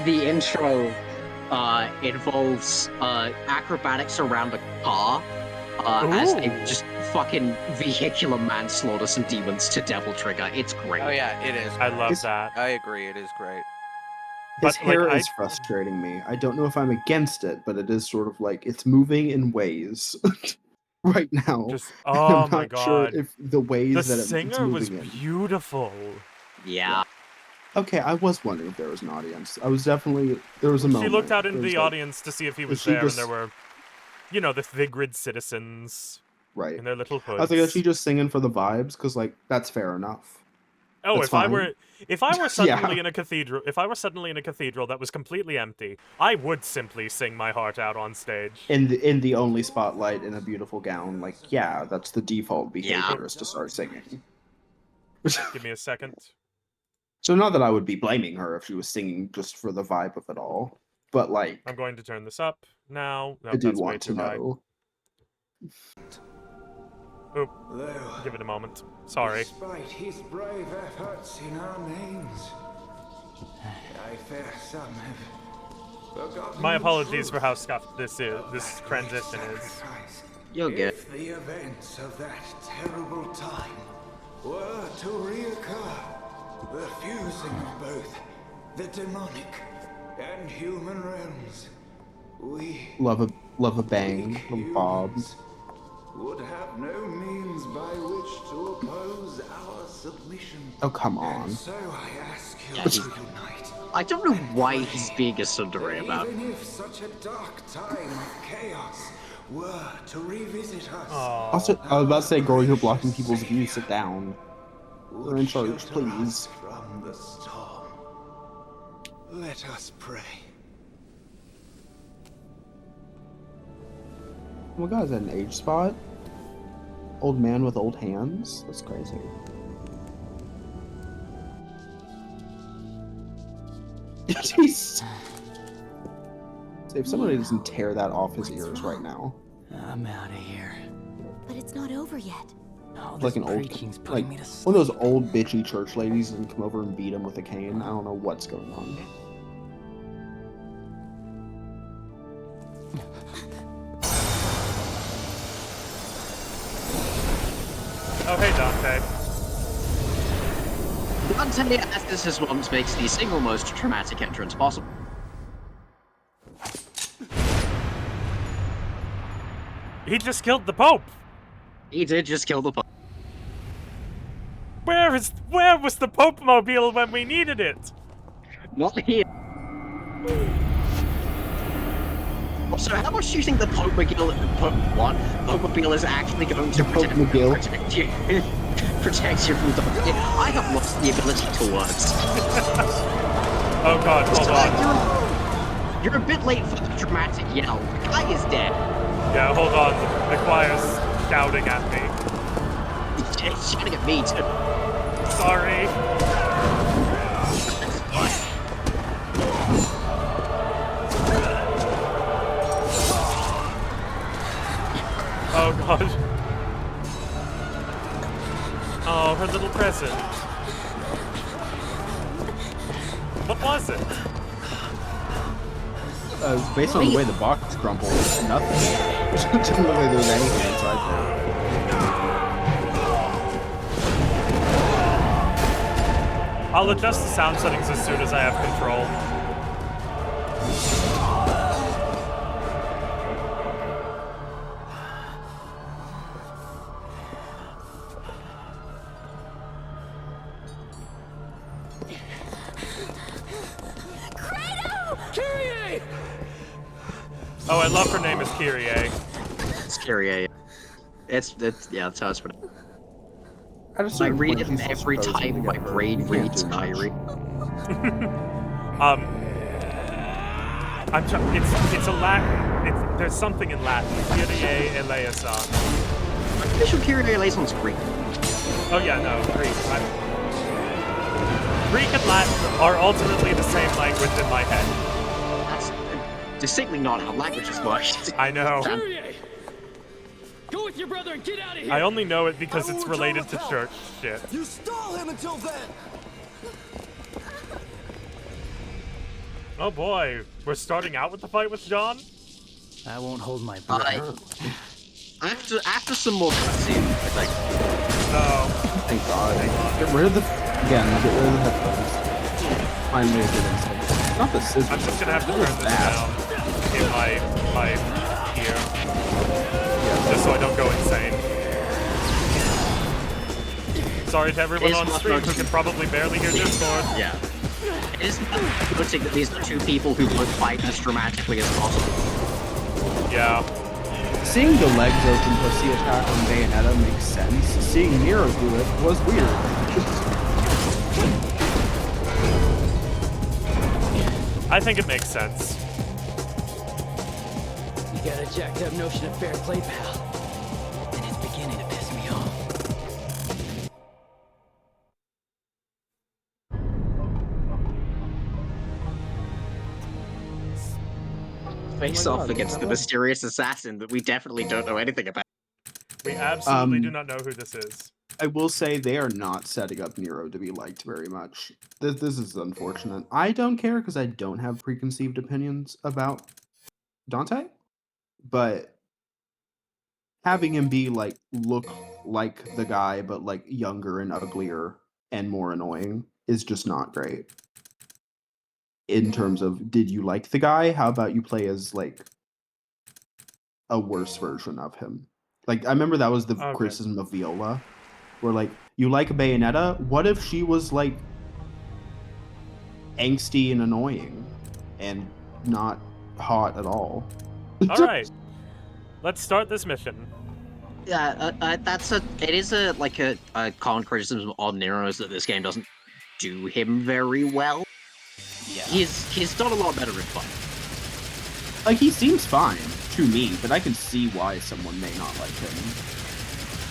the intro involves acrobatics around a car as they Ooh. just fucking vehicular manslaughter some demons to Devil Trigger. It's great. Oh yeah, it is. I love It's- that. I agree, it is great. His But, hair like, is frustrating me. I don't know if I'm against it, but it is sort of like it's moving in ways right now. Just And oh I'm my not sure god. if the ways The that it's singer was moving in. beautiful. Yeah. Okay, I was wondering if there was an audience. There was a moment. She looked out into There was, the like, audience to see if he was she there, just- and there were, you know, the Vigrid citizens right. in their little hoods. I was like, is she just singing for the vibes? Because like that's fair enough. Oh, That's if I fine. were suddenly in a cathedral, if I were suddenly in a cathedral that was completely empty, I would simply sing my heart out on stage. In the only spotlight in a beautiful gown, like yeah, that's the default behavior Yeah. is to start singing. Give me a second. So not that I would be blaming her if she was singing just for the vibe of it all, but like I'm going to turn this up now. No, I did that's way want to too high. know. Oop, Though, give it a moment. Sorry. despite his brave efforts in our names, I fear some have forgotten My the apologies for truth how scuffed this of this that transition great is. sacrifice. You'll get. If the events of that terrible time were to reoccur, the fusing of both the demonic and human realms, we Love a bang weak from Bob. humans would have no means by which to oppose our submission. Oh come And on. so I ask you Yeah, to he's- unite. I don't know why he's being a tsundere That about. even if such a dark time of chaos were to revisit us, Aw. Also, I was about to say, girl, you're blocking people's views. Sit down. would You're in charge, shelter please. us from the storm. Let us pray. Oh my god, is that an age spot? Old man with old hands? That's crazy. Jeez. Say, if somebody doesn't tear that off his ears right now. I'm out of here. But it's not over yet. All Like this an old, preaching's like putting me to one of those sleep. old bitchy church ladies and come over and beat him with a cane. I don't know what's going on. Oh, hey, Dante. Dante, as this is what makes the single most traumatic entrance possible. He just killed the Pope. He did just kill the Pope. Where was the Pope mobile when we needed it? Not here. Also, how much do you think the Pope Mobile is actually going to Pope McGill. protect you? Protect you from Dante? I have lost the ability to words. Oh god, hold on. You're a bit late for the dramatic yell. The guy is dead. Yeah, hold on. The choir's shouting at me. It's shouting at me too. Sorry. Oh god. Oh, her little present. What was it? Based on the way the box crumpled, nothing. It didn't look like there was anything inside there. I'll adjust the sound settings as soon as I have control. Kyrie! Oh, I love her name is Kyrie. It's Kyrie. It's yeah, that's how it's put. At a I certain read point, it she's every supposed to time my get hurt. brain You can't reads do much. Kyrie. It's a Latin. There's something in Latin. Kyrie eleison. I'm pretty sure Kyrie eleison's Greek. Oh yeah, no, Greek. Greek and Latin are ultimately the same language in my head. That's distinctly not how languages work. I know. Kyrie! Go with your brother and get out of here! I only know it because it's related to church shit. You stole him until then! Oh boy, we're starting out with the fight with John? I won't hold my breath. After some more cutscene, I think. No. Thank God. Get rid of the headphones. Finally, a good instinct. Not the scissors. I'm just gonna have to What turn was this that? down in my ear. Just so I don't go insane. Sorry to everyone on stream who can probably barely hear Discord. Yeah. It is noting that these are two people who would fight as dramatically as possible. Yeah. Seeing the legs open pussy attack on Bayonetta makes sense. Seeing Nero do it was weird. I think it makes sense. You got a jacked up notion of fair play, pal. And it's beginning to piss me off. Face Oh my off God, against what the happened? mysterious assassin that we definitely don't know anything about. We absolutely do not know who this is. I will say they are not setting up Nero to be liked very much. This is unfortunate. I don't care because I don't have preconceived opinions about Dante, but having him be like look like the guy but like younger and uglier and more annoying is just not great. In terms of, did you like the guy? How about you play as like a worse version of him? Like I remember that was the Okay. criticism of Viola, where like you like Bayonetta. What if she was like angsty and annoying and not hot at all? Alright. Let's start this mission. Yeah, it is a common criticism on Nero is that this game doesn't do him very well. Yeah. He's done a lot better in fun. Like, he seems fine to me, but I can see why someone may not like him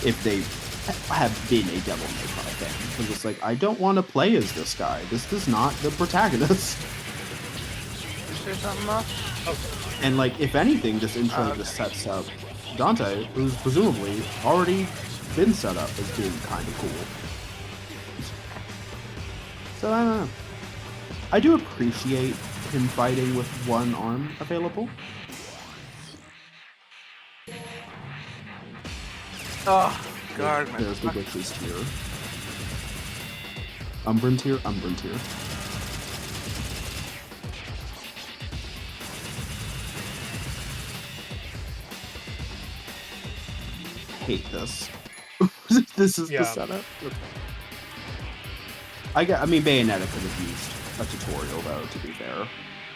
if they have been a Devil May Cry fan. Because it's like, I don't want to play as this guy. This is not the protagonist. Is there something else? And like, if anything, this intro just sets up Dante, who's presumably already been set up as being kind of cool. So I don't know. I do appreciate him fighting with one arm available. Oh, God, man. There's the witch's tear. Umbran tear, Umbran tear. Hate this. This is the setup. I mean, Bayonetta could have used a tutorial, though, to be fair.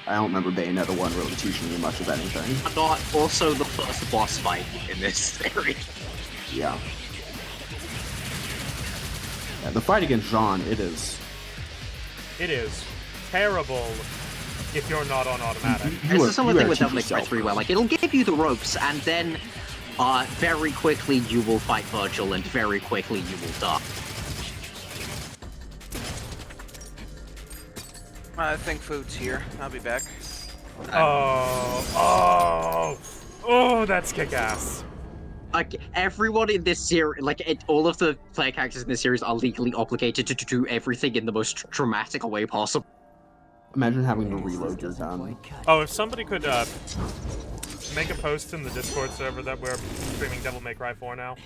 I don't remember Bayonetta 1 really teaching me much of anything. Not also the first boss fight in this series. Yeah. Yeah, the fight against Jean, it is terrible if you're not on automatic. This is something with Devil May Cry 3 where, like, it'll give you the ropes, and then very quickly you will fight Virgil, and very quickly you will die. I think food's here. I'll be back. Oh, that's kick-ass. Like, everyone in this series, all of the player characters in this series are legally obligated to do everything in the most dramatic way possible. Imagine having to reload your gun. Oh, if somebody could make a post in the Discord server that we're streaming Devil May Cry 4 now.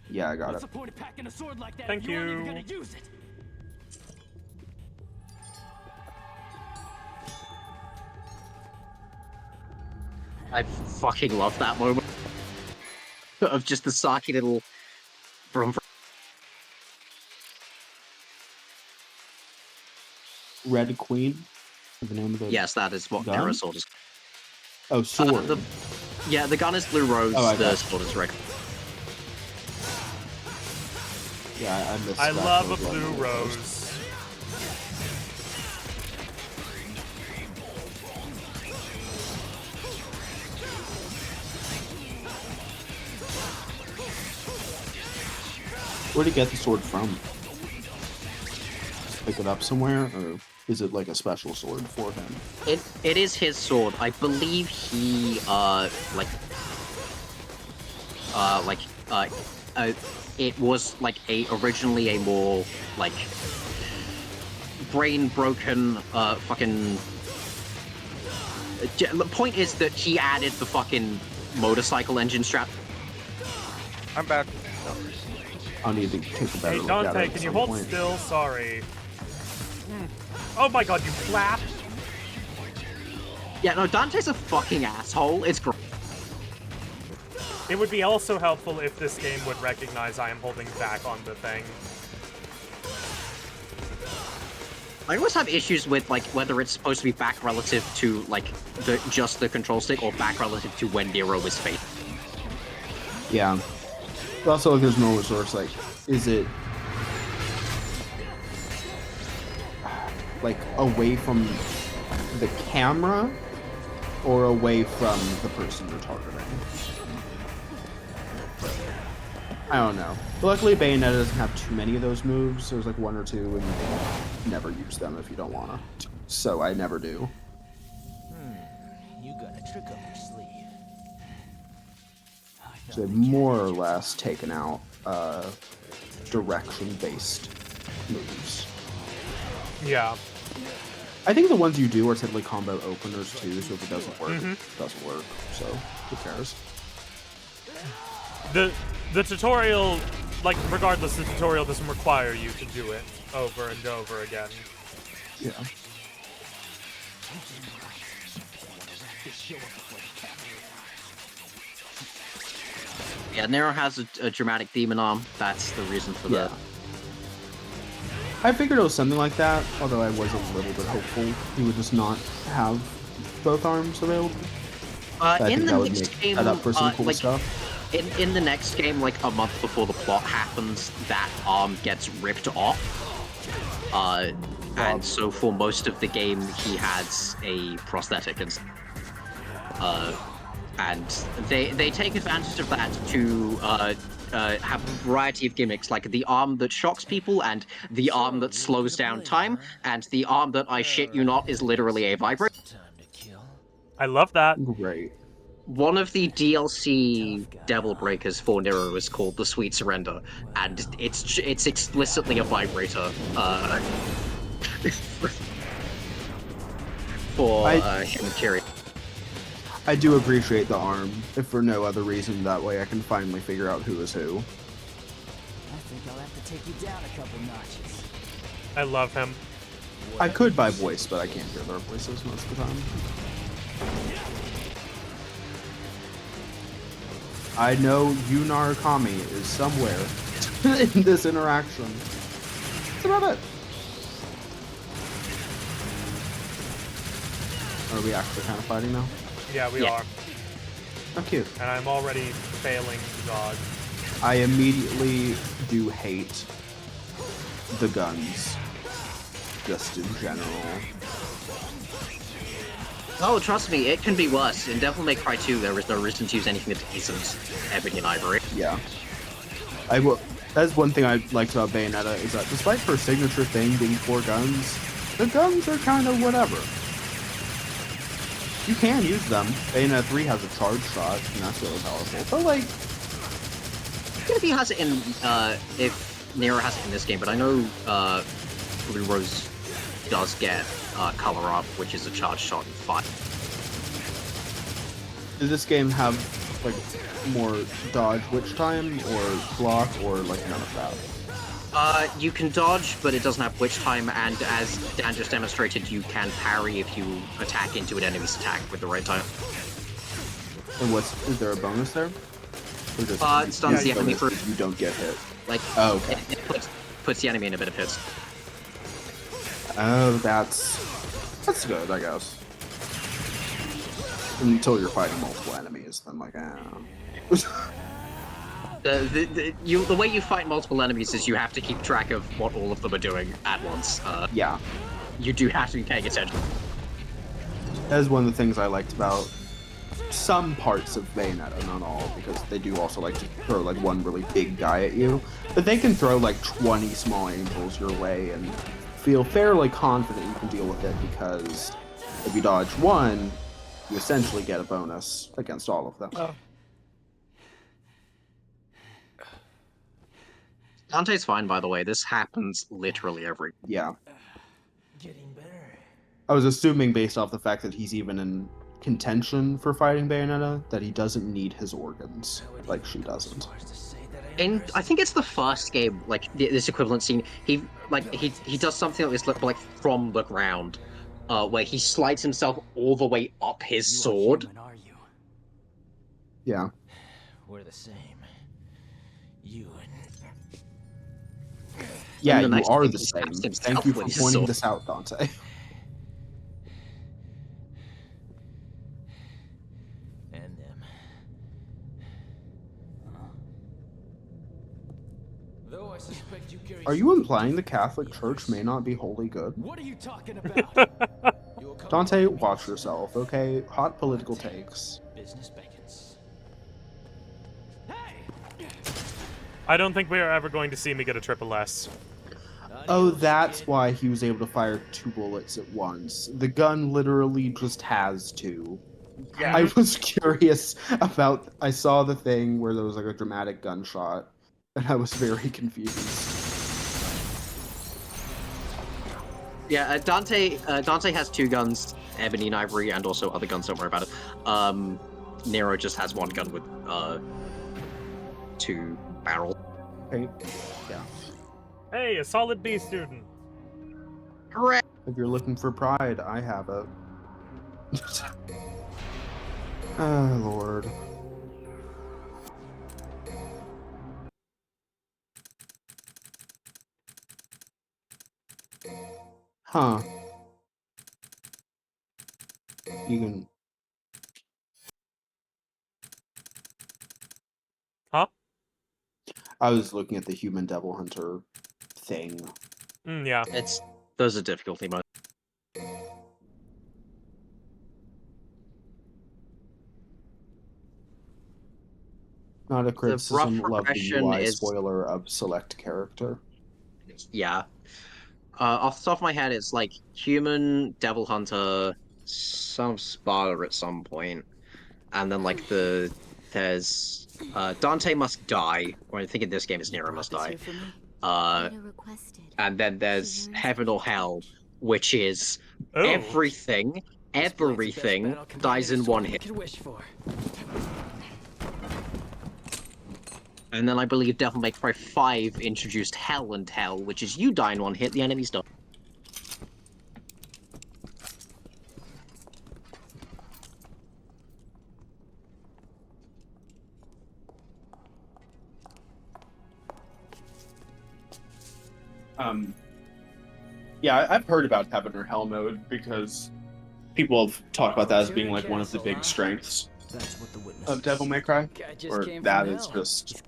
Yeah, I got What's it. the point of packing a sword like that Thank if you aren't even you. gonna use it? I fucking love that moment. Of just the sarky little... Red Queen? The name of the Yes, that is what gun? Nero sword is. Oh, sword. The gun is Blue Rose, Oh, the sword is red. Yeah, I missed I that love a for blue one. rose. Where'd he get the sword from? Just pick it up somewhere, or is it like a special sword for him? It is his sword. I believe he it was originally a more brain broken fucking. The point is that he added the fucking motorcycle engine strap. I'm back. I'll need to take a better Hey, look at it Dante, at can you some hold point. still? Sorry. Oh my god, you flap! Yeah, no, Dante's a fucking asshole. It's great. It would be also helpful if this game would recognize I am holding back on the thing. I always have issues with whether it's supposed to be back relative to just the control stick or back relative to when Nero was fate. Yeah. But also, there's no resource. Is it away from the camera or away from the person you're targeting? I don't know. But luckily, Bayonetta doesn't have too many of those moves. There's one or two, and you can never use them if you don't want to. So I never do. You got a trick up your sleeve. So they've more or less taken out direction-based moves. Yeah. I think the ones you do are typically combo openers too, so if it doesn't work, it doesn't work. So who cares? The tutorial, regardless, the tutorial doesn't require you to do it over and over again. Yeah. Yeah, Nero has a dramatic demon arm. That's the reason for that. I figured it was something like that, although I was a little bit hopeful he would just not have both arms available. I In think the that would next make game, that up for some cool like stuff. in the next game, like a month before the plot happens, that arm gets ripped off. And so for most of the game, he has a prosthetic, and they take advantage of that to have a variety of gimmicks, like the arm that shocks people, and the arm that slows down time, and the arm that, I shit you not, is literally a vibrator. I love that. Great. One of the DLC Devil Breakers for Nero is called The Sweet Surrender, and it's explicitly a vibrator for him carrying. I do appreciate the arm, if for no other reason. That way I can finally figure out who is who. I think I'll have to take you down a couple notches. I love him. I could by voice, but I can't hear their voices most of the time. I know Yunar Kami is somewhere in this interaction. That's about it. Are we actually kind of fighting now? Yeah, we are. Oh, cute. And I'm already failing to dodge. I immediately do hate the guns, just in general. Oh, trust me, it can be worse. In Devil May Cry 2, there is no reason to use anything that isn't ebony and ivory. Yeah. That's one thing I liked about Bayonetta, is that despite her signature thing being 4 guns, the guns are kind of whatever. You can use them. Bayonetta 3 has a charge shot, and that's really powerful. But like, If he has it in, if Nero has it in this game, but I know Blue Rose does get color up, which is a charge shot in 5. does this game have like more dodge witch time or block or like none of that? You can dodge, but it doesn't have witch time, and as Dan just demonstrated, you can parry if you attack into an enemy's attack with the right time. And is there a bonus there? Or just It stuns the enemy for... you don't get hit. Like, oh, okay. it puts the enemy in a bit of hits. Oh, that's good, I guess. Until you're fighting multiple enemies, then like, The way you fight multiple enemies is you have to keep track of what all of them are doing at once. Yeah. You do have to be paying attention. That is one of the things I liked about some parts of Bayonetta, not all, because they do also like to throw like one really big guy at you. But they can throw like 20 small angels your way and feel fairly confident you can deal with it, because if you dodge one, you essentially get a bonus against all of them. Oh. Dante's fine, by the way. This happens literally every... Yeah. Getting better. I was assuming, based off the fact that he's even in contention for fighting Bayonetta, that he doesn't need his organs, like she doesn't. And I think it's the first game, like, this equivalent scene, he does something like this, like, from the ground, where he slides himself all the way up his sword. Human, are you? Yeah. We're the same. You and... Yeah, And the you next are thing the he same. stabs himself Thank you for with his pointing sword. this out, Dante. And them. Though I suspect you carry... Are you implying the Catholic Church may not be wholly good? What are you talking about? Dante, watch yourself, okay? Hot political takes. Business beckons. I don't think we are ever going to see me get a triple S. Oh, that's why he was able to fire 2 bullets at once. The gun literally just has 2. Yeah. I was curious about... I saw the thing where there was like a dramatic gunshot, and I was very confused. Yeah, Dante has 2 guns, ebony and ivory, and also other guns, don't worry about it. Nero just has 1 gun with 2 barrels. Okay. Yeah. Hey, a solid B student. Correct. If you're looking for pride, I have it. Oh, Lord. Huh. You can I was looking at the human devil hunter thing. Yeah. Those are difficulty modes. Not a criticism, rough love the progression UI is- spoiler of select character. Yeah. Off the top of my head, it's like human, devil hunter, some Sparta at some point, and then like there's Dante must die, or I think in this game it's Nero must die. Ada requested. And then there's She yearns heaven for or hell, which is Oh. everything dies in one hit. Could wish for. And then I believe Devil May Cry 5 introduced Hell and Hell, which is you die in one hit, the enemy's done. Yeah, I've heard about heaven or hell mode because people have talked about that as being like one of the big strengths of Devil May Cry, or that is just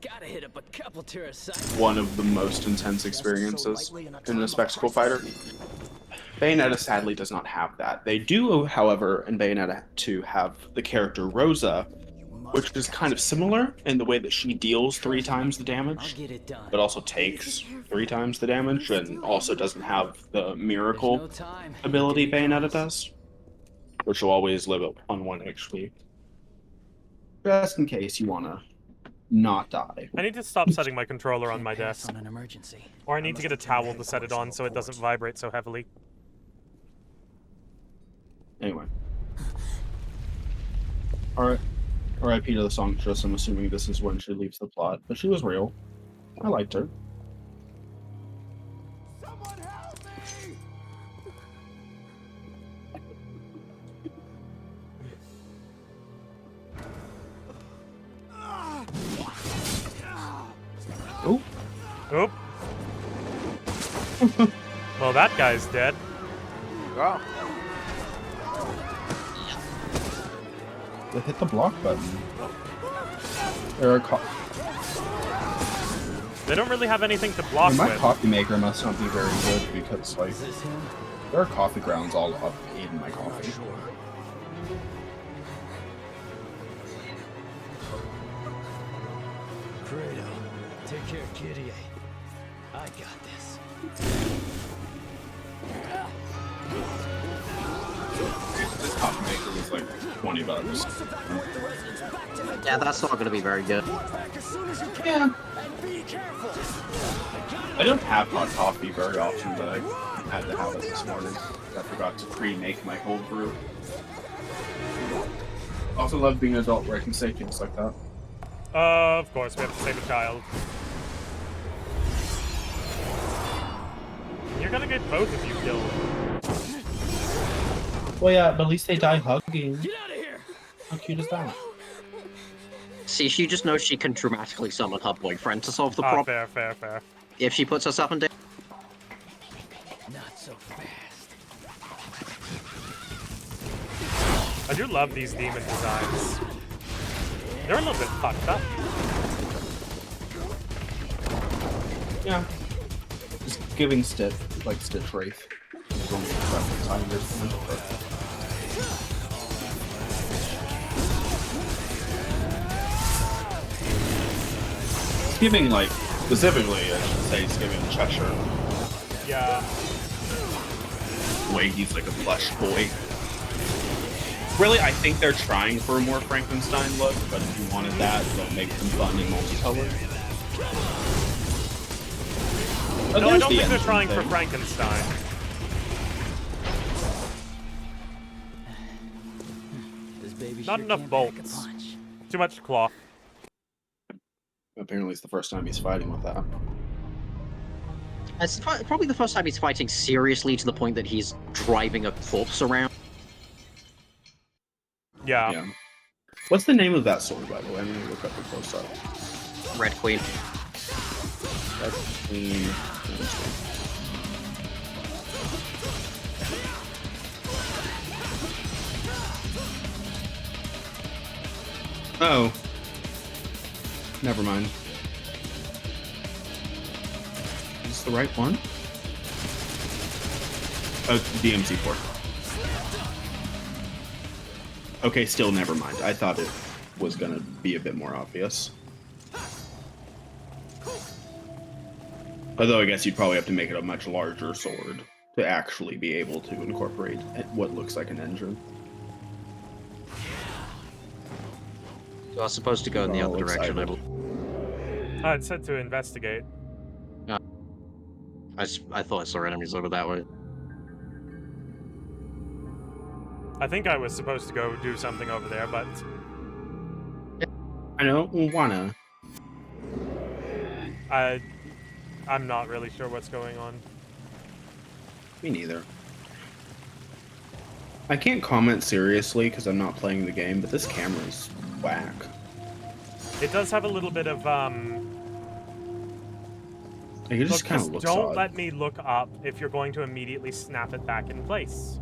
one of the most intense experiences in a spectacle fighter. Bayonetta sadly does not have that. They do, however, in Bayonetta 2 have the character Rosa, which is kind of similar in the way that she deals 3 times the damage, but also takes 3 times the damage, and also doesn't have the miracle ability Bayonetta does, which will always live on 1 HP. Just in case you want to not die. I need to stop setting my controller on my Pass desk. on an emergency. Or I need to get a towel to set it on so it doesn't vibrate so heavily. Anyway. Alright. R.I.P. to the songstress. I'm assuming this is when she leaves the plot, but she was real. I liked her. Someone help me! Oh. Oop. Well, that guy's dead. Wow. They hit the block button. There are They don't really have anything to block my with. coffee maker must not be very good because, like, there are coffee grounds all up in my coffee. Credo, take care, kitty. I got this. This coffee maker was like $20. Yeah, that's not going to be very good. Yeah. I don't have hot coffee very often, but I had to have it this morning. I forgot to pre-make my cold brew. Also love being an adult where I can say things like that. Of course, we have to save a child. You're gonna get both of you killed. Well, yeah, but at least they die hugging. Get out of here! How cute is that? See, she just knows she can dramatically summon her boyfriend to solve the problem. Fair. If she puts herself in danger. Not so fast. I do love these demon designs. They're a little bit fucked up. Yeah. Just giving Stitch, like Stitch Wraith. He's only It's giving, like, specifically, I should say, it's giving Cheshire. Yeah. The way he's like a plush boy. Really, I think they're trying for a more Frankenstein look, but if you wanted that, don't make them fun and multicolored. No, I don't think they're trying for Frankenstein. Not enough bolts. Too much cloth. Apparently it's the first time he's fighting with that. It's probably the first time he's fighting seriously to the point that he's driving a corpse around. Yeah. What's the name of that sword, by the way? I'm gonna look up the close up. Red Queen. Red Queen. Oh. Never mind. the right one? DMC port. Okay, still never mind. I thought it was gonna be a bit more obvious. Although I guess you'd probably have to make it a much larger sword to actually be able to incorporate what looks like an engine. So I was supposed to go in the other direction. It said to investigate. I thought I saw enemies over that way. I think I was supposed to go do something over there, but... I don't wanna. I'm not really sure what's going on. Me neither. I can't comment seriously because I'm not playing the game, but this camera's whack. It does have a little bit of, It just kind of looks don't odd. let me look up if you're going to immediately snap it back in place.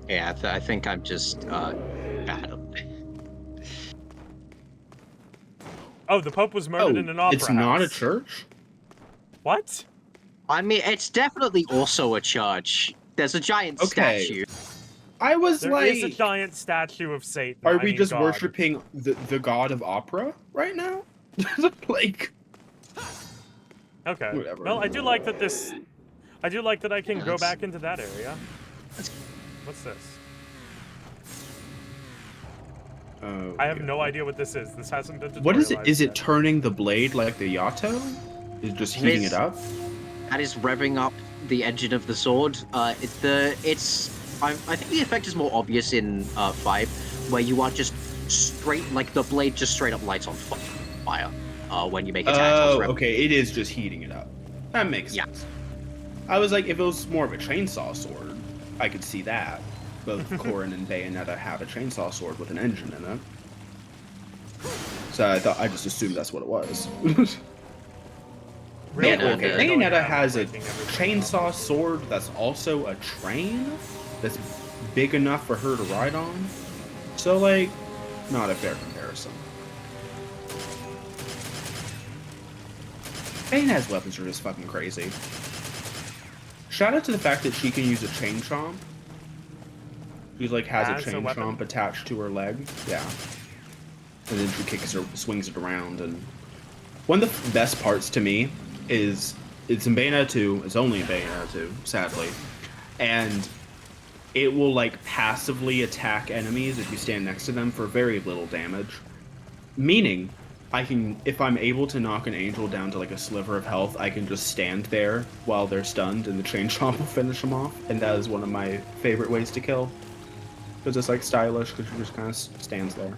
Yeah, I think I'm just bad. Oh, the Pope was murdered in an opera It's not a house. church? What? I mean, it's definitely also a church. There's a giant statue. I was There like... is a giant statue of Satan. Are I we mean, just God. worshipping the god of opera right now? Like... Okay. Whatever. Well, I do like that this... I do like that I can go back into that area. What's this? I have no idea what this is. This hasn't been tutorialized. What is it? Is yet. it turning the blade like the Yato? Is it just heating it up? That is revving up the engine of the sword. I think the effect is more obvious in 5, where you are just straight, like the blade just straight up lights on fire when you make attacks. Oh, okay. It is just heating it up. That makes sense. I was like, if it was more of a chainsaw sword, I could see that. Both Corrin and Bayonetta have a chainsaw sword with an engine in it. So I just assumed that's what it was. Really? Yeah, okay. They're going Bayonetta around has a breaking everything chainsaw sword that's also a train that's big enough for her to ride on. So, like, not a fair comparison. Bayonetta's weapons are just fucking crazy. Shout out to the fact that she can use a chain chomp. She like has a chain chomp attached to her leg. Yeah. And then she swings it around. And one of the best parts to me is it's in Bayonetta 2. It's only in Bayonetta 2, sadly. And it will like passively attack enemies if you stand next to them for very little damage. Meaning, I can, if I'm able to knock an angel down to like a sliver of health, I can just stand there while they're stunned and the chain chomp will finish them off. And that is one of my favorite ways to kill. Because it's like stylish, because she just kind of stands there.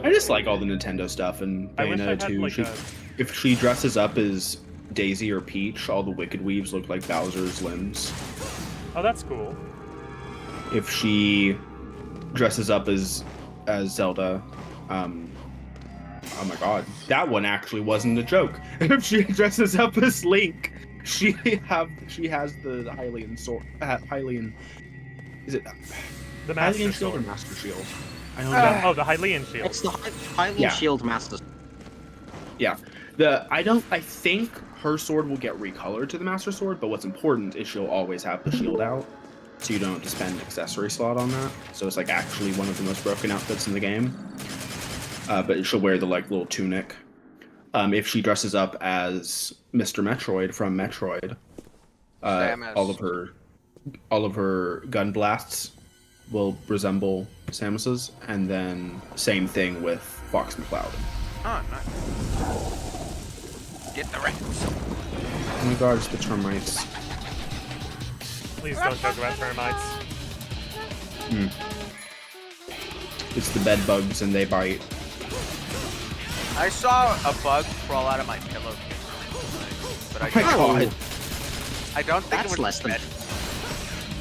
I just like all the Nintendo stuff and Bayonetta 2. Like if she dresses up as Daisy or Peach, all the Wicked Weaves look like Bowser's limbs. Oh, that's cool. If she dresses up as Zelda, oh my god, that one actually wasn't a joke. If she dresses up as Link, she has the Hylian sword. Hylian, is it the Master Hylian shield or Sword. Master Shield? I don't know. Oh, the Hylian shield. It's the Hylian shield Master. Yeah, I think her sword will get recolored to the Master Sword, but what's important is she'll always have the shield out, so you don't have to spend an accessory slot on that. So it's like actually one of the most broken outfits in the game. But she'll wear the like little tunic. If she dresses up as Mr. Metroid from Metroid, all of her gun blasts will resemble Samus's, and then same thing with Fox McCloud. Oh, nice. Get the rats. Oh my god, it's the termites. Please don't joke about termites. It's the bed bugs and they bite. I saw a bug crawl out of my pillowcase, but I don't think it was less than.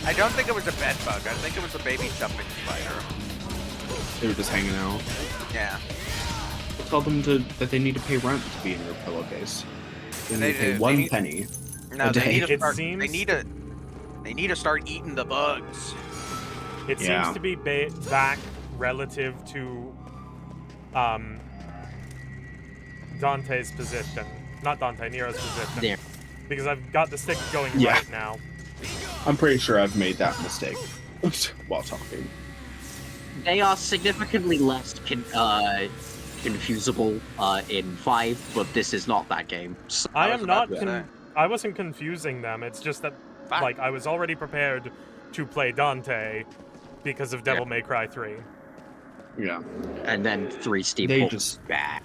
I don't think it was a bed bug. I think it was a baby jumping spider. They were just hanging out. Yeah. Tell them that they need to pay rent to be in your pillowcase. They need to pay one penny. No, they need to start. Seems... They need to start eating the bugs. It seems to be back relative to Dante's position. Not Dante, Nero's position. There. Because I've got the stick going Yeah. right now. I'm pretty sure I've made that mistake while talking. They are significantly less confusable in 5, but this is not that game. So I was am about not. to say. I wasn't confusing them. It's just that, like, I was already prepared to play Dante because of Devil May Cry 3. Yeah. and then 3 Steam They ports just back.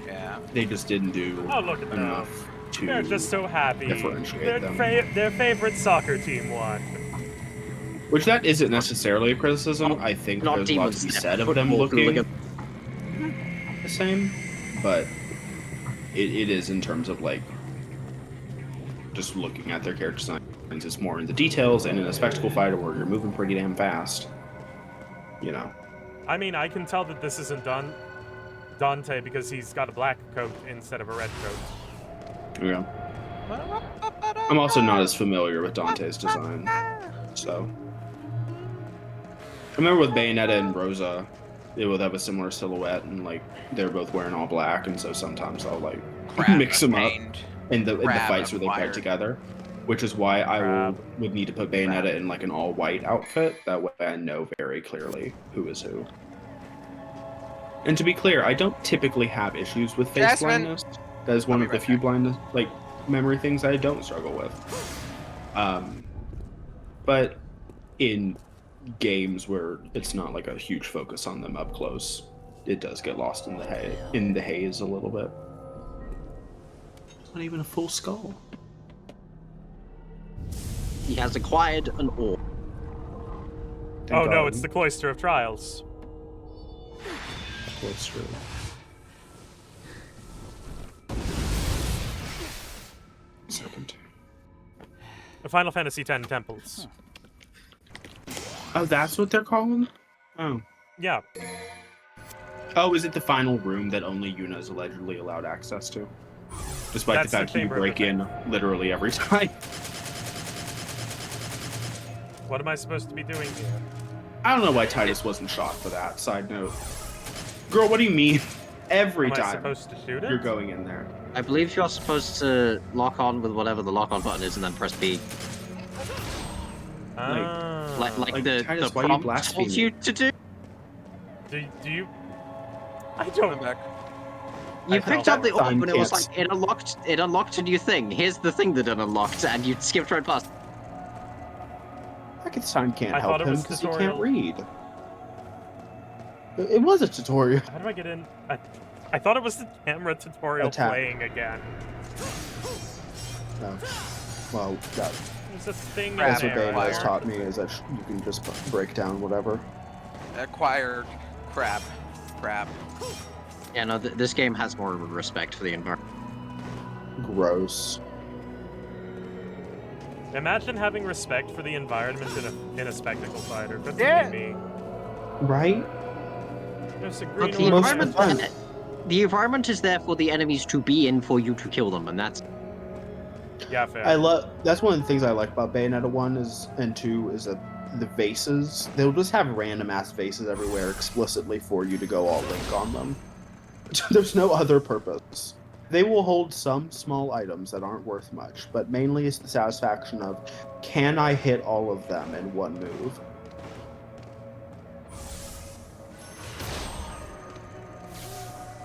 Yeah. they just didn't do Oh, look at enough them. to They're just so happy. differentiate them. Their favorite soccer team won. Which that isn't necessarily a criticism. I think Not there's a lot to be demons, said of them football looking hooligan. the same, but it is in terms of like just looking at their character designs. It's more in the details, and in a spectacle fighter where you're moving pretty damn fast. You know. I mean, I can tell that this isn't Dante because he's got a black coat instead of a red coat. Yeah. I'm also not as familiar with Dante's design, so. I remember with Bayonetta and Rosa, they would have a similar silhouette, and like they're both wearing all black, and so sometimes I'll like mix them up in the fights where they fight together. Which is why I would need to put Bayonetta in like an all-white outfit. That way I know very clearly who is who. And to be clear, I don't typically have issues with face blindness. That is one of the few blindness, like, memory things I don't struggle with. But in games where it's not like a huge focus on them up close, it does get lost in the haze a little bit. It's not even a full skull. He has acquired an orb. Oh no, it's the Cloister of Trials. That's true. Second. The Final Fantasy X temples. Oh, that's what they're calling? Oh. Yeah. Oh, is it the final room that only Yuna is allegedly allowed access to? Despite That's the fact that you break in literally every time. What am I supposed to be doing here? I don't know why Titus wasn't shot for that. Side note. Girl, what do you mean? Every Am I time supposed to shoot it? you're going in there. I believe you're supposed to lock on with whatever the lock on button is and then press B. Like the Titus, why you prompt blaspheme? tells you to do. Do you... I don't... You picked up the orb and it was can't. like, it unlocked a new thing. Here's the thing that it unlocked, and you skipped right past. Frankenstein can't I help thought it him was because he tutorial. can't read. It was a tutorial. How do I get in? I thought it was the camera tutorial Attack. playing again. No. Well, that, There's a thing in that's what there. Bayonetta has taught me, is that you can just break down whatever. Acquired crap. Yeah, no, this game has more respect for the environment. Gross. Imagine having respect for the environment in a spectacle fighter. That's me. Right? There's a green Look, the most orb. of the time. The environment is there for the enemies to be in for you to kill them, and that's... Yeah, fair. I love. That's one of the things I like about Bayonetta 1 and 2 is that the vases, they'll just have random ass vases everywhere explicitly for you to go all Link on them. There's no other purpose. They will hold some small items that aren't worth much, but mainly it's the satisfaction of, can I hit all of them in one move?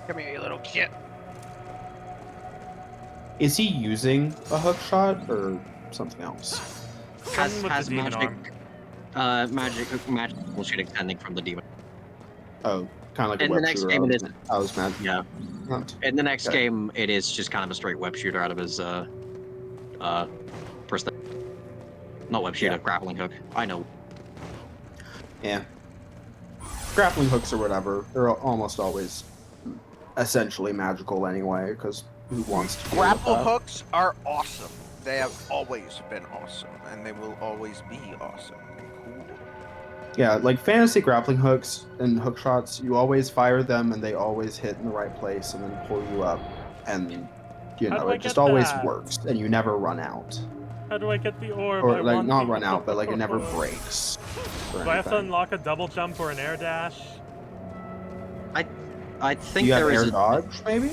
Come here, you little shit. Is he using a hook shot or something else? With Has the demon magic bullshit extending from the demon. Oh, kind of like a In the web next shooter. game it isn't. I was mad. Yeah. Not. In the next Okay. game, it is just kind of a straight web shooter out of his, not web shooter, Yeah. grappling hook. I know. Yeah. Grappling hooks or whatever, they're almost always essentially magical anyway, because who wants to deal with Grapple that? hooks are awesome. They have always been awesome, and they will always be awesome and cool. Yeah, like fantasy grappling hooks and hook shots, you always fire them and they always hit in the right place and then pull you up, and you How know, do I it just get always that? works and you never run out. How do I get the orb? Or I like want not the run out, but like it never orb. breaks. or Do I have to anything. unlock a double jump or an air dash? I think You have there is air a... dodge, maybe?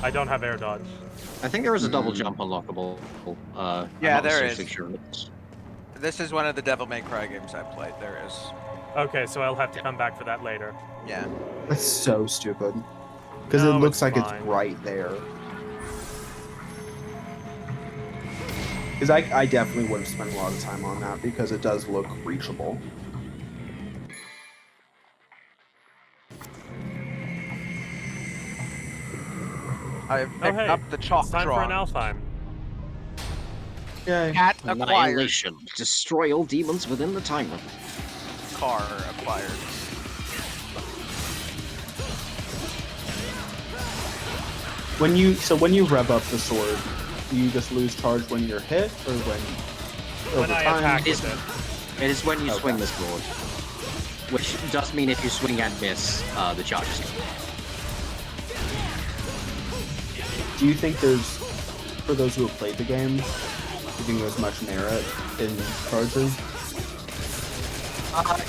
I don't have air dodge. I think there is a double jump unlockable. Yeah, I'm not there seriously is. sure. This is one of the Devil May Cry games I've played. There is. Okay, so I'll have to come back for that later. Yeah. That's so stupid. Because No, it looks it's like fine. it's right there. Because I definitely would have spent a lot of time on that because it does look reachable. I have Oh picked hey, up the chalk it's time for an drawings. Alfheim. Yay. Cat acquired. Annihilation. Destroy all demons within the timer. Car acquired. When you rev up the sword, do you just lose charge when you're hit, or when When I time? attack Is- with it. It is when you Okay. swing the sword. Which does mean if you swing and miss, the charges go. Do you think there's, for those who have played the game, do you think there's much merit in charging?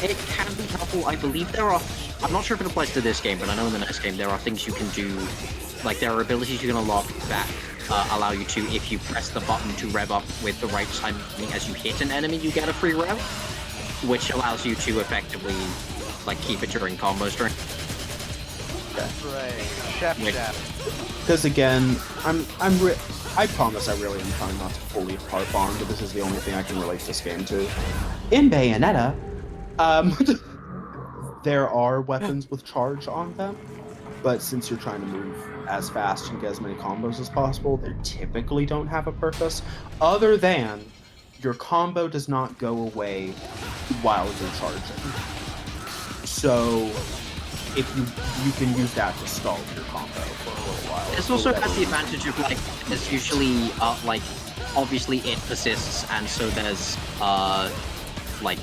It can be helpful. I believe there are. I'm not sure if it applies to this game, but I know in the next game there are things you can do. Like there are abilities you can unlock that allow you to, if you press the button to rev up with the right timing as you hit an enemy, you get a free rev, which allows you to effectively like keep it during combos during. Right. Chef Wait. Chef. Because again, I promise I really am trying not to fully harp on, but this is the only thing I can relate this game to. In Bayonetta, there are weapons with charge on them, but since you're trying to move as fast and get as many combos as possible, they typically don't have a purpose, other than your combo does not go away while you're charging. So if you can use that to stall your combo for a little while. This also for has the whatever advantage of like there's usually like obviously it persists, and so there's like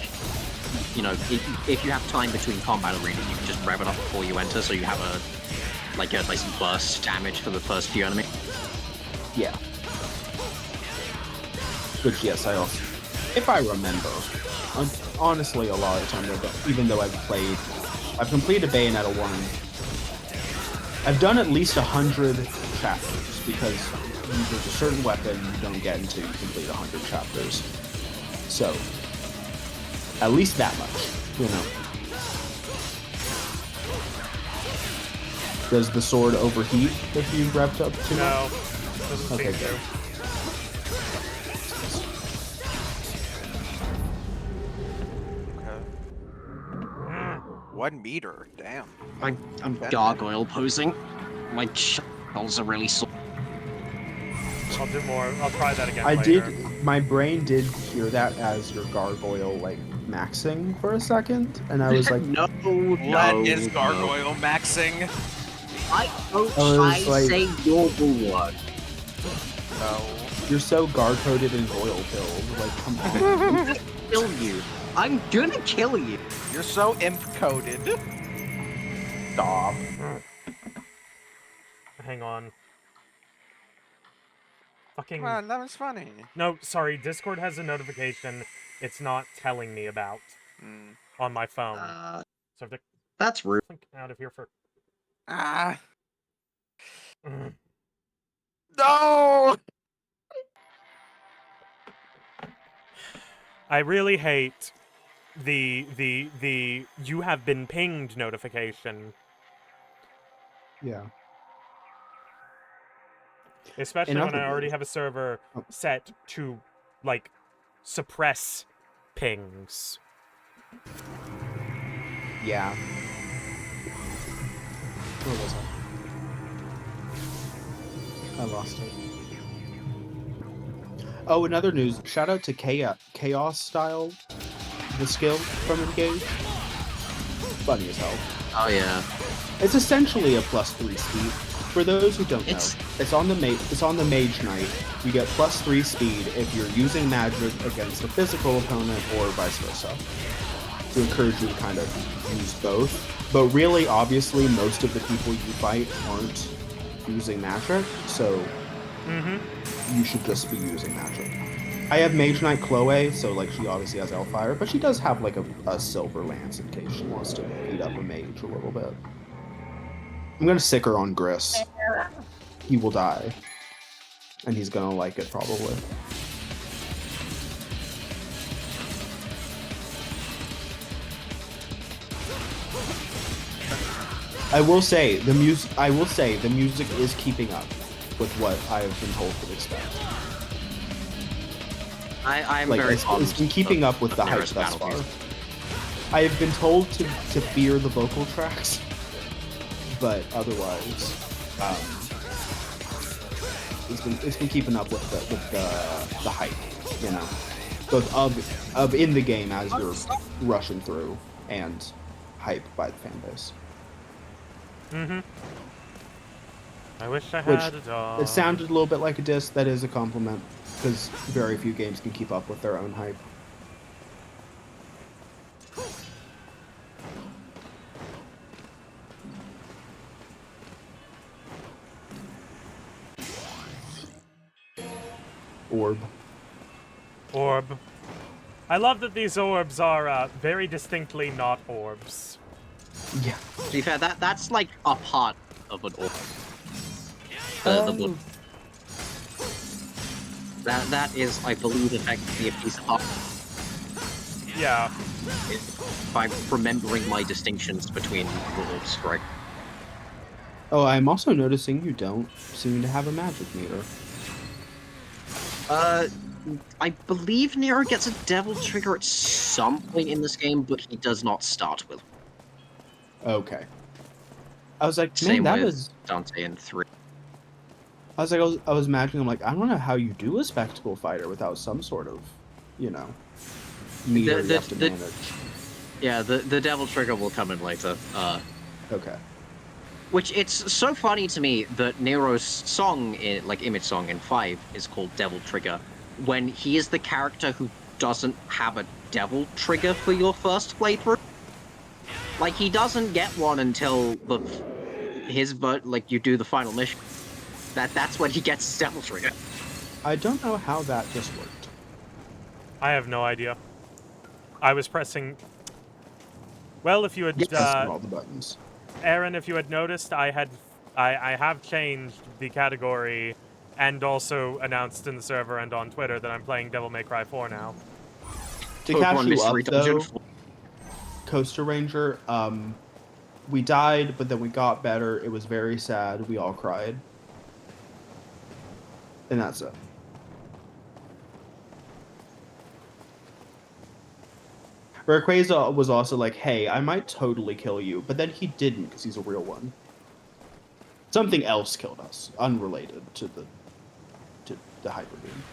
you know if you have time between combat arenas, you can just rev it up before you enter, so you have a nice burst damage for the first few enemies. Yeah. Which, yes, I also, if I remember, honestly, a lot of the time, even though I've completed Bayonetta 1, I've done at least 100 chapters, because there's a certain weapon you don't get until you complete 100 chapters. So, at least that much, you know. Does the sword overheat if you revved up too much? No, doesn't Okay, seem good. to. Okay. 1 meter. Damn. I'm gargoyle posing. My shoulders are really sore. I'll do more. I'll try that again I later. my brain did hear that as your gargoyle, like, maxing for a second, and I was like, no, Let is gargoyle maxing. I was like- say your word. No. you're so guard-coded and Goyle build, like, come on. Kill you. I'm gonna kill you. You're so imp coded. Stop. Hang on. Fucking. Come on, that was funny. No, sorry. Discord has a notification it's not telling me about on my phone. So I have to That's rude. click out of here for. Ah. No! I really hate the you have been pinged notification. Yeah. Especially In when other I already news- have a server Oh. set to, like, suppress pings. Yeah. Where was I? I lost it. Oh, another news. Shout out to Chaos Style, the skill from Engage. Funny as hell. Oh yeah. It's essentially a +3 speed. For those who don't know, it's on the Mage Knight. You get +3 speed if you're using magic against a physical opponent or vice versa. To encourage you to kind of use both. But really, obviously, most of the people you fight aren't using magic, so you should just be using magic. I have Mage Knight Chloe, so like she obviously has Hellfire, but she does have like a Silver Lance in case she wants to beat up a mage a little bit. I'm gonna sick her on Gris. he will die. And he's gonna like it, probably. I will say the music is keeping up with what I have been told to expect. I'm Like, very it's been keeping up with the hype Nero's thus far. battlefield. I have been told to fear the vocal tracks, but otherwise, it's been keeping up with the hype, you know, both of in the game as you're rushing through and hype by the fan base. Mm-hmm. I wish I Which, had a dog. it sounded a little bit like a diss. That is a compliment, because very few games can keep up with their own hype. Orb. I love that these orbs are very distinctly not orbs. Yeah. To be fair, that's like a part of an orb. The blood. That is, I believe, effectively a piece of art. Yeah. If I'm remembering my distinctions between orbs, right? Oh, I'm also noticing you don't seem to have a magic meter. I believe Nero gets a devil trigger at some point in this game, but he does not start with. Okay. I was like, man, Same that with is. Dante in 3. I was like, I was imagining, I'm like, I don't know how you do a spectacle fighter without some sort of, you know, meter you have to manage. Yeah, the devil trigger will come in later. Okay. Which, it's so funny to me that Nero's song, image song in 5, is called Devil Trigger, when he is the character who doesn't have a devil trigger for your first playthrough. Like, he doesn't get one until you do the final mission. That's when he gets his devil trigger. I don't know how that just worked. I have no idea. I was pressing... Well, if you had... Pressing all the buttons. Aaron, if you had noticed, I have changed the category and also announced in the server and on Twitter that I'm playing Devil May Cry 4 now. To catch you up, though, Coaster Ranger, we died, but then we got better. It was very sad. We all cried. And that's it. Rayquaza was also like, hey, I might totally kill you, but then he didn't because he's a real one. Something else killed us, unrelated to the Hyper Beam.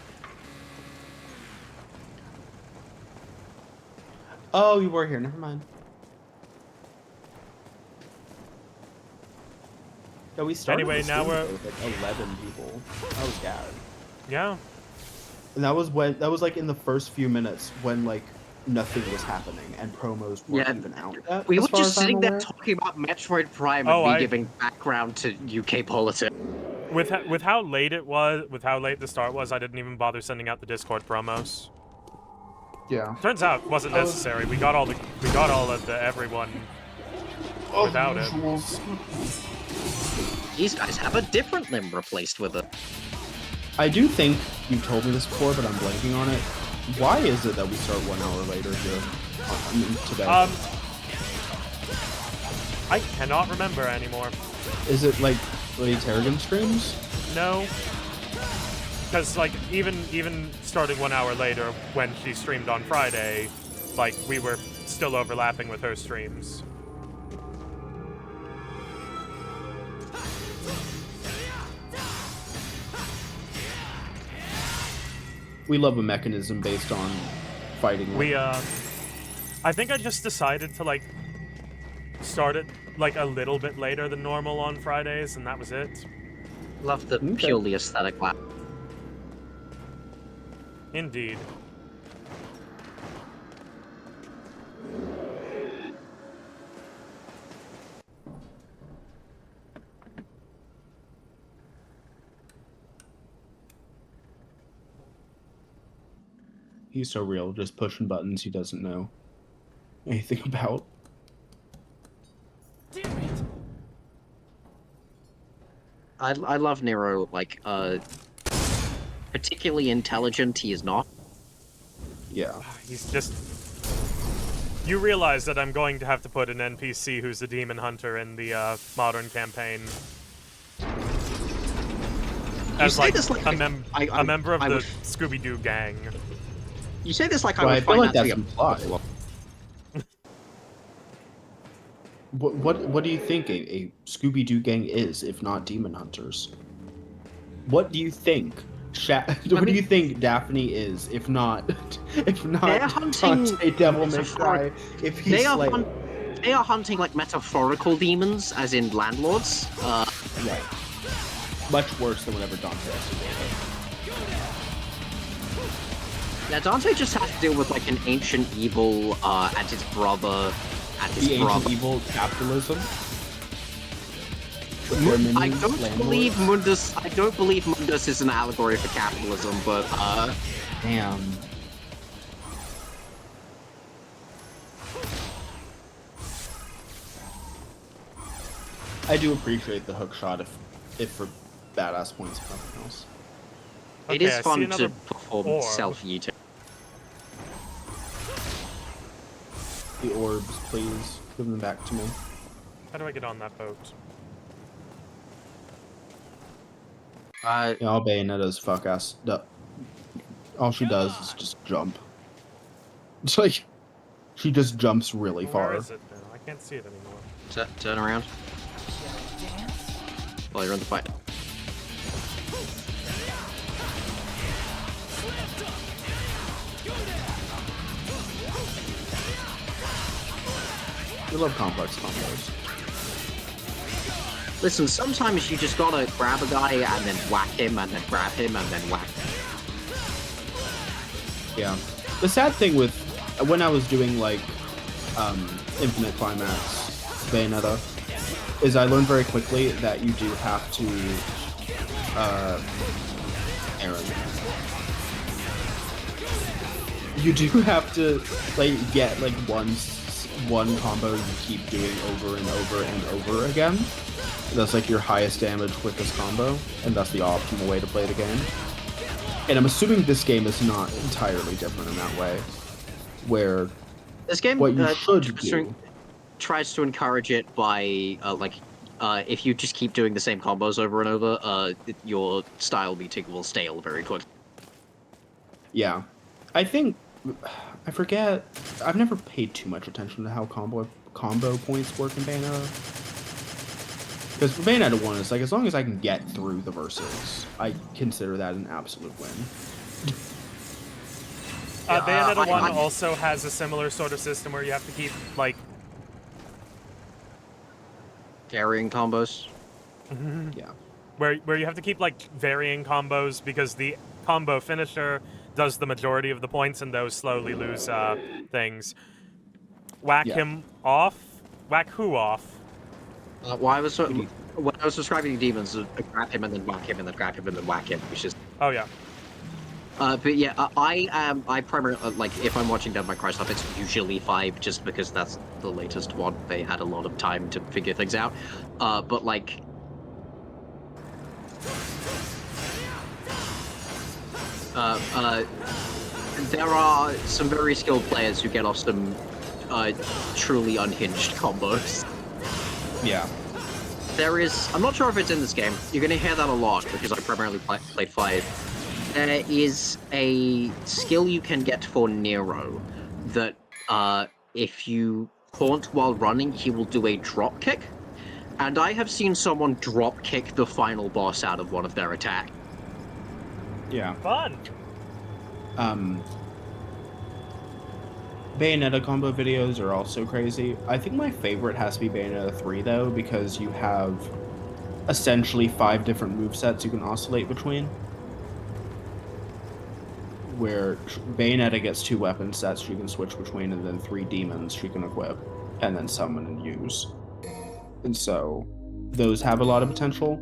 Oh, you were here. Never mind. Yeah, we started. Anyway, now we're with like 11 people. That was bad. Yeah. And that was like in the first few minutes when like nothing was happening and promos weren't even out yet. We were just sitting there talking about Metroid Prime and me giving background to UK politics. With how late it was, with how late the start was, I didn't even bother sending out the Discord promos. Yeah. Turns out it wasn't necessary. We got all of the everyone without it. These guys have a different limb replaced with it. I do think you told me this before, but I'm blanking on it. Why is it that we start 1 hour later here today? I cannot remember anymore. Is it like Lady Tarragon streams? No. Because like even starting 1 hour later when she streamed on Friday, like we were still overlapping with her streams. We love a mechanism based on fighting. I think I just decided to like start it like a little bit later than normal on Fridays, and that was it. Love the purely aesthetic lap. Indeed. He's so real, just pushing buttons he doesn't know anything about. Damn it! I love Nero. Like, particularly intelligent, he is not. Yeah. He's just. You realize that I'm going to have to put an NPC who's a demon hunter in the modern campaign. As like, a member of the Scooby-Doo gang. You say this like Well, I I would feel find like that that's to be implied. What do you think a Scooby-Doo gang is, if not demon hunters? What do you think? What do you think Daphne is, if not they're hunting Dante Devil May Cry? If he's Slayer. They are hunting like metaphorical demons, as in landlords. Right. Much worse than whatever Dante has to deal with. Yeah, Dante just has to deal with like an ancient evil and his brother. The ancient evil capitalism. I don't believe Mundus. I don't believe Mundus is an allegory for capitalism, but damn. I do appreciate the hook shot, if for badass points, if nothing else. It is fun to perform self-yeeting. The orbs, please. Give them back to me. How do I get on that boat? Yeah, all Bayonetta's fuck ass. All she does is just jump. It's like she just jumps really far. Where is it now? I can't see it anymore. Turn around. While you're in the fight. We love complex combos. Listen, sometimes you just gotta grab a guy and then whack him, and then grab him, and then whack him. Yeah. The sad thing with when I was doing like Infinite Climax Bayonetta is I learned very quickly that you do have to Aaron. You do have to like get like one combo you keep doing over and over and over again. That's like your highest damage, quickest combo, and that's the optimal way to play the game. And I'm assuming this game is not entirely different in that way, where this game what you should do tries to encourage it by if you just keep doing the same combos over and over, your style beating will stale very quick. Yeah, I think I forget. I've never paid too much attention to how combo points work in Bayonetta. Because for Bayonetta 1, it's like, as long as I can get through the verses, I consider that an absolute win. Bayonetta 1 also has a similar sort of system where you have to keep, like... varying combos? Yeah. Where you have to keep, like, varying combos, because the combo finisher does the majority of the points, and those slowly lose, things. Whack him off? Whack who off? When I was describing demons, grab him and then whack him and then grab him and then whack him, which is... Oh, yeah. But yeah, I primarily, like, if I'm watching Devil May Cry stuff, it's usually 5, just because that's the latest one. They had a lot of time to figure things out. But, like... there are some very skilled players who get off some truly unhinged combos. Yeah. There is... I'm not sure if it's in this game. You're going to hear that a lot, because I primarily played 5. There is a skill you can get for Nero that, if you taunt while running, he will do a drop kick. And I have seen someone drop kick the final boss out of one of their attacks. Yeah. Fun! Bayonetta combo videos are also crazy. I think my favorite has to be Bayonetta 3, though, because you have essentially 5 different movesets you can oscillate between. Where Bayonetta gets 2 weapon sets she can switch between, and then 3 demons she can equip, and then summon and use. And so, those have a lot of potential.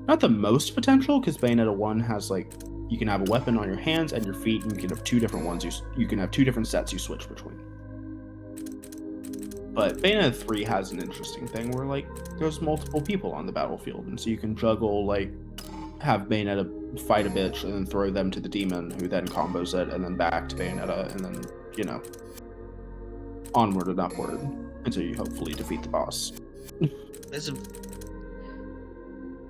Not the most potential, because Bayonetta 1 has, like, you can have a weapon on your hands and your feet, and you can have 2 different ones. You can have 2 different sets you switch between. But Bayonetta 3 has an interesting thing where, like, there's multiple people on the battlefield, and so you can juggle, like, have Bayonetta fight a bitch and then throw them to the demon, who then combos it, and then back to Bayonetta, and then, you know, onward and upward until you hopefully defeat the boss.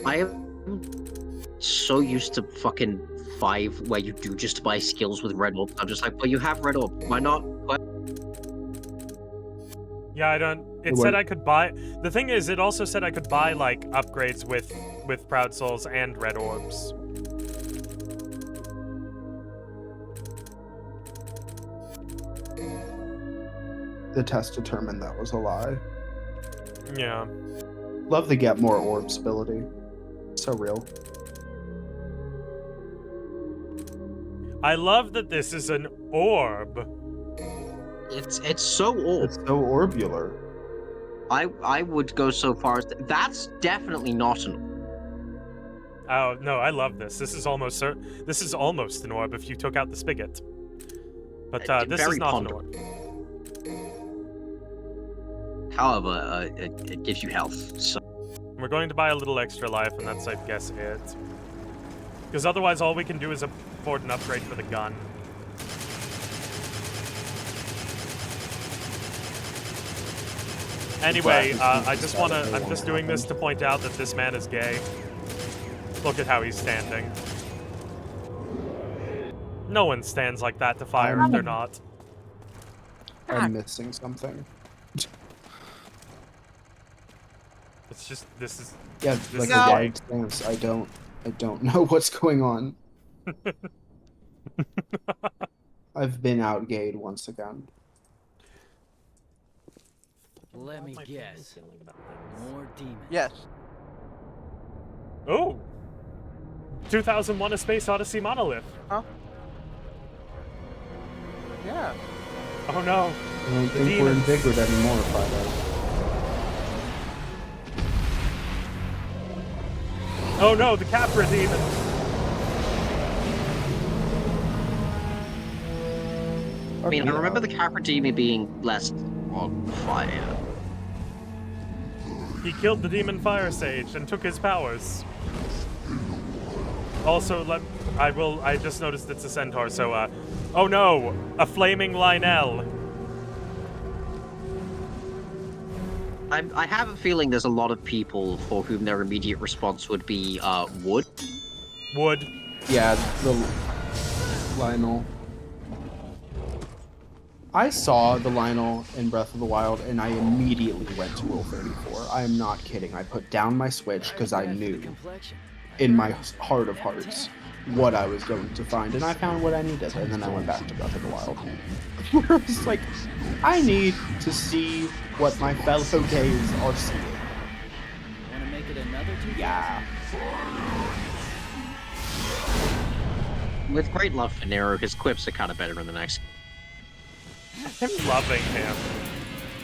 I am so used to fucking 5 where you do just buy skills with red orb. I'm just like, well, you have red orb. Why not? Yeah, I don't. It said I could buy. The thing is, it also said I could buy like upgrades with Proud Souls and red orbs. The test determined that was a lie. Yeah. Love the get more orbs ability. So real. I love that this is an orb. It's so orb. It's so orbular. I would go so far as that's definitely not an orb. Oh no, I love this. This is almost an orb if you took out the spigot. But this is not an orb. However, it gives you health. So we're going to buy a little extra life, and that's, I guess, it. Because otherwise, all we can do is afford an upgrade for the gun. Anyway, I just want to. I'm just doing this to point out that this man is gay. Look at how he's standing. No one stands like that to fire if they're not. I'm missing something. It's just this is. Yeah, like a wide stance. I don't know what's going on. I've been outgayed once again. Let me guess. More demons. Yes. Oh! 2001: A Space Odyssey monolith. Huh? Yeah. Oh no. I don't think we're in Vigrid anymore, Fido. Oh no, the Capra demon. I mean, I remember the Capra demon being less on fire. He killed the demon fire sage and took his powers. Also, I just noticed it's a centaur, so, oh no! A flaming Lionel! I have a feeling there's a lot of people for whom their immediate response would be, wood. Wood. Yeah, the Lionel. I saw the Lionel in Breath of the Wild, and I immediately went to Rule 34. I am not kidding. I put down my Switch because I knew, in my heart of hearts, what I was going to find, and I found what I needed, and then I went back to Breath of the Wild. Where it's like, I need to see what my fellow gays are seeing. Wanna make it another 2? Yeah. With great love for Nero, his quips are kind of better in the next. I'm loving him.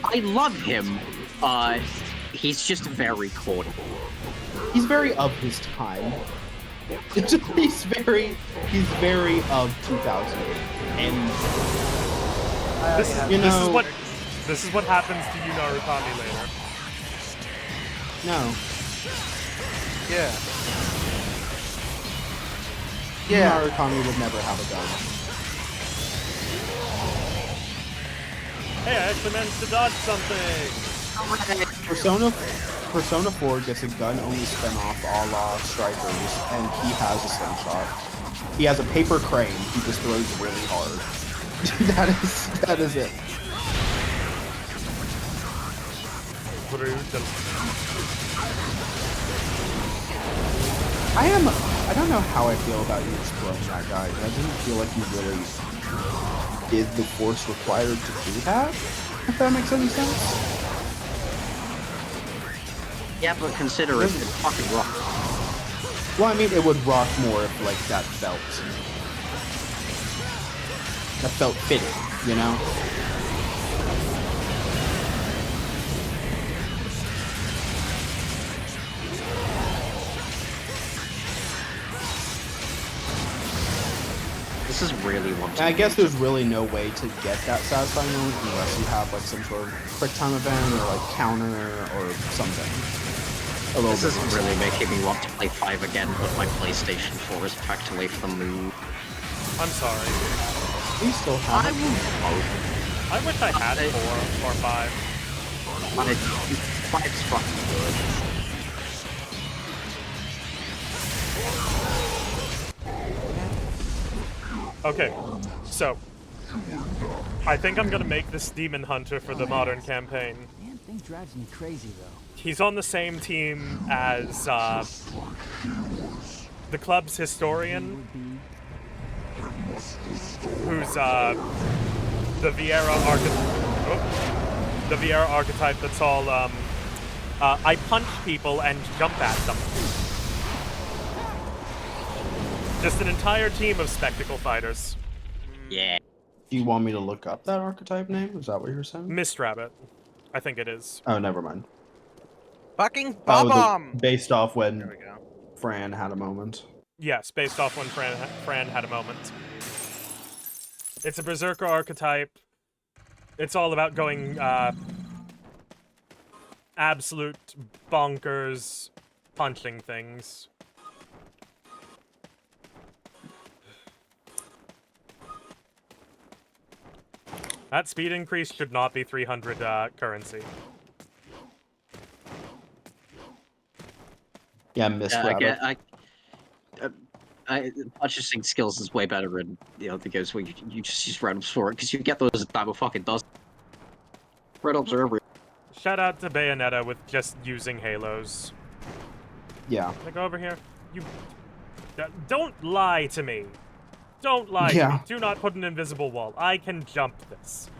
I love him. He's just very corny. He's very of his time. he's very of 2000. And this is what happens to you, Narukami, later. No. Yeah. Yeah. Narukami would never have a gun. Hey, I actually managed to dodge something! Persona 4 gets a gun-only spin-off a la Strikers, and he has a slingshot. He has a paper crane, he just throws really hard. that is it. I don't know how I feel about you just throwing that guy. I didn't feel like you really did the force required to do that, if that makes any sense. Yeah, but consider it fucking rock. Well, I mean, it would rock more if, like, that felt fitting, you know? This is really one. And I guess there's really no way to get that satisfying moment unless you have like some sort of quick time event or like counter or something. This is really making me want to play 5 again, but my PlayStation 4 is packed away from the Move. I'm sorry. We still have I it. will vote. I wish I had 4 or 5. 5's fucking good. Okay, so I think I'm gonna make this Demon Hunter for the modern campaign. Damn thing drives me crazy though. He's on the same team as the club's historian, who's the Vieira archetype that's all I punch people and jump at them. Just an entire team of spectacle fighters. Yeah. Do you want me to look up that archetype name? Is that what you're saying? Mist Rabbit. I think it is. Oh, never mind. Fucking Oh, Bob-omb! based off when There we go. Fran had a moment. Yes, based off when Fran had a moment. It's a Berserker archetype. It's all about going absolute bonkers, punching things. That speed increase should not be 300 currency. Yeah, Miss Rabbit. Purchasing skills is way better in the games where you just use randoms for it, because you get those double fucking dust. Randoms are everywhere. Shout out to Bayonetta with just using halos. Yeah. Like over here. You don't lie to me. Don't lie to Yeah. me. Do not put an invisible wall. I can jump this.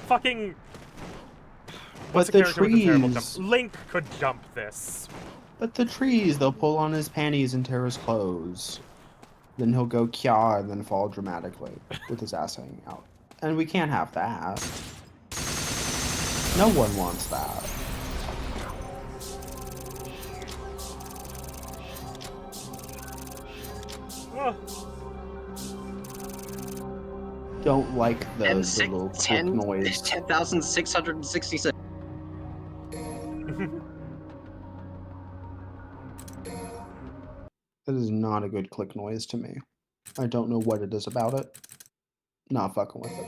Fucking what's But a the character with a terrible jump? trees. Link could jump this. But the trees, they'll pull on his panties and tear his clothes. Then he'll go kya and then fall dramatically with his ass hanging out. And we can't have that. No one wants that. Oh. Don't like the little click noise. 10,666. That is not a good click noise to me. I don't know what it is about it. Not fucking with it.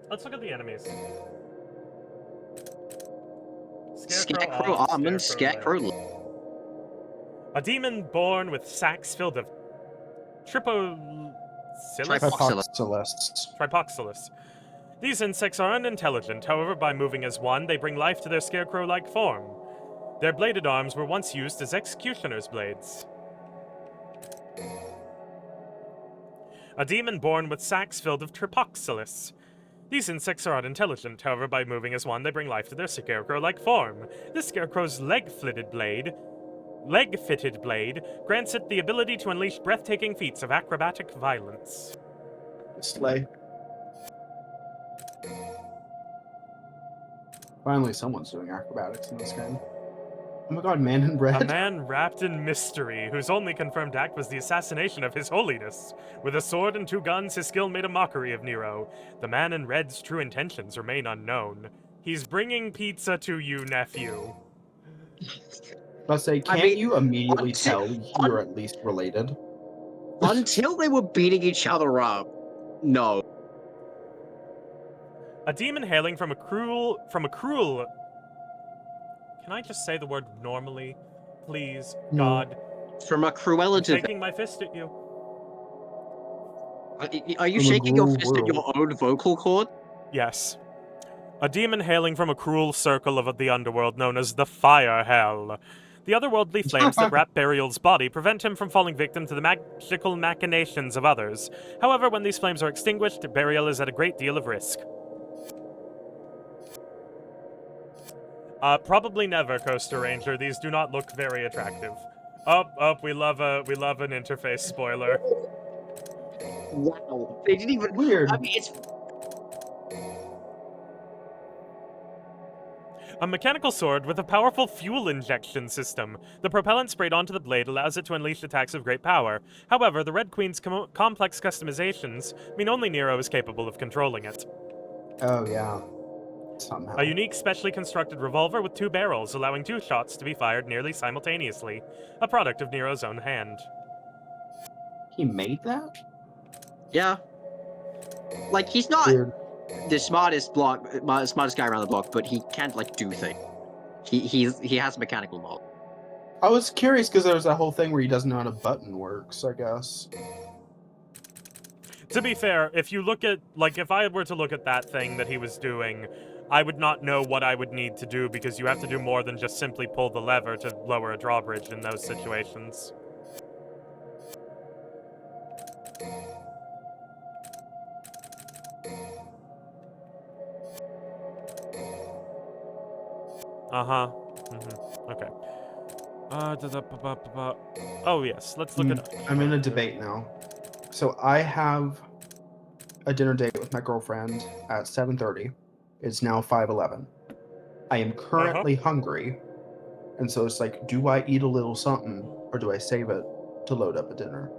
Let's look at the enemies. Scarecrow off, almond, Scarecrow Scarecrow. left. A demon born with sacks filled of Tripoxylus. These insects are unintelligent, however, by moving as one, they bring life to their scarecrow-like form. Their bladed arms were once used as executioner's blades. A demon born with sacks filled of Tripoxylus. These insects are unintelligent, however, by moving as one, they bring life to their scarecrow-like form. This scarecrow's leg-fitted blade grants it the ability to unleash breathtaking feats of acrobatic violence. Slay. Finally, someone's doing acrobatics in this game. Oh my god, man in red. A man wrapped in mystery, whose only confirmed act was the assassination of His Holiness. With a sword and 2 guns, his skill made a mockery of Nero. The man in red's true intentions remain unknown. He's bringing pizza to you, nephew. I'll say, can't you immediately tell you're at least related? Until they were beating each other up. No. A demon hailing from a cruel... Can I just say the word normally? Please, No. God. From a Cruella I'm to... shaking my fist at you. Are you From a shaking your gruel fist at your own vocal cord? Yes. A demon hailing from a cruel circle of the underworld known as the Fire Hell. The otherworldly flames that wrap Burial's body prevent him from falling victim to the magical machinations of others. However, when these flames are extinguished, Burial is at a great deal of risk. Probably never, Coaster Ranger. These do not look very attractive. We love an interface spoiler. Wow. They didn't even... Weird. I mean, it's... A mechanical sword with a powerful fuel injection system. The propellant sprayed onto the blade allows it to unleash attacks of great power. However, the Red Queen's complex customizations mean only Nero is capable of controlling it. Oh, yeah. Somehow. A unique, specially constructed revolver with 2 barrels, allowing 2 shots to be fired nearly simultaneously. A product of Nero's own hand. He made that? Yeah. Like, he's not Weird. the smartest guy around the block, but he can't, like, do things. He has mechanical knowledge. I was curious because there was that whole thing where he doesn't know how a button works, I guess. To be fair, if you look at, like, if I were to look at that thing that he was doing, I would not know what I would need to do because you have to do more than just simply pull the lever to lower a drawbridge in those situations. Uh-huh. Okay. Oh, yes, let's look at... I'm in a debate now. So I have a dinner date with my girlfriend at 7:30. It's now 5:11. I am currently hungry, and so it's like, do I eat a little something, or do I save it to load up a dinner?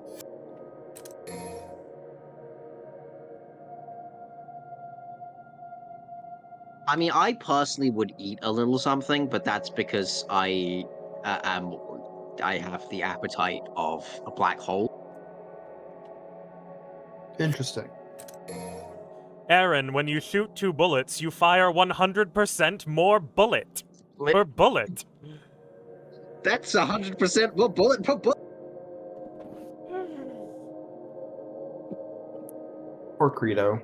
I mean, I personally would eat a little something, but that's because I have the appetite of a black hole. Interesting. Aaron, when you shoot 2 bullets, you fire 100% more bullet. Per bullet. That's 100% more bullet per bullet. Or Credo.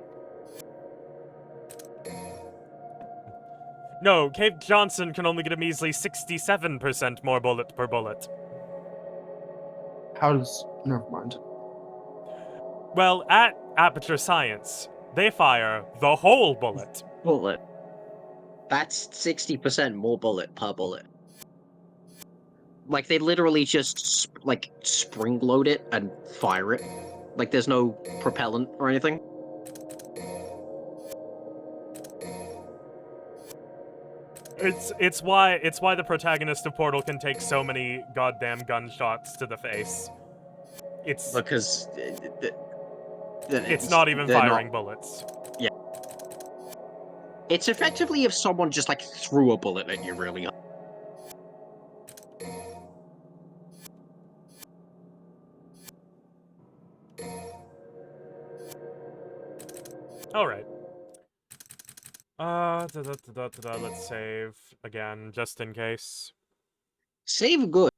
No, Cave Johnson can only get a measly 67% more bullet per bullet. How does... Never mind. Well, at Aperture Science, they fire the whole bullet. Bullet. That's 60% more bullet per bullet. Like, they literally just, like, spring load it and fire it. Like, there's no propellant or anything. It's why the protagonist of Portal can take so many goddamn gunshots to the face. It's because it's not even firing bullets. Yeah. It's effectively if someone just like threw a bullet at you really hard. All right. Let's save again, just in case. Save good.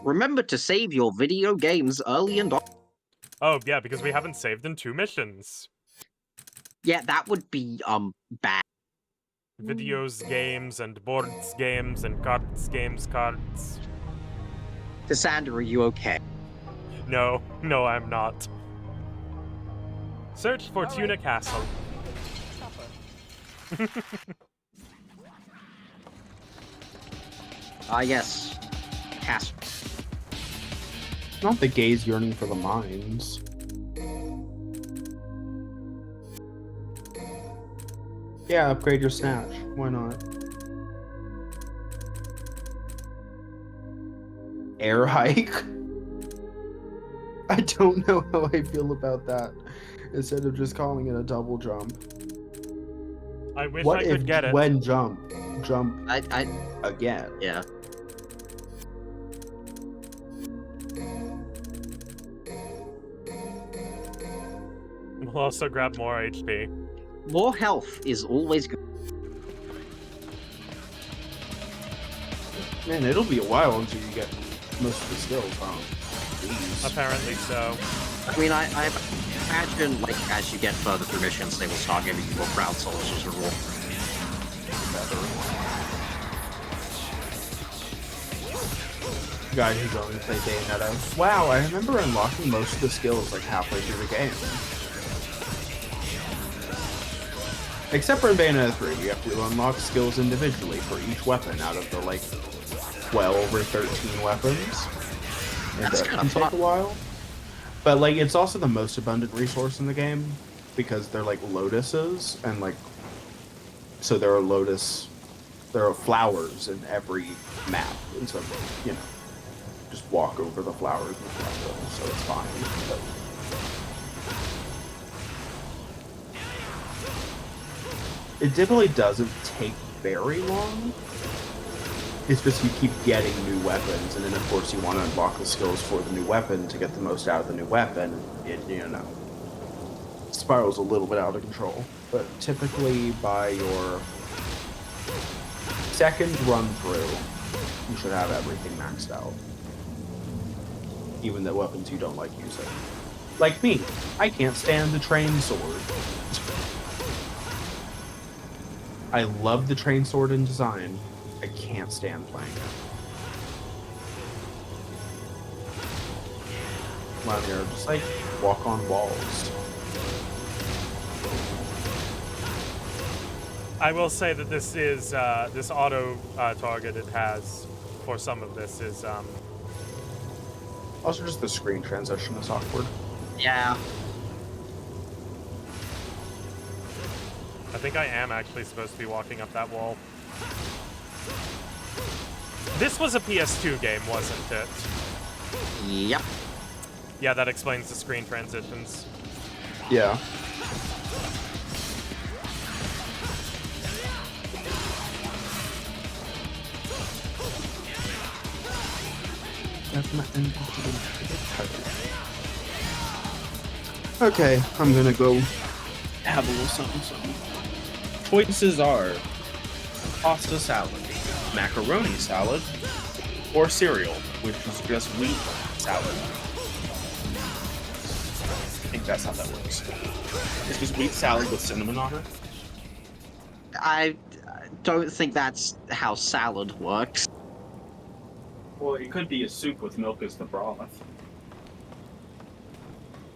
Remember to save your video games early and often. Oh, yeah, because we haven't saved in 2 missions. Yeah, that would be, bad. Videos, games, and boards, games, and cards, games, cards. Cassander, are you okay? No, I'm not. Search for Tuna Castle. Yes. Castle. Not the gaze yearning for the mines. Yeah, upgrade your snatch. Why not? Air hike? I don't know how I feel about that. Instead of just calling it a double jump. I wish What I could if get it. when jump I again? Yeah. We'll also grab more HP. More health is always good. Man, it'll be a while until you get most of the skills, huh? Jeez. Apparently so. I mean, I imagine, like, as you get further through missions, they will start giving you more crowd souls as a reward. Guy who's only played Bayonetta. Wow, I remember unlocking most of the skills like halfway through the game. Except for in Bayonetta 3, you have to unlock skills individually for each weapon out of the, like, 12 or 13 weapons. And That's that kind can of take fun. a while. But, like, it's also the most abundant resource in the game, because they're, like, lotuses, and, like, so there are lotus there are flowers in every map, and so just walk over the flowers with them, so it's fine. It typically doesn't take very long. It's just you keep getting new weapons, and then of course you want to unlock the skills for the new weapon to get the most out of the new weapon. It spirals a little bit out of control. But typically by your second run through, you should have everything maxed out. Even the weapons you don't like using. Like me, I can't stand the train sword. I love the train sword in design. I can't stand playing it. While you're just like walk on walls. I will say that this is this auto target it has for some of this is Also, just the screen transition is awkward. Yeah. I think I am actually supposed to be walking up that wall. This was a PS2 game, wasn't it? Yep. Yeah, that explains the screen transitions. Yeah. Okay, I'm gonna go have a little something. Choices are pasta salad, macaroni salad, or cereal, which is just wheat salad. I think that's how that works. It's just wheat salad with cinnamon on it. I don't think that's how salad works. Well, it could be a soup with milk as the broth.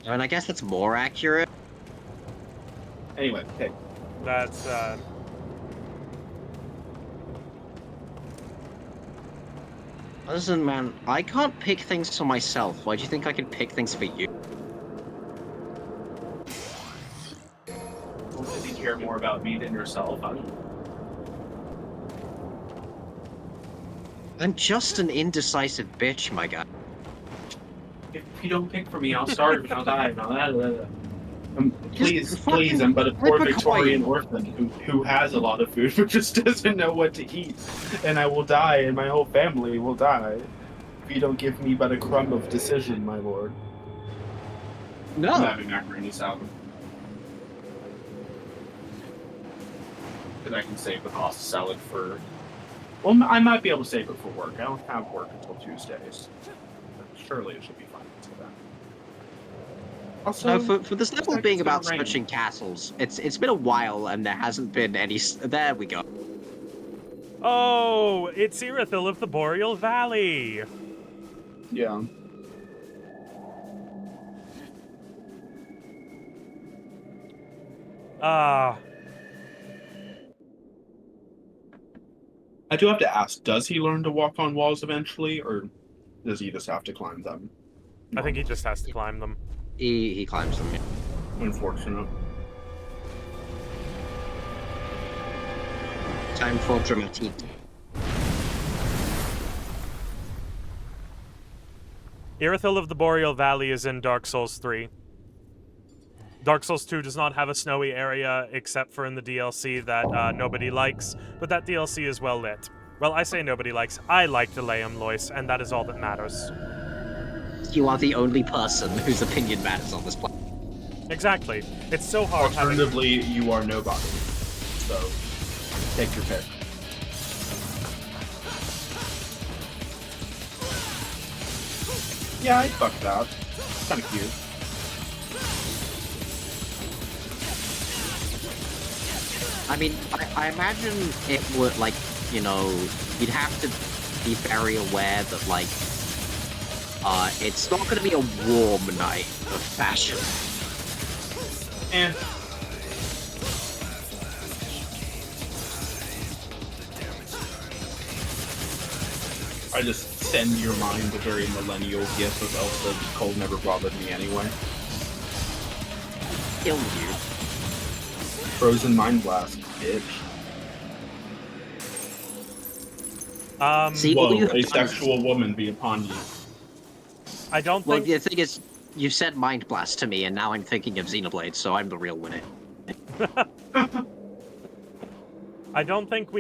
I mean, I guess that's more accurate. Anyway, okay. That's Listen, man, I can't pick things for myself. Why do you think I can pick things for you? Well, does he care more about me than yourself? I'm just an indecisive bitch, my guy. If you don't pick for me, I'll starve and I'll die. Please, fucking I'm but a poor flip a Victorian orphan who has a lot of food but just doesn't know what to eat. And I will die, and my whole family will die. If you don't give me but a crumb of decision, my lord. No. I'm having macaroni salad. Because I can save the pasta salad for... Well, I might be able to save it for work. I don't have work until Tuesdays. But surely it should be fine until then. Also, No, for this level like being it's gonna about rain. switching castles, it's been a while and there hasn't been any. There we go. oh, it's Irithyll of the Boreal Valley. Yeah. Ah, I do have to ask, does he learn to walk on walls eventually, or does he just have to climb them? I think he just has to climb them. He climbs them. Unfortunate. Time for dramatique. Irithyll of the Boreal Valley is in Dark Souls 3. Dark Souls 2 does not have a snowy area except for in the DLC that nobody likes, but that DLC is well lit. Well, I say nobody likes. I like Delayum Lois, and that is all that matters. You are the only person whose opinion matters on this planet. Exactly. It's so hard having... Alternatively, you are nobody. So, take your pick. Yeah, I'd fuck that. It's kind of cute. I mean, I imagine it would, like, you know, you'd have to be very aware that, like, it's not going to be a warm night of fashion. And I just send your mind a very millennial gif of Elsa. Cold never bothered me anyway. Kill you. Frozen Mind Blast, bitch. See, Whoa, all you a have done- sexual woman be upon you. I don't Well, think. the thing is, you said Mind Blast to me, and now I'm thinking of Xenoblade, so I'm the real winner. I don't think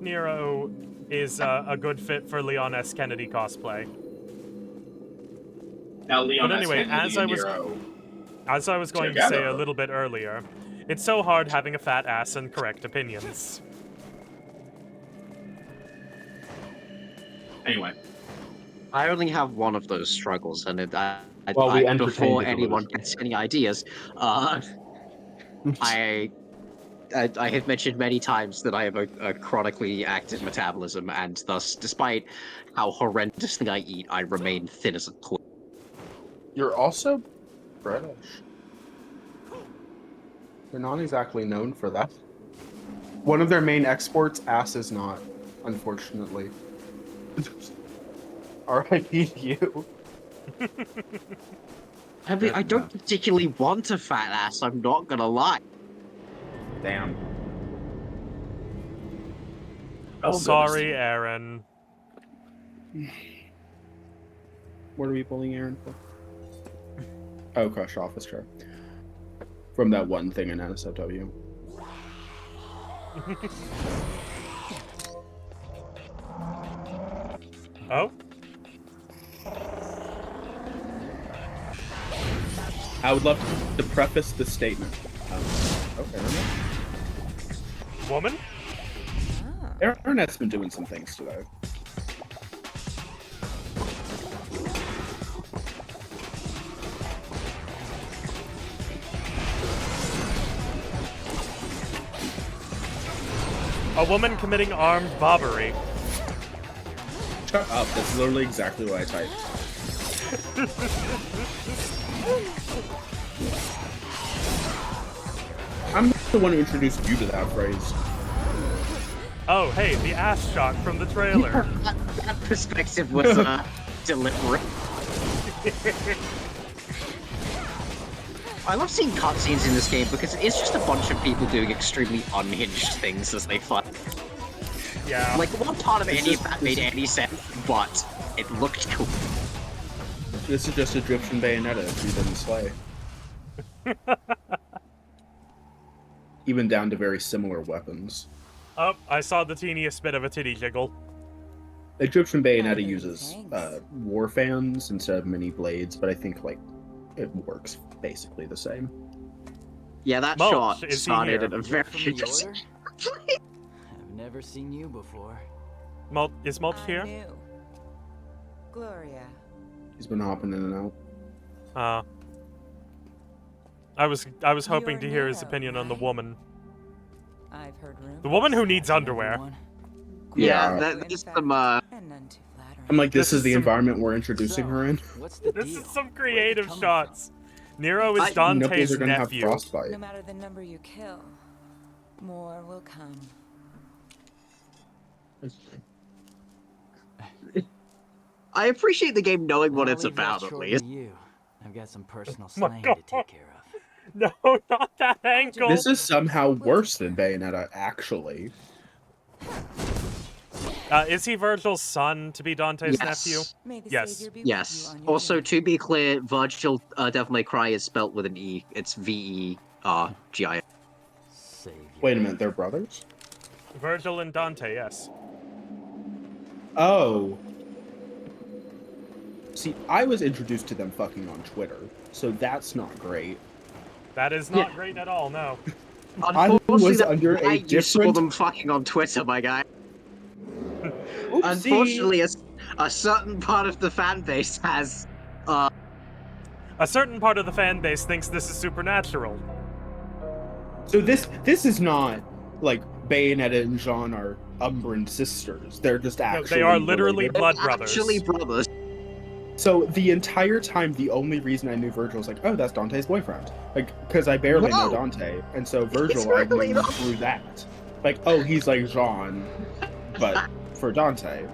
Nero is a good fit for Leon S. Kennedy cosplay. Now, Leon But anyway, S. Kennedy as I and was Nero going to say together. a little bit earlier, it's so hard having a fat ass and correct opinions. Anyway. I only have one of those struggles, and Well, we entertained before the anyone delusion. gets any ideas, I have mentioned many times that I have a chronically active metabolism, and thus, despite how horrendously I eat, I remain thin as a twig. You're also British. They're not exactly known for that. One of their main exports, ass is not, unfortunately. R.I.P. to you. I mean, I don't particularly want a fat ass, I'm not gonna lie. Damn. Oh, Oh, sorry, Aaron. What are we bullying Aaron for? Oh, crush office chair. From that one thing in NSFW. Oh? I would love to preface the statement. Okay. Woman? Aaron has been doing some things today. A woman committing armed robbery. Shut up, that's literally exactly what I typed. I'm the one who introduced you to that phrase. Oh, hey, the ass shot from the trailer. That perspective was deliberate. I love seeing cutscenes in this game because it's just a bunch of people doing extremely unhinged things as they fight. Yeah. Like, what part of any of that made any sense, but it looked cool. This is just Egyptian Bayonetta if you didn't slay. Even down to very similar weapons. Oh, I saw the teeniest bit of a titty jiggle. Egyptian Bayonetta uses war fans instead of mini blades, but I think like it works basically the same. Yeah, that Mulch, shot is he started here? at a very... From the order? I've never seen you before. Is Mulch here? Gloria. He's been hopping in and out. I was hoping You're to hear his Nero, opinion on the right? woman. I've heard rumors. The woman who needs underwear. Everyone? Yeah, Yeah. there's some, And none too flattering. I'm like, this This is the is some- environment we're introducing her in. What's the This deal? is some Where'd it creative come shots. Nero is Nipples Dante's are gonna have nephew. frostbite. No matter the number you kill, more will come. I appreciate the game knowing what I'll it's leave that about, at chore least. to you. I've got some personal my slaying God. to take care of. No, not that ankle. This is somehow worse than Bayonetta, actually. Is he Virgil's son to be Dante's Yes. nephew? May the Yes. Savior be with Yes. you on your Also, journey. to be clear, Virgil Devil May Cry is spelt with an E. It's V-E-R-G-I. Savior. Wait a minute, they're brothers? Virgil and Dante, yes. Oh. See, I was introduced to them fucking on Twitter, so that's not great. That is not great at all, no. I Unfortunately, was that's under why a you saw different... them fucking on Twitter, my guy. Oopsie. Unfortunately, a certain part of the fan base has A certain part of the fan base thinks this is supernatural. So this is not, like, Bayonetta and Jean are Umbran sisters. They're just No, actually they are literally related. blood brothers. actually brothers. So the entire time, the only reason I knew Virgil was like, oh, that's Dante's boyfriend. Like, because I barely know Whoa! Dante, and so Virgil It's I really knew not. through that. Like, oh, he's like Jean, but for Dante.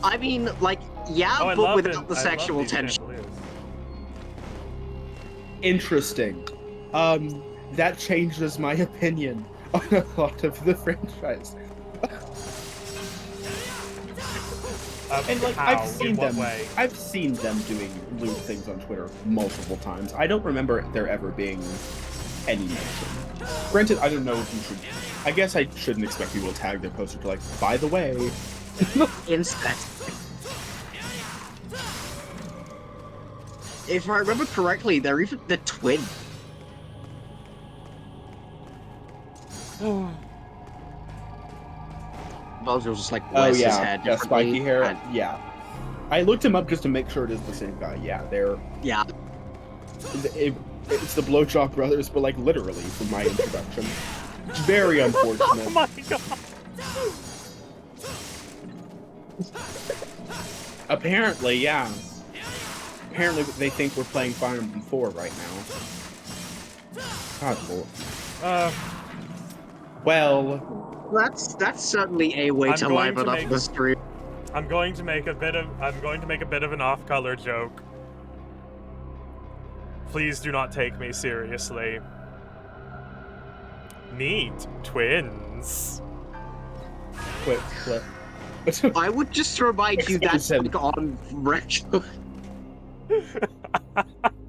I mean, like, yeah, Oh, I but love without it. the I love sexual these tension. chandeliers. Interesting. That changes my opinion on a lot of the franchise. And like How? I've seen In what them, way? I've seen them doing lewd things on Twitter multiple times. I don't remember there ever being any mention. Granted, I don't know if you should. I guess I shouldn't expect people to tag their poster to like. By the way, Incest. If I remember correctly, they're even the twin. Bowser was just like, oh wears his yeah, hair yeah, differently. spiky hair. And, Yeah, I looked him up just to make sure it is the same guy. Yeah, yeah. It's the Blowjob Brothers, but like literally from my introduction. It's very unfortunate. Oh my god! Apparently, yeah. Apparently, they think we're playing Fire Emblem 4 right now. God, Lord. Well, That's certainly a way I'm to going liven to up make- the stream. I'm going to make a bit of an off-color joke. Please do not take me seriously. Neat twins. clip. I would just remind you that's like on record.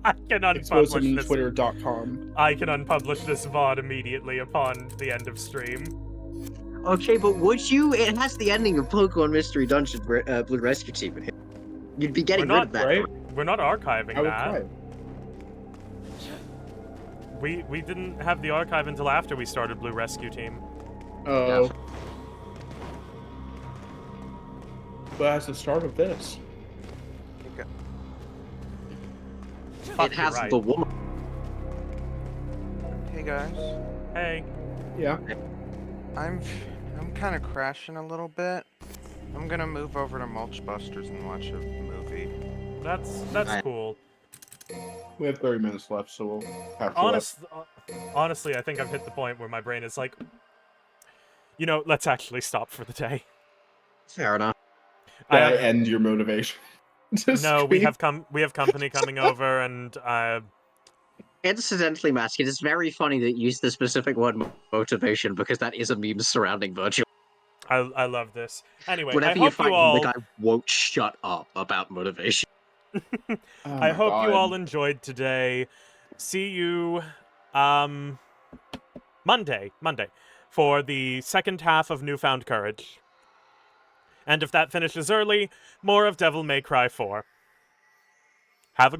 I can Exclusive unpublish on this. Twitter.com. I can unpublish this VOD immediately upon the end of stream. Okay, but would you? It has the ending of Pokemon Mystery Dungeon Blue Rescue Team in here. You'd be getting rid of that. Right? We're not archiving I would that. try. We didn't have the archive until after we started Blue Rescue Team. Oh. But that's the start of this. Fuck, It has you're right. the woman. Hey guys, Hey. Yeah. I'm kind of crashing a little bit. I'm gonna move over to Mulch Busters and watch a movie. That's cool. We have 30 minutes left, so we'll have to Honestly, I think I've hit the point where my brain is like, you know, let's actually stop for the day. Fair enough. end your motivation. No, we have company coming over, and Incidentally, Matt, it is very funny that you use the specific word motivation because that is a meme surrounding virtual. I love this. Anyway, Whenever I you hope find you all. the guy won't shut up about motivation. I hope you all enjoyed today. See you, Monday, for the second half of Newfound Courage. And if that finishes early, more of Devil May Cry 4. Have a good